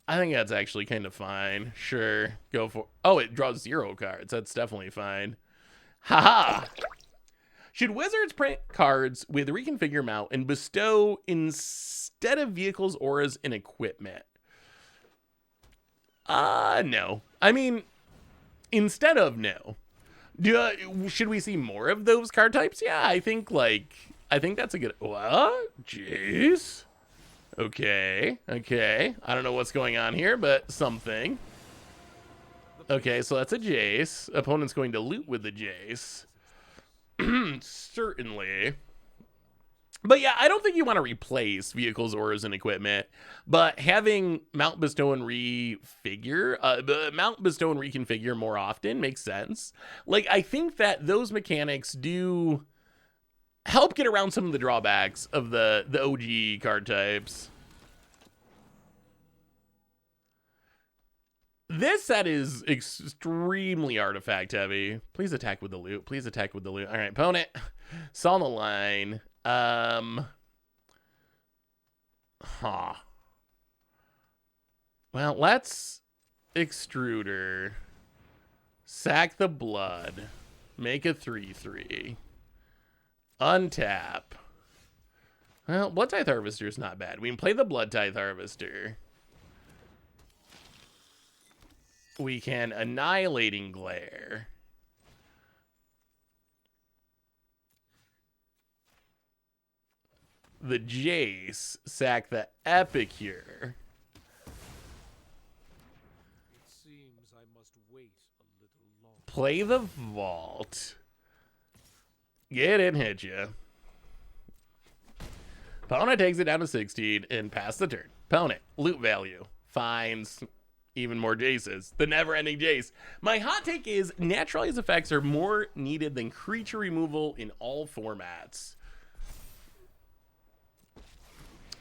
I think that's actually kind of fine. Sure, go for. Oh, it draws 0 cards. That's definitely fine. Haha. Should wizards print cards with reconfigure mount and bestow instead of vehicles, auras, and equipment? No. I mean, instead of no. Should we see more of those card types? Yeah, I think that's a good. What? Jeez. Okay. I don't know what's going on here, but something. Okay, so that's a Jace. Opponent's going to loot with the Jace. Certainly. But yeah, I don't think you want to replace vehicles, auras, and equipment. But having Mount Bestow and Reconfigure more often makes sense. Like, I think that those mechanics do help get around some of the drawbacks of the OG card types. This set is extremely artifact heavy. Please attack with the loot. All right, opponent. Saw on the line. Well, let's Extruder. Sack the blood. Make a 3/3. Untap. Well, Blood Tithe Harvester is not bad. We can play the Blood Tithe Harvester. We can Annihilating Glare. The Jace. Sack the Epicure. It seems I must wait a little longer. Play the Vault. Get in, hit ya. Opponent takes it down to 16 and pass the turn. Opponent, loot value. Finds even more Jaces. The never-ending Jace. My hot take is Naturalize effects are more needed than creature removal in all formats.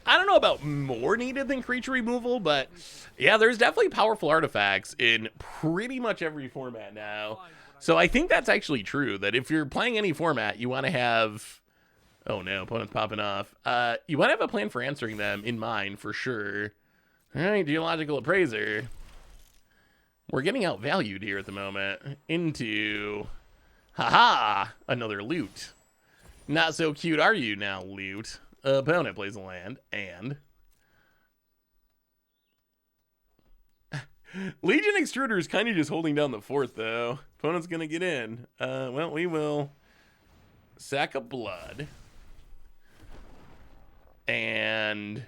I don't know about more needed than creature removal, but yeah, there's definitely powerful artifacts in pretty much every format now. So I think that's actually true, that if you're playing any format, you want to have... Oh no, opponent's popping off. You want to have a plan for answering them in mind, for sure. All right, Geological Appraiser. We're getting outvalued here at the moment. Into... Haha! Another loot. Not so cute are you now, loot. Opponent plays a land, and... Legion Extruder is kind of just holding down the fort, though. Opponent's going to get in. Well, we will sack a blood. And...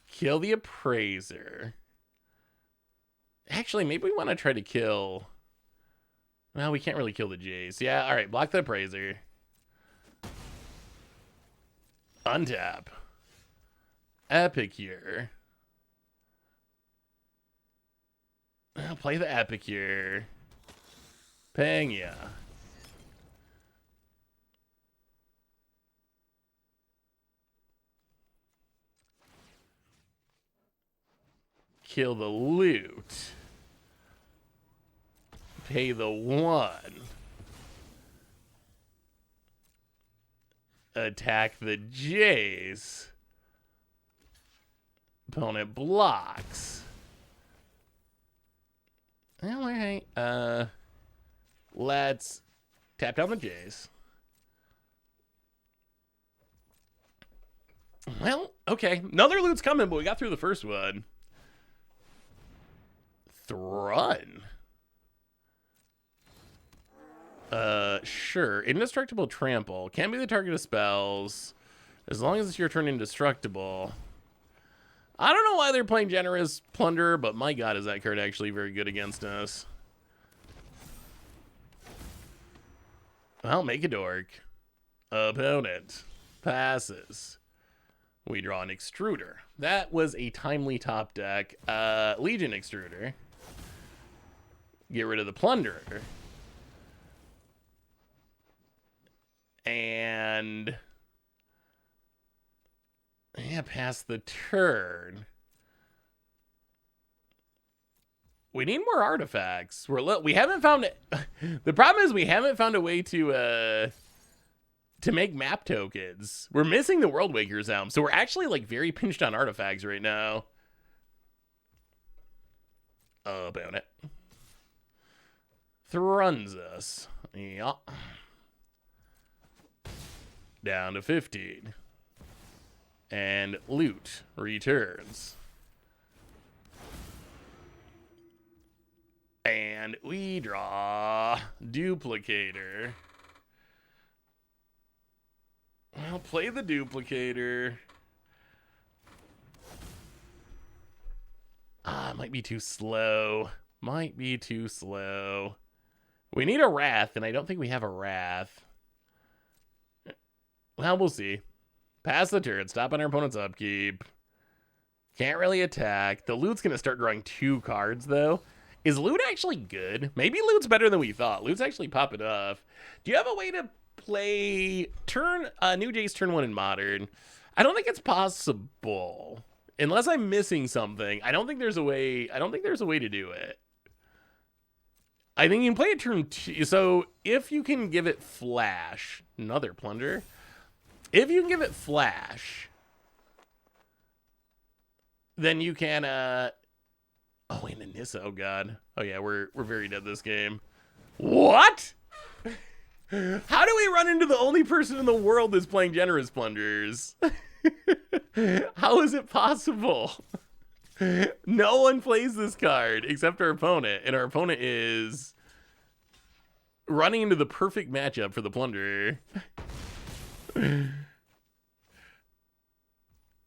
kill the Appraiser. Actually, maybe we want to try to kill... Well, we can't really kill the Jace. Yeah, all right, block the Appraiser. Untap. Epicure. I'll play the Epicure. Pang ya. Kill the loot. Pay the 1. Attack the Jace. Opponent blocks. Well, all right. Let's tap down the J's. Well, okay. Another loot's coming, but we got through the first one. Thrun. Sure. Indestructible trample. Can't be the target of spells. As long as it's your turn indestructible. I don't know why they're playing Generous Plunderer, but my god, is that card actually very good against us. Well, make a dork. Opponent. Passes. We draw an Extruder. That was a timely top deck. Legion Extruder. Get rid of the Plunderer. And yeah, pass the turn. We need more artifacts. We haven't found it. The problem is we haven't found a way to make map tokens. We're missing the World Waker's Helm, so we're actually like very pinched on artifacts right now. About it. Thruns us. Yeah. Down to 15. And loot returns. And we draw Duplicator. Well, play the Duplicator. Might be too slow. Might be too slow. We need a Wrath, and I don't think we have a Wrath. Well, we'll see. Pass the turn. Stop on our opponent's upkeep. Can't really attack. The loot's going to start drawing 2 cards, though. Is loot actually good? Maybe loot's better than we thought. Loot's actually popping off. Do you have a way to play New Jace turn 1 in Modern? I don't think it's possible. Unless I'm missing something. I don't think there's a way to do it. I think you can play it turn 2. So if you can give it Flash, another Plunder. If you can give it Flash, then you can oh, and Anissa, oh god. Oh yeah, we're very dead this game. What? How do we run into the only person in the world that's playing Generous Plunderers? How is it possible? No one plays this card except our opponent, and our opponent is running into the perfect matchup for the Plunderer.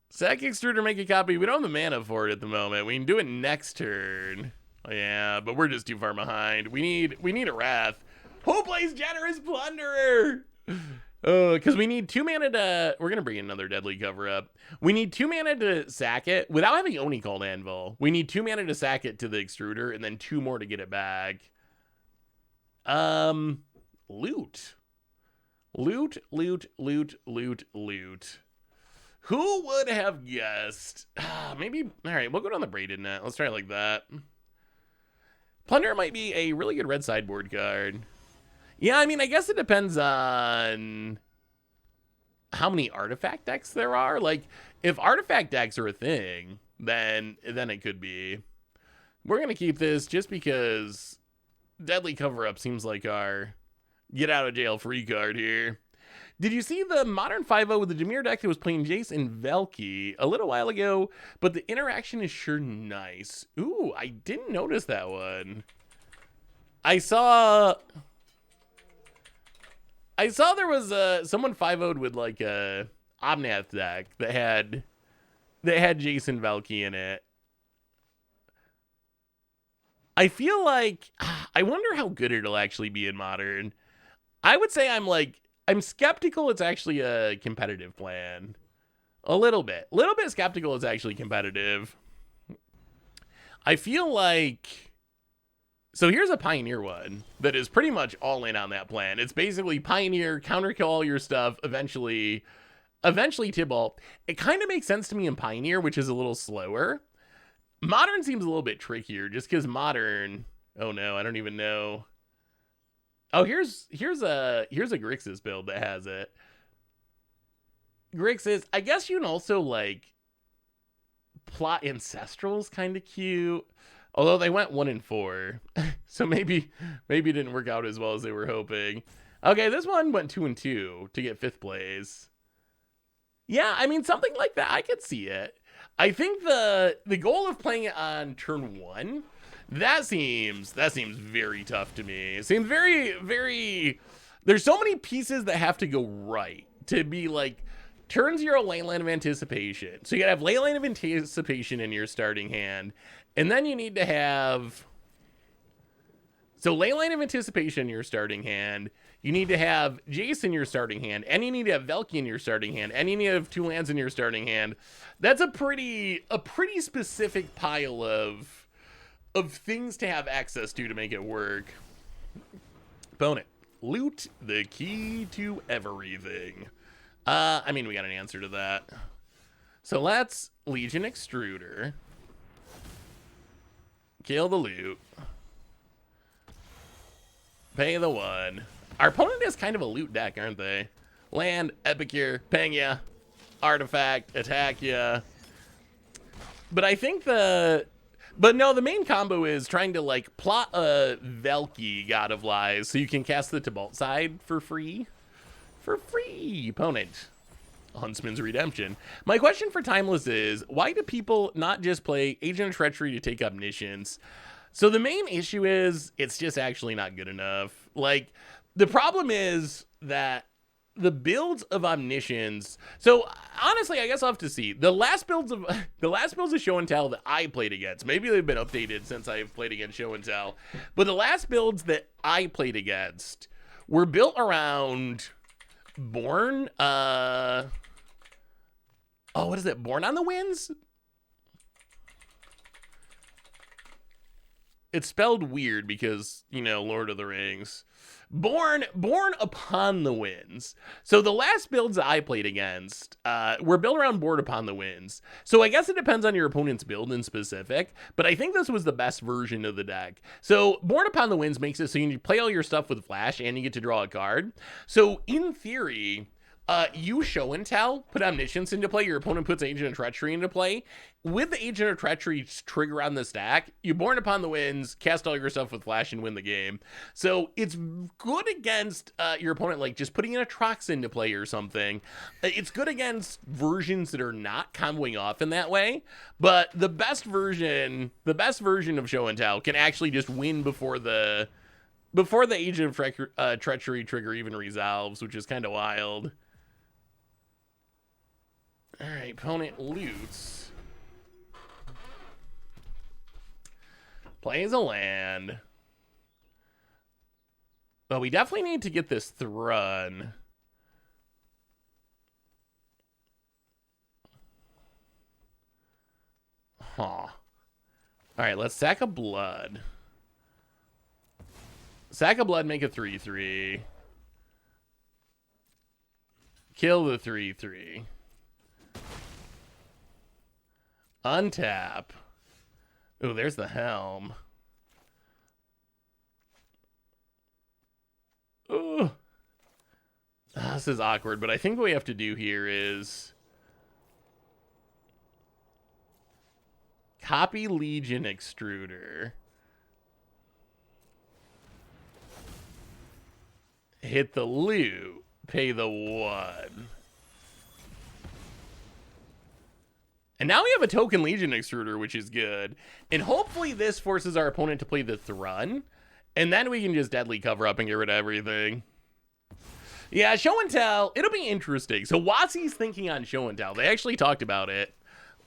Sac Extruder, make a copy. We don't have the mana for it at the moment. We can do it next turn. Yeah, but we're just too far behind. We need a Wrath. Who plays Generous Plunderer? Because we need 2 mana to... We're going to bring in another Deadly Cover-Up. We need 2 mana to sack it without having Oni called Anvil. We need 2 mana to sack it to the Extruder and then 2 more to get it back. Loot. Loot. Who would have guessed? Maybe... Alright, we'll go down the Braided Net. Let's try it like that. Plunder might be a really good red sideboard card. Yeah, I mean, I guess it depends on how many artifact decks there are. Like, if artifact decks are a thing, then it could be. We're going to keep this just because Deadly Cover-Up seems like our get-out-of-jail-free card here. Did you see the Modern 5-0 with the Jameer deck that was playing Jace and Velki a little while ago? But the interaction is sure nice. Ooh, I didn't notice that one. I saw there was someone 5-0'd with like a Omnath deck that had Jace and Velki in it. I feel like I wonder how good it'll actually be in Modern. I would say I'm skeptical it's actually a competitive plan. A little bit skeptical it's actually competitive. I feel like... So here's a Pioneer one that is pretty much all in on that plan. It's basically Pioneer, counterkill all your stuff, eventually Tibalt. It kind of makes sense to me in Pioneer, which is a little slower. Modern seems a little bit trickier just because Modern... Oh no, I don't even know... Oh, here's a Grixis build that has it. Grixis, I guess you can also like plot Ancestral's kind of cute. Although they went 1-4, so maybe it didn't work out as well as they were hoping. Okay, this one went 2-2 to get 5th place. Yeah, I mean, something like that, I could see it. I think the goal of playing it on turn 1, that seems very tough to me. It seems very. There's so many pieces that have to go right to be like turn 0 Leyline of Anticipation. So you gotta have Leyline of Anticipation in your starting hand. And then you need to have... So Leyline of Anticipation in your starting hand. You need to have Jace in your starting hand. And you need to have Velky in your starting hand. And you need to have 2 lands in your starting hand. That's a pretty specific pile of things to have access to make it work. Opponent. Loot the key to everything. I mean, we got an answer to that. So let's Legion Extruder. Kill the loot. Pay the 1. Our opponent is kind of a loot deck, aren't they? Land, Epicure, ping ya. Artifact, attack ya. But I think the main combo is trying to like plot a Velky God of Lies so you can cast the Tibalt side for free. Opponent. Huntsman's Redemption. My question for Timeless is, why do people not just play Agent of Treachery to take Omniscience? So the main issue is, it's just actually not good enough. Like, the problem is that the builds of Omniscience... So, honestly, I guess I'll have to see. The last builds of Show and Tell that I played against, maybe they've been updated since I've played against Show and Tell, but the last builds that I played against were built around Born, what is it? Born on the Winds? It's spelled weird because, Lord of the Rings. Born upon the Winds. So the last builds I played against were built around Born upon the Winds. So I guess it depends on your opponent's build in specific, but I think this was the best version of the deck. So Born upon the Winds makes it so you can play all your stuff with Flash and you get to draw a card. So in theory... you Show and Tell, put Omniscience into play, your opponent puts Agent of Treachery into play. With the Agent of Treachery trigger on the stack, you Born Upon the Winds, cast all your stuff with Flash, and win the game. So it's good against your opponent, like just putting in a Trox into play or something. It's good against versions that are not comboing off in that way, but the best version of Show and Tell can actually just win before the Agent of Treachery trigger even resolves, which is kind of wild. All right, opponent loots. Plays a land. Well, we definitely need to get this Thrun. All right, let's Sack of Blood. Sack of Blood, make a 3/3. Kill the 3/3. Untap. Ooh, there's the Helm. Ooh. This is awkward, but I think what we have to do here is copy Legion Extruder. Hit the loot. Pay the 1. And now we have a token Legion Extruder, which is good. And hopefully this forces our opponent to play the Thrun. And then we can just deadly cover up and get rid of everything. Yeah, Show and Tell, it'll be interesting. So WotC's thinking on Show and Tell. They actually talked about it.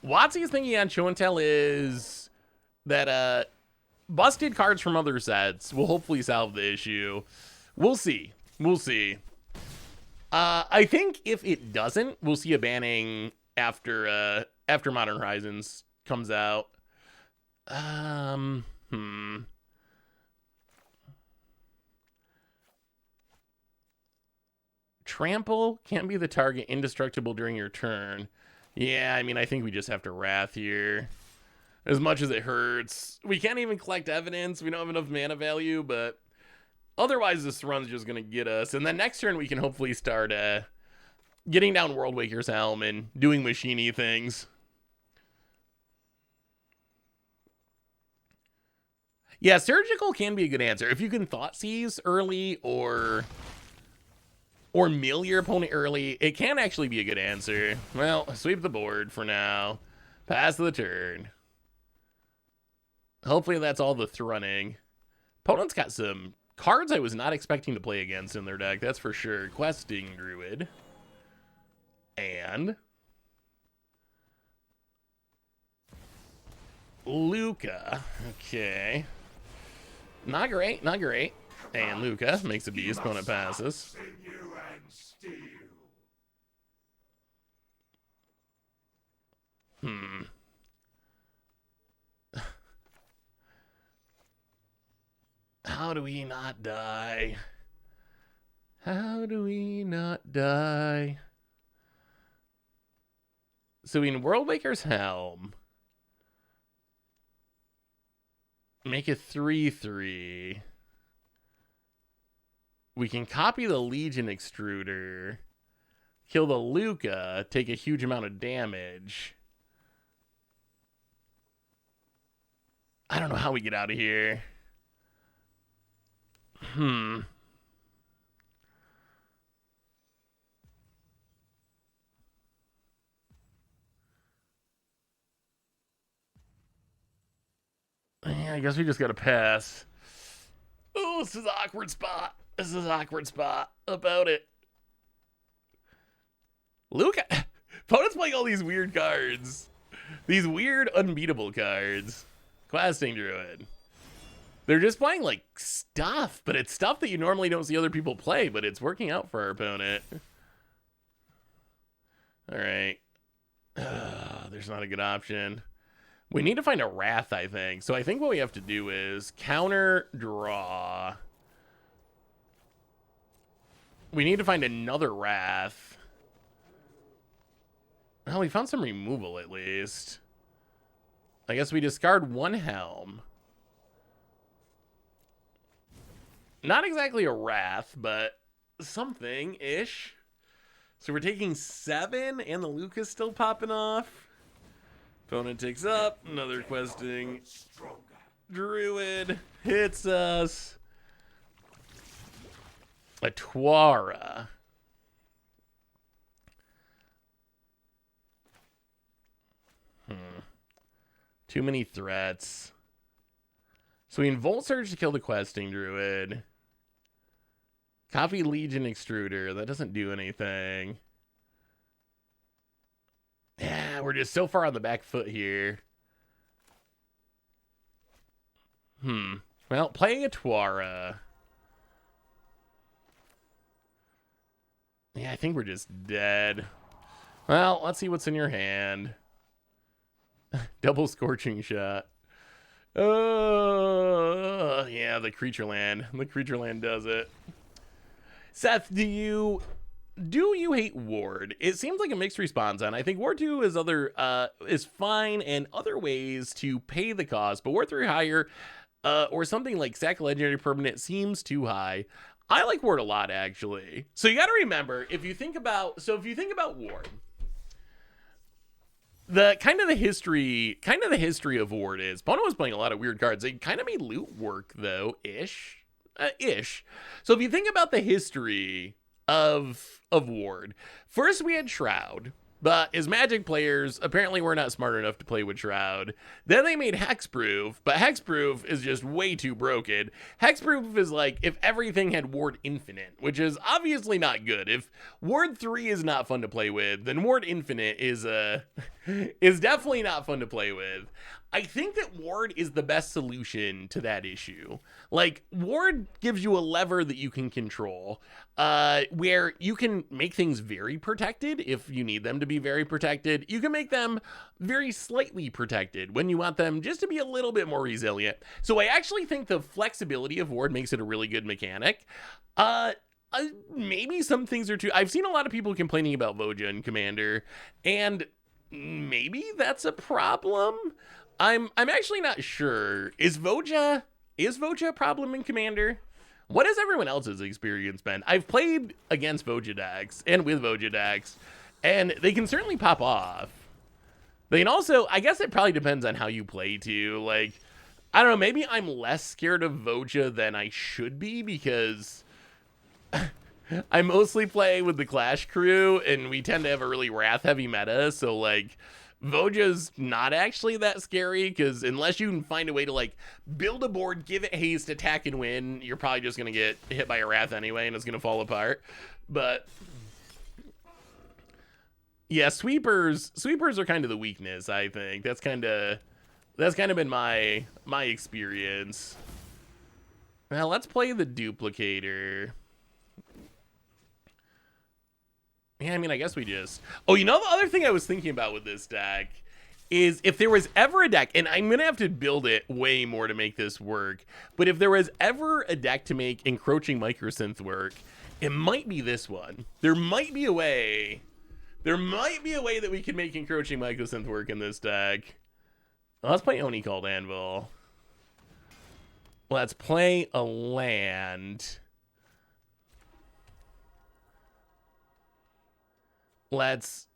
WotC's thinking on Show and Tell is that busted cards from other sets will hopefully solve the issue. We'll see. I think if it doesn't, we'll see a banning after Modern Horizons comes out. Trample can't be the target, indestructible during your turn. Yeah, I mean, I think we just have to Wrath here. As much as it hurts. We can't even collect evidence. We don't have enough mana value, but otherwise this run's just going to get us. And then next turn we can hopefully start getting down Worldwaker's Helm and doing machine-y things. Yeah, surgical can be a good answer. If you can thought seize early or mill your opponent early, it can actually be a good answer. Well, sweep the board for now. Pass the turn. Hopefully that's all the thrunning. Opponent's got some cards I was not expecting to play against in their deck, that's for sure. Questing Druid. And Luca. Okay. Not great, not great. And Luca makes a beast, opponent passes. How do we not die? How do we not die? So in Worldwaker's Helm, make a 3/3. We can copy the Legion Extruder, kill the Luca, take a huge amount of damage. I don't know how we get out of here. Yeah, I guess we just gotta pass. Oh, this is an awkward spot. This is an awkward spot about it. Luca. Opponent's playing all these weird cards. These weird unbeatable cards. Questing Druid. They're just playing like stuff, but it's stuff that you normally don't see other people play, but it's working out for our opponent. All right. There's not a good option. We need to find a Wrath, I think. So I think what we have to do is counter draw. We need to find another Wrath. Well, we found some removal at least. I guess we discard one Helm. Not exactly a Wrath, but something-ish. So we're taking 7, and the Luca's still popping off. Opponent takes up, another questing Druid hits us. A Twara. Too many threats. So we Volt Surge to kill the questing Druid. Copy Legion Extruder. That doesn't do anything. Yeah, we're just so far on the back foot here. Well, playing a Twara. Yeah, I think we're just dead. Well, let's see what's in your hand. Double Scorching Shot. Oh, yeah, the Creature Land. The Creature Land does it. Seth, do you hate Ward? It seems like a mixed response on. I think Ward 2 is fine and other ways to pay the cost, but Ward 3 higher or something like Sac Legendary Permanent seems too high. I like Ward a lot, actually. So you got to remember, if you think about Ward, the history of Ward is Bono was playing a lot of weird cards. They kind of made loot work though, ish. So if you think about the history of Ward, first we had Shroud, but as Magic players apparently were not smart enough to play with Shroud. Then they made Hexproof, but Hexproof is just way too broken. Hexproof is like if everything had Ward Infinite, which is obviously not good. If Ward 3 is not fun to play with, then Ward Infinite is definitely not fun to play with. I think that Ward is the best solution to that issue. Like, Ward gives you a lever that you can control, where you can make things very protected if you need them to be very protected. You can make them very slightly protected when you want them just to be a little bit more resilient. So I actually think the flexibility of Ward makes it a really good mechanic. Maybe some things are too... I've seen a lot of people complaining about Voja in Commander, and maybe that's a problem. I'm actually not sure. Is Voja a problem in Commander? What has everyone else's experience been? I've played against Voja decks and with Voja decks, and they can certainly pop off. They can also, I guess it probably depends on how you play too. Like, I don't know, maybe I'm less scared of Voja than I should be because I mostly play with the Clash crew and we tend to have a really wrath heavy meta, so like Voja's not actually that scary because unless you can find a way to like build a board, give it haste, attack and win, you're probably just gonna get hit by a wrath anyway and it's gonna fall apart. But yeah, sweepers are kind of the weakness, I think. That's kind of been my experience. Now let's play the duplicator. Yeah, I mean, I guess we just... Oh, you know, the other thing I was thinking about with this deck is if there was ever a deck, and I'm going to have to build it way more to make this work, but if there was ever a deck to make Encroaching Microsynth work, it might be this one. There might be a way that we can make Encroaching Microsynth work in this deck. Let's play Oni Called Anvil. Let's play a land. Let's...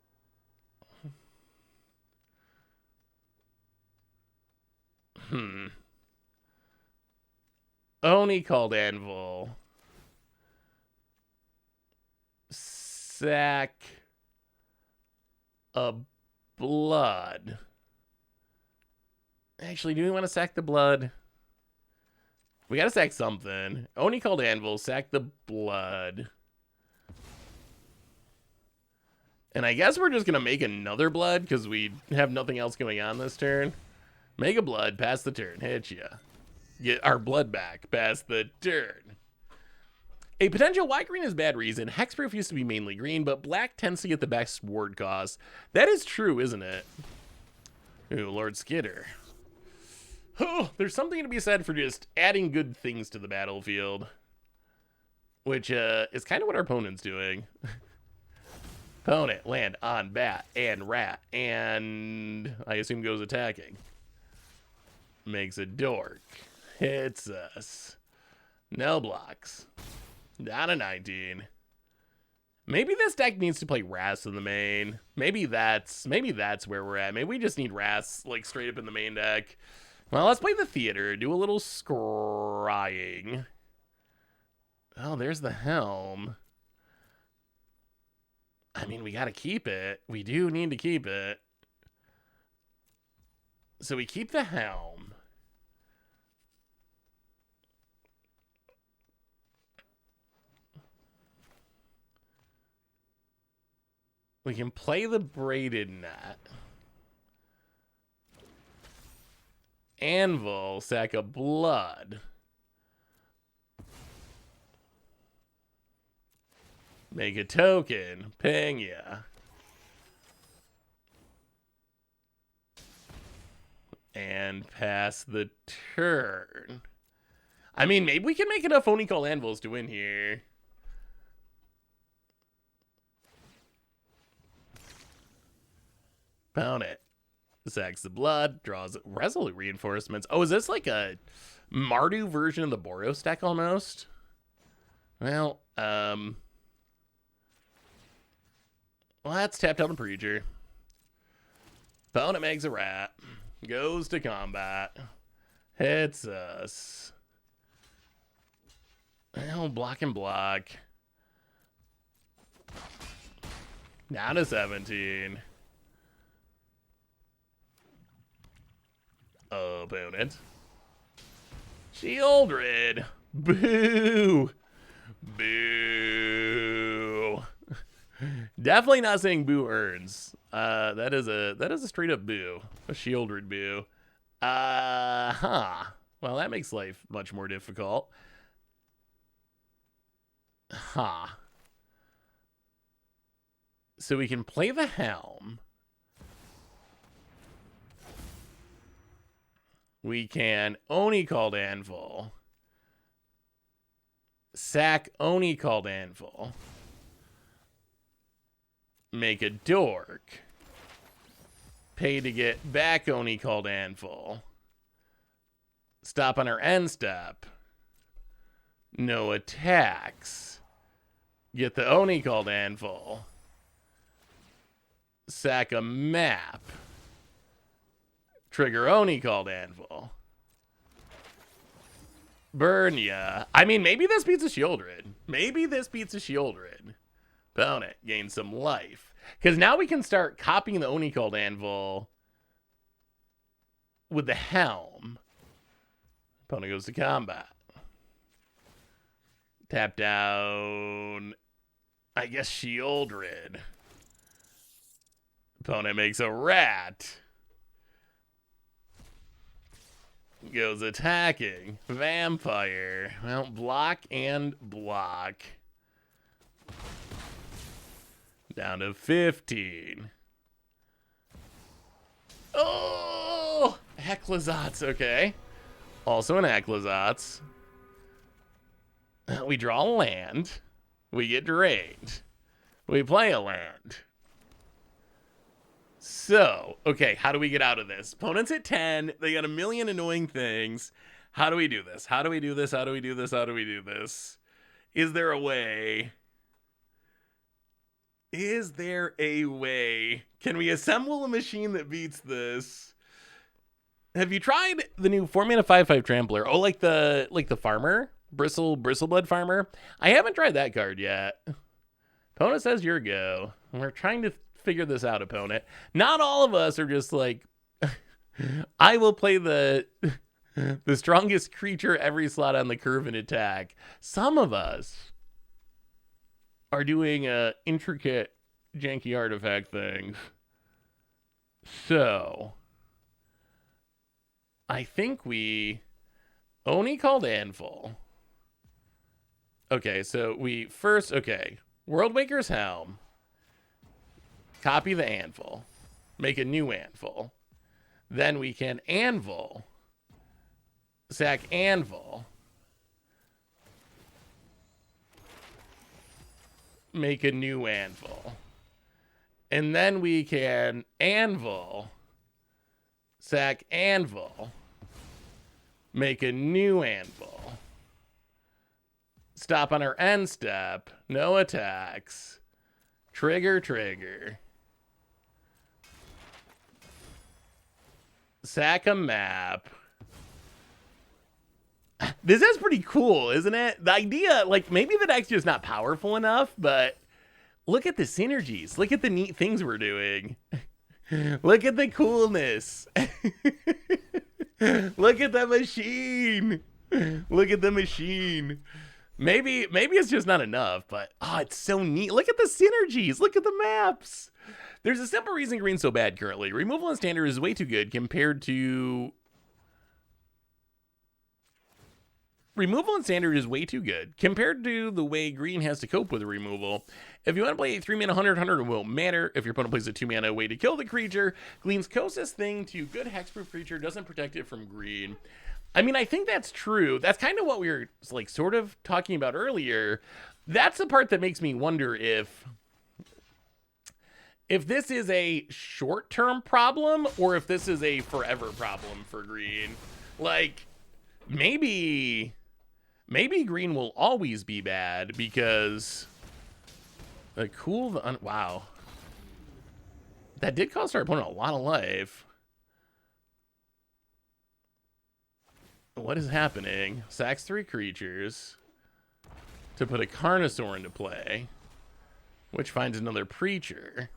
Oni Called Anvil. Sack a blood. Actually, do we want to sack the blood? We gotta sack something. Oni Called Anvil, sack the blood. And I guess we're just gonna make another blood because we have nothing else going on this turn. Make a blood, pass the turn, hit ya. Get our blood back, pass the turn. A potential why green is bad reason. Hexproof used to be mainly green, but black tends to get the best ward cost. That is true, isn't it? Ooh, Lord Skidder. Oh, there's something to be said for just adding good things to the battlefield. Which is kind of what our opponent's doing. Opponent, land on bat and rat, and I assume goes attacking. Makes a dork. Hits us. No blocks. Down to 19. Maybe this deck needs to play Ras in the main. Maybe that's where we're at. Maybe we just need Ras like straight up in the main deck. Well, let's play the theater. Do a little scrying. Oh, there's the helm. I mean, we gotta keep it. We do need to keep it. So we keep the helm. We can play the braided net. Anvil, sack of blood. Make a token, ping ya. And pass the turn. I mean, maybe we can make enough Oni Call Anvils to win here. Pound it. Sacks the blood, draws Resolute Reinforcements. Oh, is this like a Mardu version of the Boros deck almost? Well, let's tap down the Preacher. Opponent makes a rat. Goes to combat. Hits us. Well, block and block. Down to 17. Opponent. Shieldred. Boo. Boo. Definitely not saying boo earns. That is a straight up boo. A Shieldred boo. Well, that makes life much more difficult. So we can play the helm. We can Oni Called Anvil. Sack Oni Called Anvil. Make a dork. Pay to get back Oni Called Anvil. Stop on our end step. No attacks. Get the Oni Called Anvil. Sack a map. Trigger Oni Called Anvil. Burn ya. I mean, maybe this beats a Shieldred. Maybe this beats a Shieldred. Opponent gains some life. Because now we can start copying the Oni called Anvil with the Helm. Opponent goes to combat. Tap down, I guess, Shieldred. Opponent makes a rat. Goes attacking. Vampire. Well, block and block. Down to 15. Oh! Hecklazotz, okay. Also an Hecklazotz. We draw a land. We get drained. We play a land. So, okay, how do we get out of this? Opponent's at 10. They got a million annoying things. How do we do this? How do we do this? How do we do this? How do we do this? Is there a way? Is there a way? Can we assemble a machine that beats this? Have you tried the new 4-mana 5/5 Trampler? Oh, like the farmer? Bristleblood farmer? I haven't tried that card yet. Opponent says your go. We're trying to figure this out, opponent. Not all of us are just like, I will play the strongest creature every slot on the curve and attack. Some of us are doing intricate, janky artifact things. So, I think we Oni called Anvil. Okay, so we first, Worldwaker's Helm. Copy the Anvil. Make a new Anvil. Then we can Anvil. Sac Anvil. Make a new Anvil. And then we can Anvil. Sac Anvil. Make a new Anvil. Stop on our end step. No attacks. Trigger. Sack a map. This is pretty cool, isn't it? The idea, like, maybe the deck's just not powerful enough, but look at the synergies. Look at the neat things we're doing. Look at the coolness. Look at the machine. Look at the machine. Maybe it's just not enough, but it's so neat. Look at the synergies. Look at the maps. There's a simple reason green's so bad currently. Removal in standard is way too good compared to the way green has to cope with removal. If you want to play a 3-mana 100, it won't matter. If your opponent plays a 2-mana way to kill the creature, green's closest thing to good hexproof creature doesn't protect it from green. I mean, I think that's true. That's kind of what we were like sort of talking about earlier. That's the part that makes me wonder if this is a short-term problem or if this is a forever problem for green. Like, maybe green will always be bad because wow. That did cost our opponent a lot of life. What is happening? Sacks 3 creatures to put a Carnosaur into play, which finds another Preacher.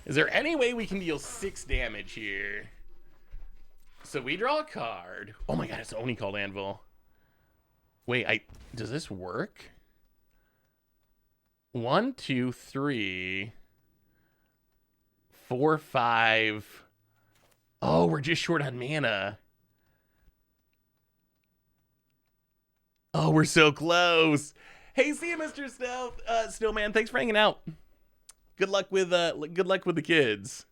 Is there any way we can deal 6 damage here? So we draw a card. Oh my god, it's Oni called Anvil. Wait, does this work? 1, 2, 3, 4, 5. Oh, we're just short on mana. Oh, we're so close. Hey, see you, Mr. Snowman. Thanks for hanging out. Good luck with the kids.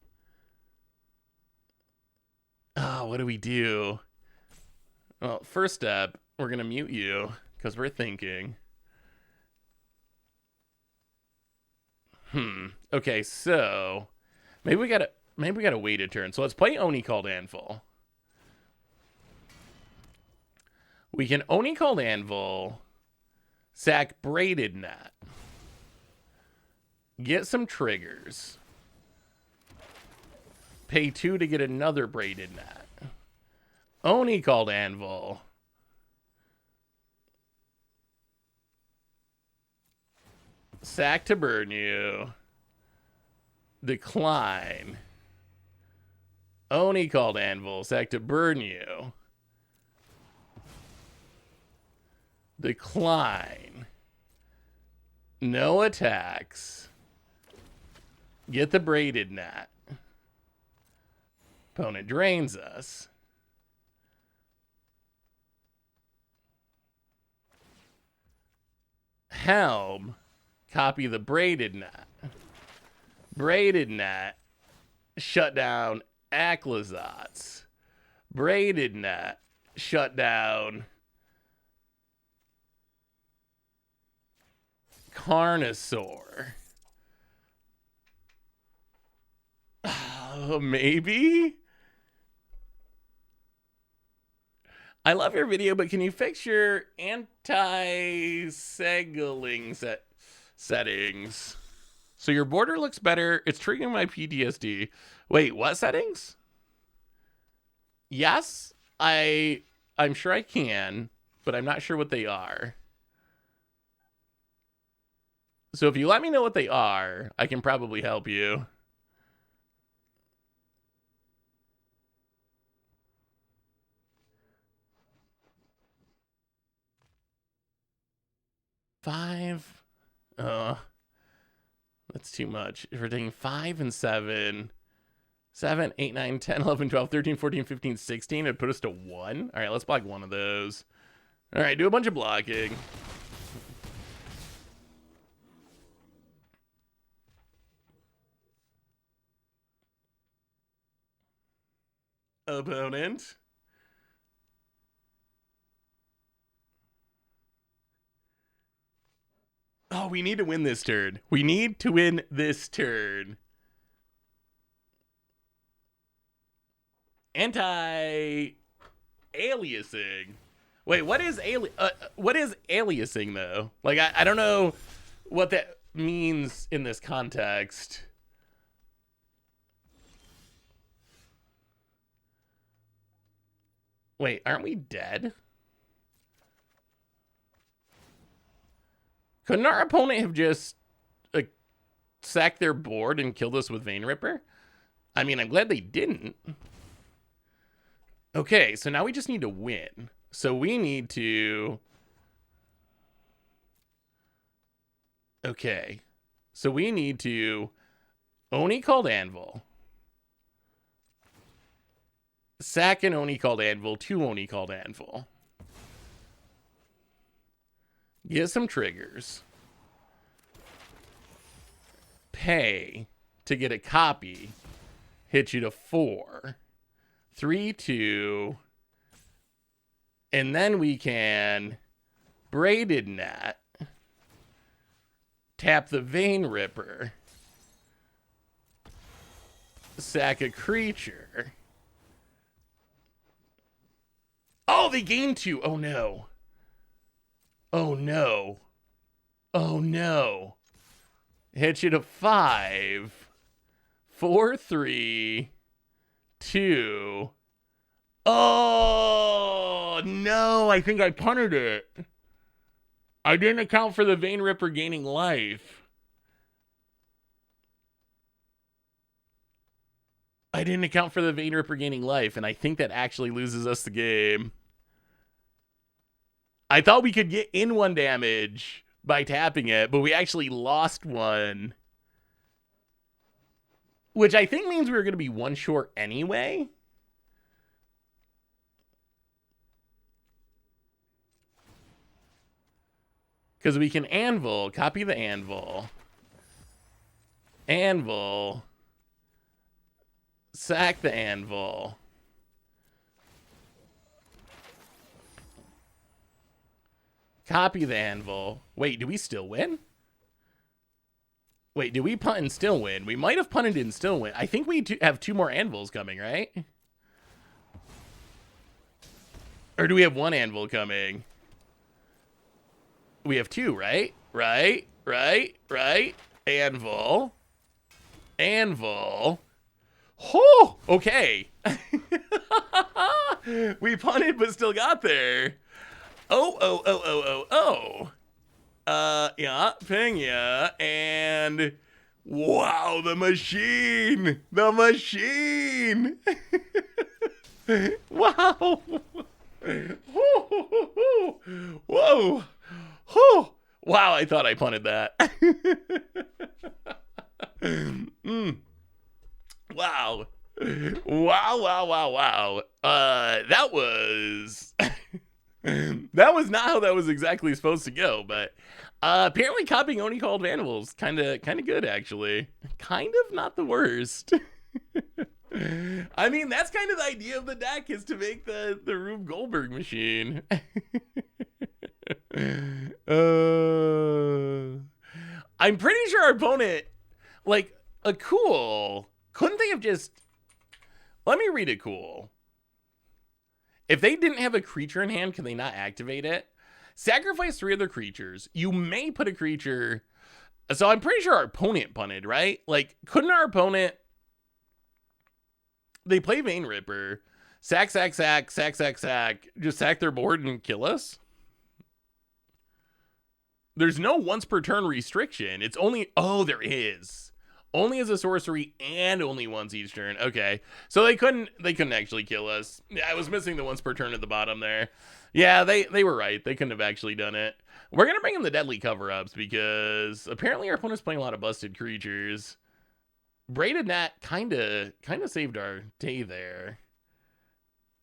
Oh, what do we do? Well, first step, we're gonna mute you because we're thinking. Okay, so maybe we gotta wait a turn. So let's play Oni called Anvil. We can Oni called Anvil, sack Braided Net, get some triggers, pay 2 to get another Braided Net, Oni called Anvil, Sack to burn you. Decline. Oni called anvil. Sack to burn you. Decline. No attacks. Get the braided net. Opponent drains us. Helm. Copy the braided net. Braided net. Shut down Aclazotz. Braided net. Shut down Carnosaur. Maybe? I love your video, but can you fix your anti-seggling settings? So your border looks better. It's triggering my PTSD. Wait, what settings? Yes, I'm sure I can, but I'm not sure what they are. So if you let me know what they are, I can probably help you. Five. That's too much. If we're taking 5 and 7. 7, 8, 9, 10, 11, 12, 13, 14, 15, 16. It'd put us to 1. All right, let's block one of those. All right, do a bunch of blocking. Opponent. Oh, we need to win this turn. We need to win this turn. Anti-aliasing. Wait, what is aliasing though? Like, I don't know what that means in this context. Wait, aren't we dead? Couldn't our opponent have just like sacked their board and killed us with Vein Ripper? I mean, I'm glad they didn't. Okay, so now we just need to win. So we need to... Okay. So we need to... Oni called Anvil. Sack and Oni called Anvil. 2 Oni called Anvil. Get some triggers. Pay to get a copy. Hit you to 4. 3, 2. And then we can braided net. Tap the Vein Ripper. Sack a creature. Oh, they gained 2. Oh, no. Oh, no. Oh, no. Hit you to 5. 4, 3, 2. Oh, no. I think I punted it. I didn't account for the Vein Ripper gaining life. I didn't account for the Vein Ripper gaining life, and I think that actually loses us the game. I thought we could get in 1 damage by tapping it, but we actually lost 1. Which I think means we were going to be 1 short anyway. Because we can anvil, copy the anvil. Anvil. Sack the anvil. Copy the anvil. Wait, do we still win? Wait, did we punt and still win? We might have punted and still win. I think we have 2 more anvils coming, right? Or do we have 1 anvil coming? We have 2, right? Right. Anvil. Anvil. Oh, okay. We punted but still got there. Oh. Yeah, ping ya, and wow, the machine! The machine! Wow! Whoa! Whew. Wow, I thought I punted that. Wow. Wow. That was that was not how that was exactly supposed to go, but apparently copying Oni called Vandals kinda good actually. Kind of not the worst. I mean, that's kind of the idea of the deck, is to make the Rube Goldberg machine. I'm pretty sure our opponent, like, a cool, couldn't they have just, let me read it cool. If they didn't have a creature in hand, can they not activate it? Sacrifice 3 other creatures. You may put a creature, so I'm pretty sure our opponent punted, right? Like, couldn't our opponent, they play Vein Ripper, sack, just sack their board and kill us? There's no once per turn restriction. It's only, oh, there is. Only as a sorcery and only once each turn. Okay. So they couldn't actually kill us. Yeah, I was missing the once per turn at the bottom there. Yeah, they were right. They couldn't have actually done it. We're going to bring in the deadly cover-ups because apparently our opponent's playing a lot of busted creatures. Braided Gnat kind of saved our day there.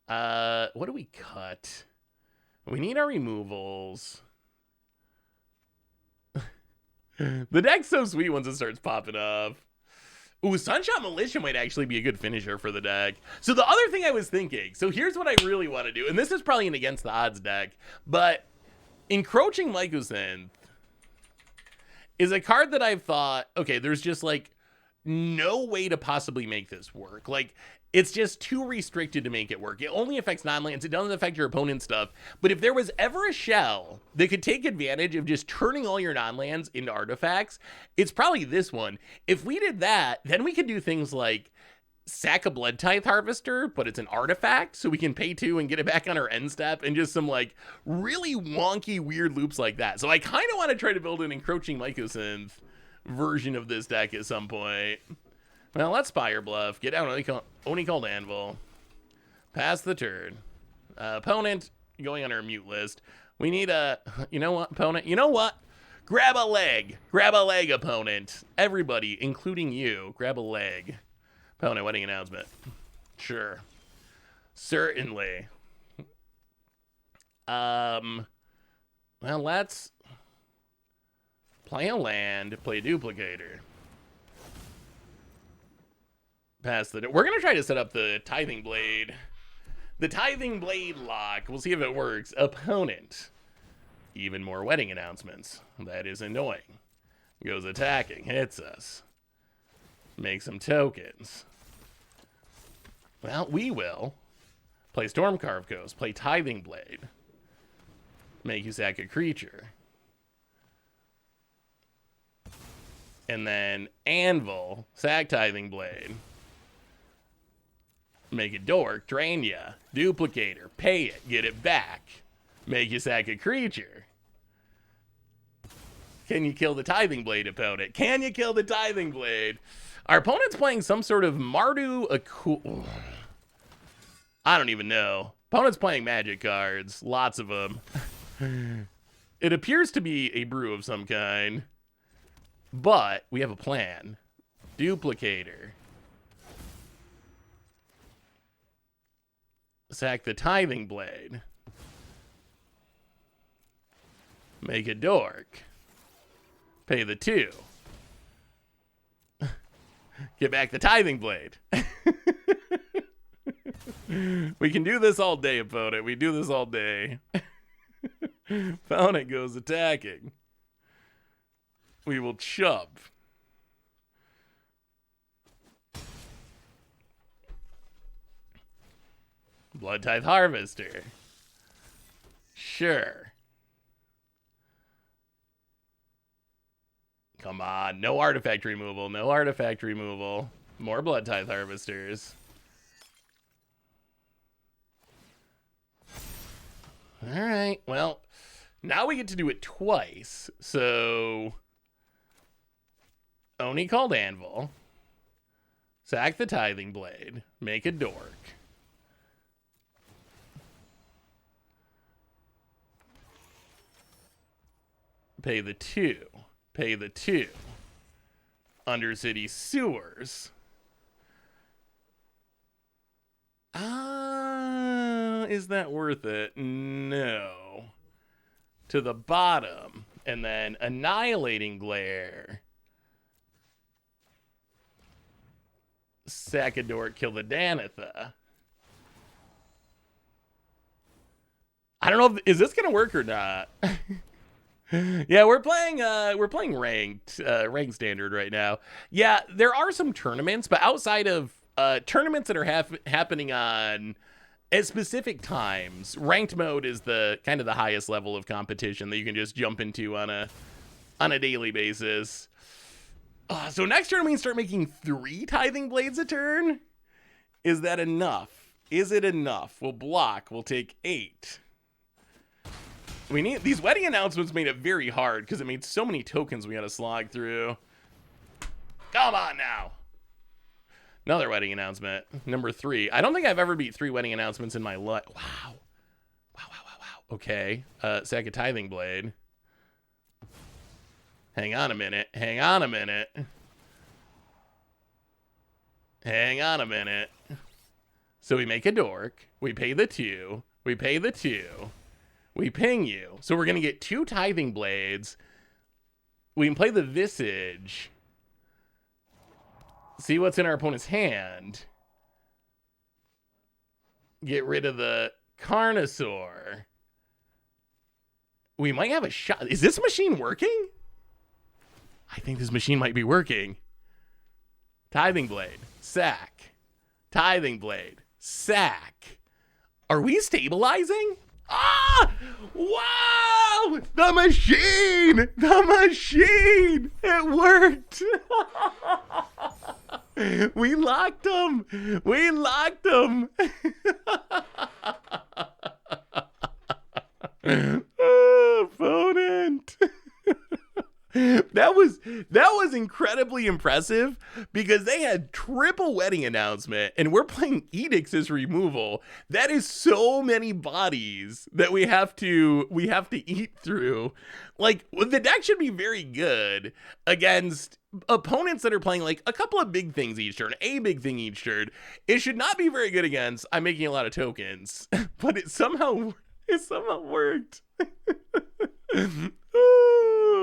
What do we cut? We need our removals. The deck's so sweet once it starts popping up. Ooh, Sunshot Militia might actually be a good finisher for the deck. So the other thing I was thinking, so here's what I really want to do, and this is probably an against the odds deck, but Encroaching Mycosynth is a card that I've thought, okay, there's just like no way to possibly make this work. Like, it's just too restricted to make it work. It only affects non-lands. It doesn't affect your opponent's stuff. But if there was ever a shell that could take advantage of just turning all your non-lands into artifacts, it's probably this one. If we did that, then we could do things like sack a Blood Tithe Harvester, but it's an artifact, so we can pay 2 and get it back on our end step, and just some like really wonky, weird loops like that. So I kind of want to try to build an Encroaching Mycosynth version of this deck at some point. Well, let's Spire Bluff. Get out Oni called Anvil. Pass the turn. Opponent going on our mute list. We need a, you know what, opponent? You know what? Grab a leg. Grab a leg, opponent. Everybody, including you, grab a leg. Opponent, wedding announcement. Sure. Certainly. Well, let's play a land, play a duplicator. Pass the, we're gonna try to set up the Tithing Blade. The Tithing Blade lock. We'll see if it works. Opponent. Even more wedding announcements. That is annoying. Goes attacking. Hits us. Make some tokens. Well, we will play Stormcarved Ghost. Play Tithing Blade. Make you sack a creature. And then Anvil. Sack Tithing Blade. Make a dork, drain ya, duplicator, pay it, get it back, make you sack a creature. Can you kill the Tithing Blade, opponent? Can you kill the Tithing Blade? Our opponent's playing some sort of Mardu, I don't even know. Opponent's playing magic cards, lots of them. It appears to be a brew of some kind, but we have a plan. Duplicator. Sack the Tithing Blade. Make a dork. Pay the 2. Get back the Tithing Blade. We can do this all day, opponent. We do this all day. Opponent goes attacking. We will chub. Blood Tithe Harvester. Sure. Come on. No artifact removal. No artifact removal. More Blood Tithe Harvesters. Alright. Well, Now we get to do it twice. So, Oni called Anvil. Sack the Tithing Blade. Make a dork. Pay the 2. Pay the 2. Undercity Sewers. Is that worth it? No. To the bottom. And then Annihilating Glare. Sackador, kill the Danitha. I don't know is this gonna work or not. Yeah, we're playing ranked standard right now. Yeah, there are some tournaments, but outside of tournaments that are happening on at specific times, ranked mode is the kind of the highest level of competition that you can just jump into on a daily basis. So next turn we can start making 3 Tithing Blades a turn. Is that enough? Is it enough? We'll block. We'll take 8. We need these wedding announcements made it very hard because it made so many tokens we had to slog through. Come on now. Another wedding announcement. Number 3. I don't think I've ever beat 3 wedding announcements in my life. Wow. Wow. Okay. Sack a Tithing Blade. Hang on a minute. Hang on a minute. Hang on a minute. So we make a dork. We pay the 2. We pay the 2. We ping you. So we're going to get 2 Tithing Blades. We can play the Visage. See what's in our opponent's hand. Get rid of the Carnosaur. We might have a shot. Is this machine working? I think this machine might be working. Tithing Blade. Sack. Tithing Blade. Sack. Are we stabilizing? Ah! Wow! The machine! The machine! It worked! We locked him! We locked him! Opponent! That was incredibly impressive because they had triple wedding announcement and we're playing Edicts as removal. That is so many bodies that we have to eat through. Like, the deck should be very good against opponents that are playing like a couple of big things each turn, a big thing each turn. It should not be very good against I'm making a lot of tokens, but it somehow worked.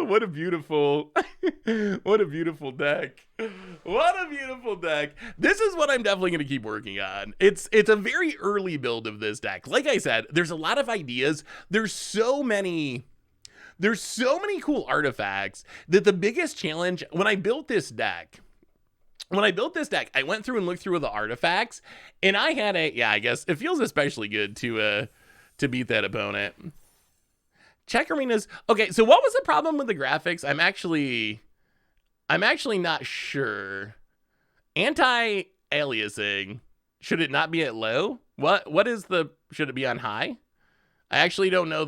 What a beautiful deck. What a beautiful deck. This is what I'm definitely going to keep working on. It's a very early build of this deck. Like I said, there's a lot of ideas. There's so many cool artifacts that the biggest challenge when I built this deck, I went through and looked through the artifacts and I had I guess it feels especially good to beat that opponent. Check arenas. Okay, so what was the problem with the graphics? I'm actually not sure. Anti-aliasing. Should it not be at low? Should it be on high? I actually don't know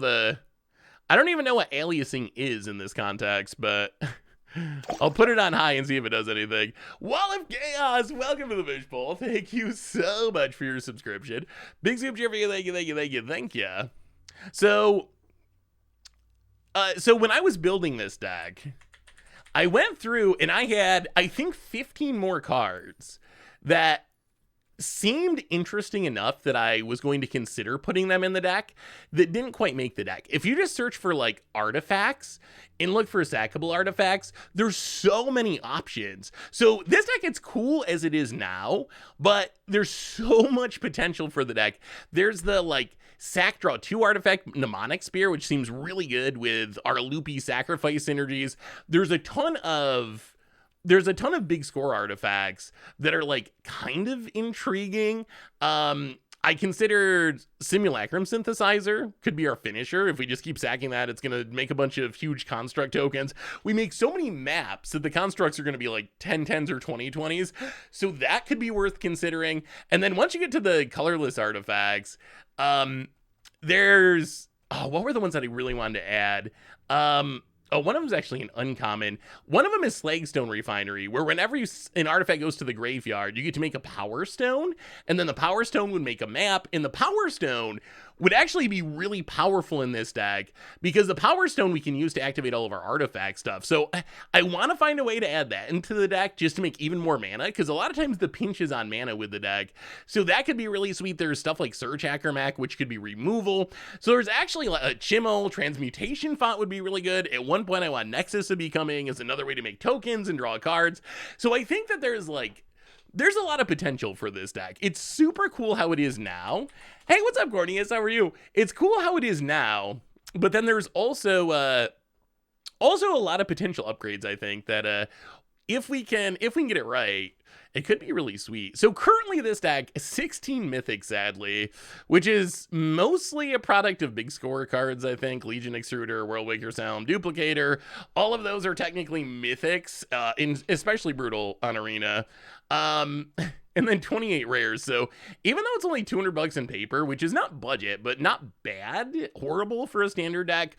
I don't even know what aliasing is in this context, but I'll put it on high and see if it does anything. Wall of Chaos, welcome to the Fishbowl. Thank you so much for your subscription. Big super cheer for you, thank you. So when I was building this deck, I went through and I had, I think, 15 more cards that seemed interesting enough that I was going to consider putting them in the deck that didn't quite make the deck. If you just search for like artifacts and look for sackable artifacts, there's so many options. So this deck, it's cool as it is now, but there's so much potential for the deck. There's the like sack draw 2 artifact mnemonic spear, which seems really good with our loopy sacrifice synergies. There's a ton of big score artifacts that are like kind of intriguing. I considered Simulacrum Synthesizer could be our finisher. If we just keep sacking that, it's going to make a bunch of huge construct tokens. We make so many maps that the constructs are going to be like 10/10s or 20/20s. So that could be worth considering. And then once you get to the colorless artifacts, there's what were the ones that I really wanted to add? One of them is actually an uncommon. One of them is Slagstone Refinery, where whenever an artifact goes to the graveyard, you get to make a Power Stone, and then the Power Stone would make a map, and the Power Stone would actually be really powerful in this deck, because the Power Stone we can use to activate all of our artifact stuff. So I want to find a way to add that into the deck just to make even more mana, because a lot of times the pinch is on mana with the deck. So that could be really sweet. There's stuff like Search Hacker Mac, which could be removal. So there's actually a Chimmel Transmutation Font would be really good. At one point I want Nexus to be coming as another way to make tokens and draw cards. So I think that there's a lot of potential for this deck. It's super cool how it is now. Hey, what's up, Gornius? How are you? It's cool how it is now, but then there's also a lot of potential upgrades, I think, that if we can get it right, it could be really sweet. So currently this deck is 16 Mythic, sadly, which is mostly a product of big score cards, I think. Legion Extruder, World Waker Sound, Duplicator. All of those are technically Mythics, especially Brutal on Arena. And then 28 rares. So even though it's only $200 in paper, which is not budget, but not bad, horrible for a standard deck,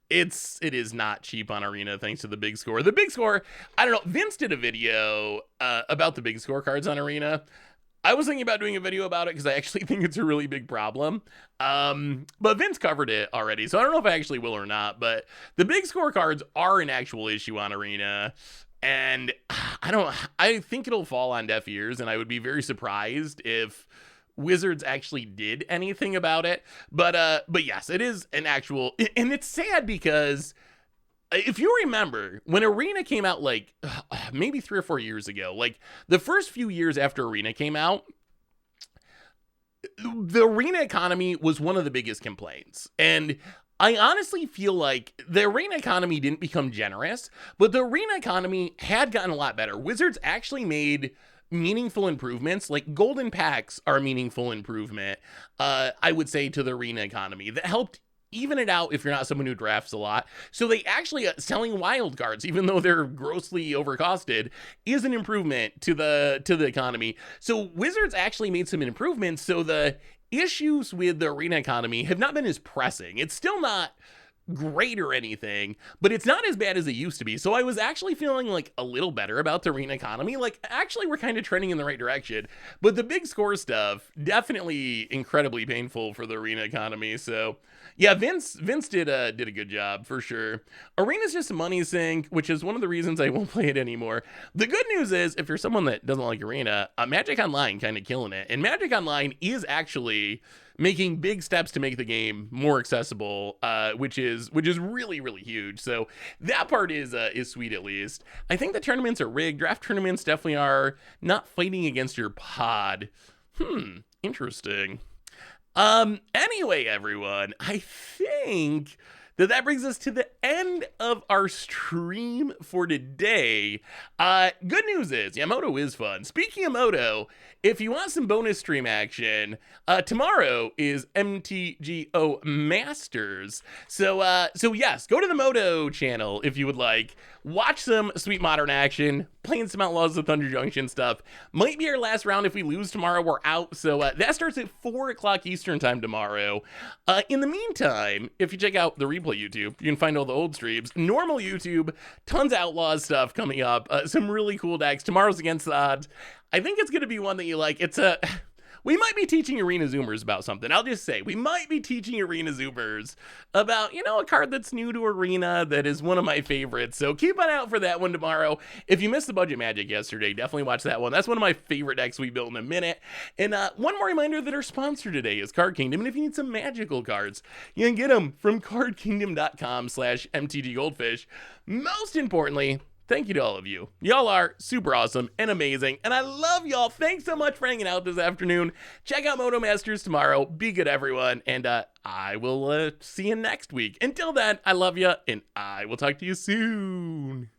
it is not cheap on Arena thanks to the big score. The big score, I don't know, Vince did a video about the big score cards on Arena. I was thinking about doing a video about it because I actually think it's a really big problem. But Vince covered it already, so I don't know if I actually will or not, but the big score cards are an actual issue on Arena. And I think it'll fall on deaf ears, and I would be very surprised if Wizards actually did anything about it. But yes, it is an actual, and it's sad because if you remember when Arena came out, like maybe 3 or 4 years ago, like the first few years after Arena came out, the Arena economy was one of the biggest complaints. And I honestly feel like the Arena economy didn't become generous, but the Arena economy had gotten a lot better. Wizards actually made meaningful improvements, like golden packs are a meaningful improvement, I would say, to the Arena economy that helped even it out if you're not someone who drafts a lot. So they actually, selling wild cards, even though they're grossly overcosted, is an improvement to the economy. So Wizards actually made some improvements, so the issues with the Arena economy have not been as pressing. It's still not great or anything, but it's not as bad as it used to be. So I was actually feeling like a little better about the Arena economy. Like, actually, we're kind of trending in the right direction. But the big score stuff, definitely incredibly painful for the Arena economy. So yeah, Vince did a good job for sure. Arena's just a money sink, which is one of the reasons I won't play it anymore. The good news is, if you're someone that doesn't like Arena, Magic Online kind of killing it. And Magic Online is actually making big steps to make the game more accessible, which is really, really huge. So that part is sweet, at least. I think the tournaments are rigged. Draft tournaments definitely are. Not fighting against your pod. Interesting. Anyway, everyone, I think that brings us to the end of our stream for today. Good news is, yeah, Moto is fun. Speaking of Moto, if you want some bonus stream action, tomorrow is MTGO Masters. So yes, go to the Moto channel if you would like. Watch some sweet Modern action, playing some Outlaws of Thunder Junction stuff. Might be our last round. If we lose tomorrow, we're out. So that starts at 4 o'clock Eastern time tomorrow. In the meantime, if you check out the replay YouTube, you can find all the old streams. Normal YouTube, tons of Outlaws stuff coming up. Some really cool decks. Tomorrow's Against the Odds. I think it's going to be one that you like. We might be teaching Arena Zoomers about something. I'll just say, we might be teaching Arena Zoomers about, a card that's new to Arena that is one of my favorites. So keep an eye out for that one tomorrow. If you missed the Budget Magic yesterday, definitely watch that one. That's one of my favorite decks we built in a minute. And one more reminder that our sponsor today is Card Kingdom. And if you need some magical cards, you can get them from cardkingdom.com/mtggoldfish. Most importantly, thank you to all of you. Y'all are super awesome and amazing, and I love y'all. Thanks so much for hanging out this afternoon. Check out Moto Masters tomorrow. Be good, everyone, and I will see you next week. Until then, I love you, and I will talk to you soon.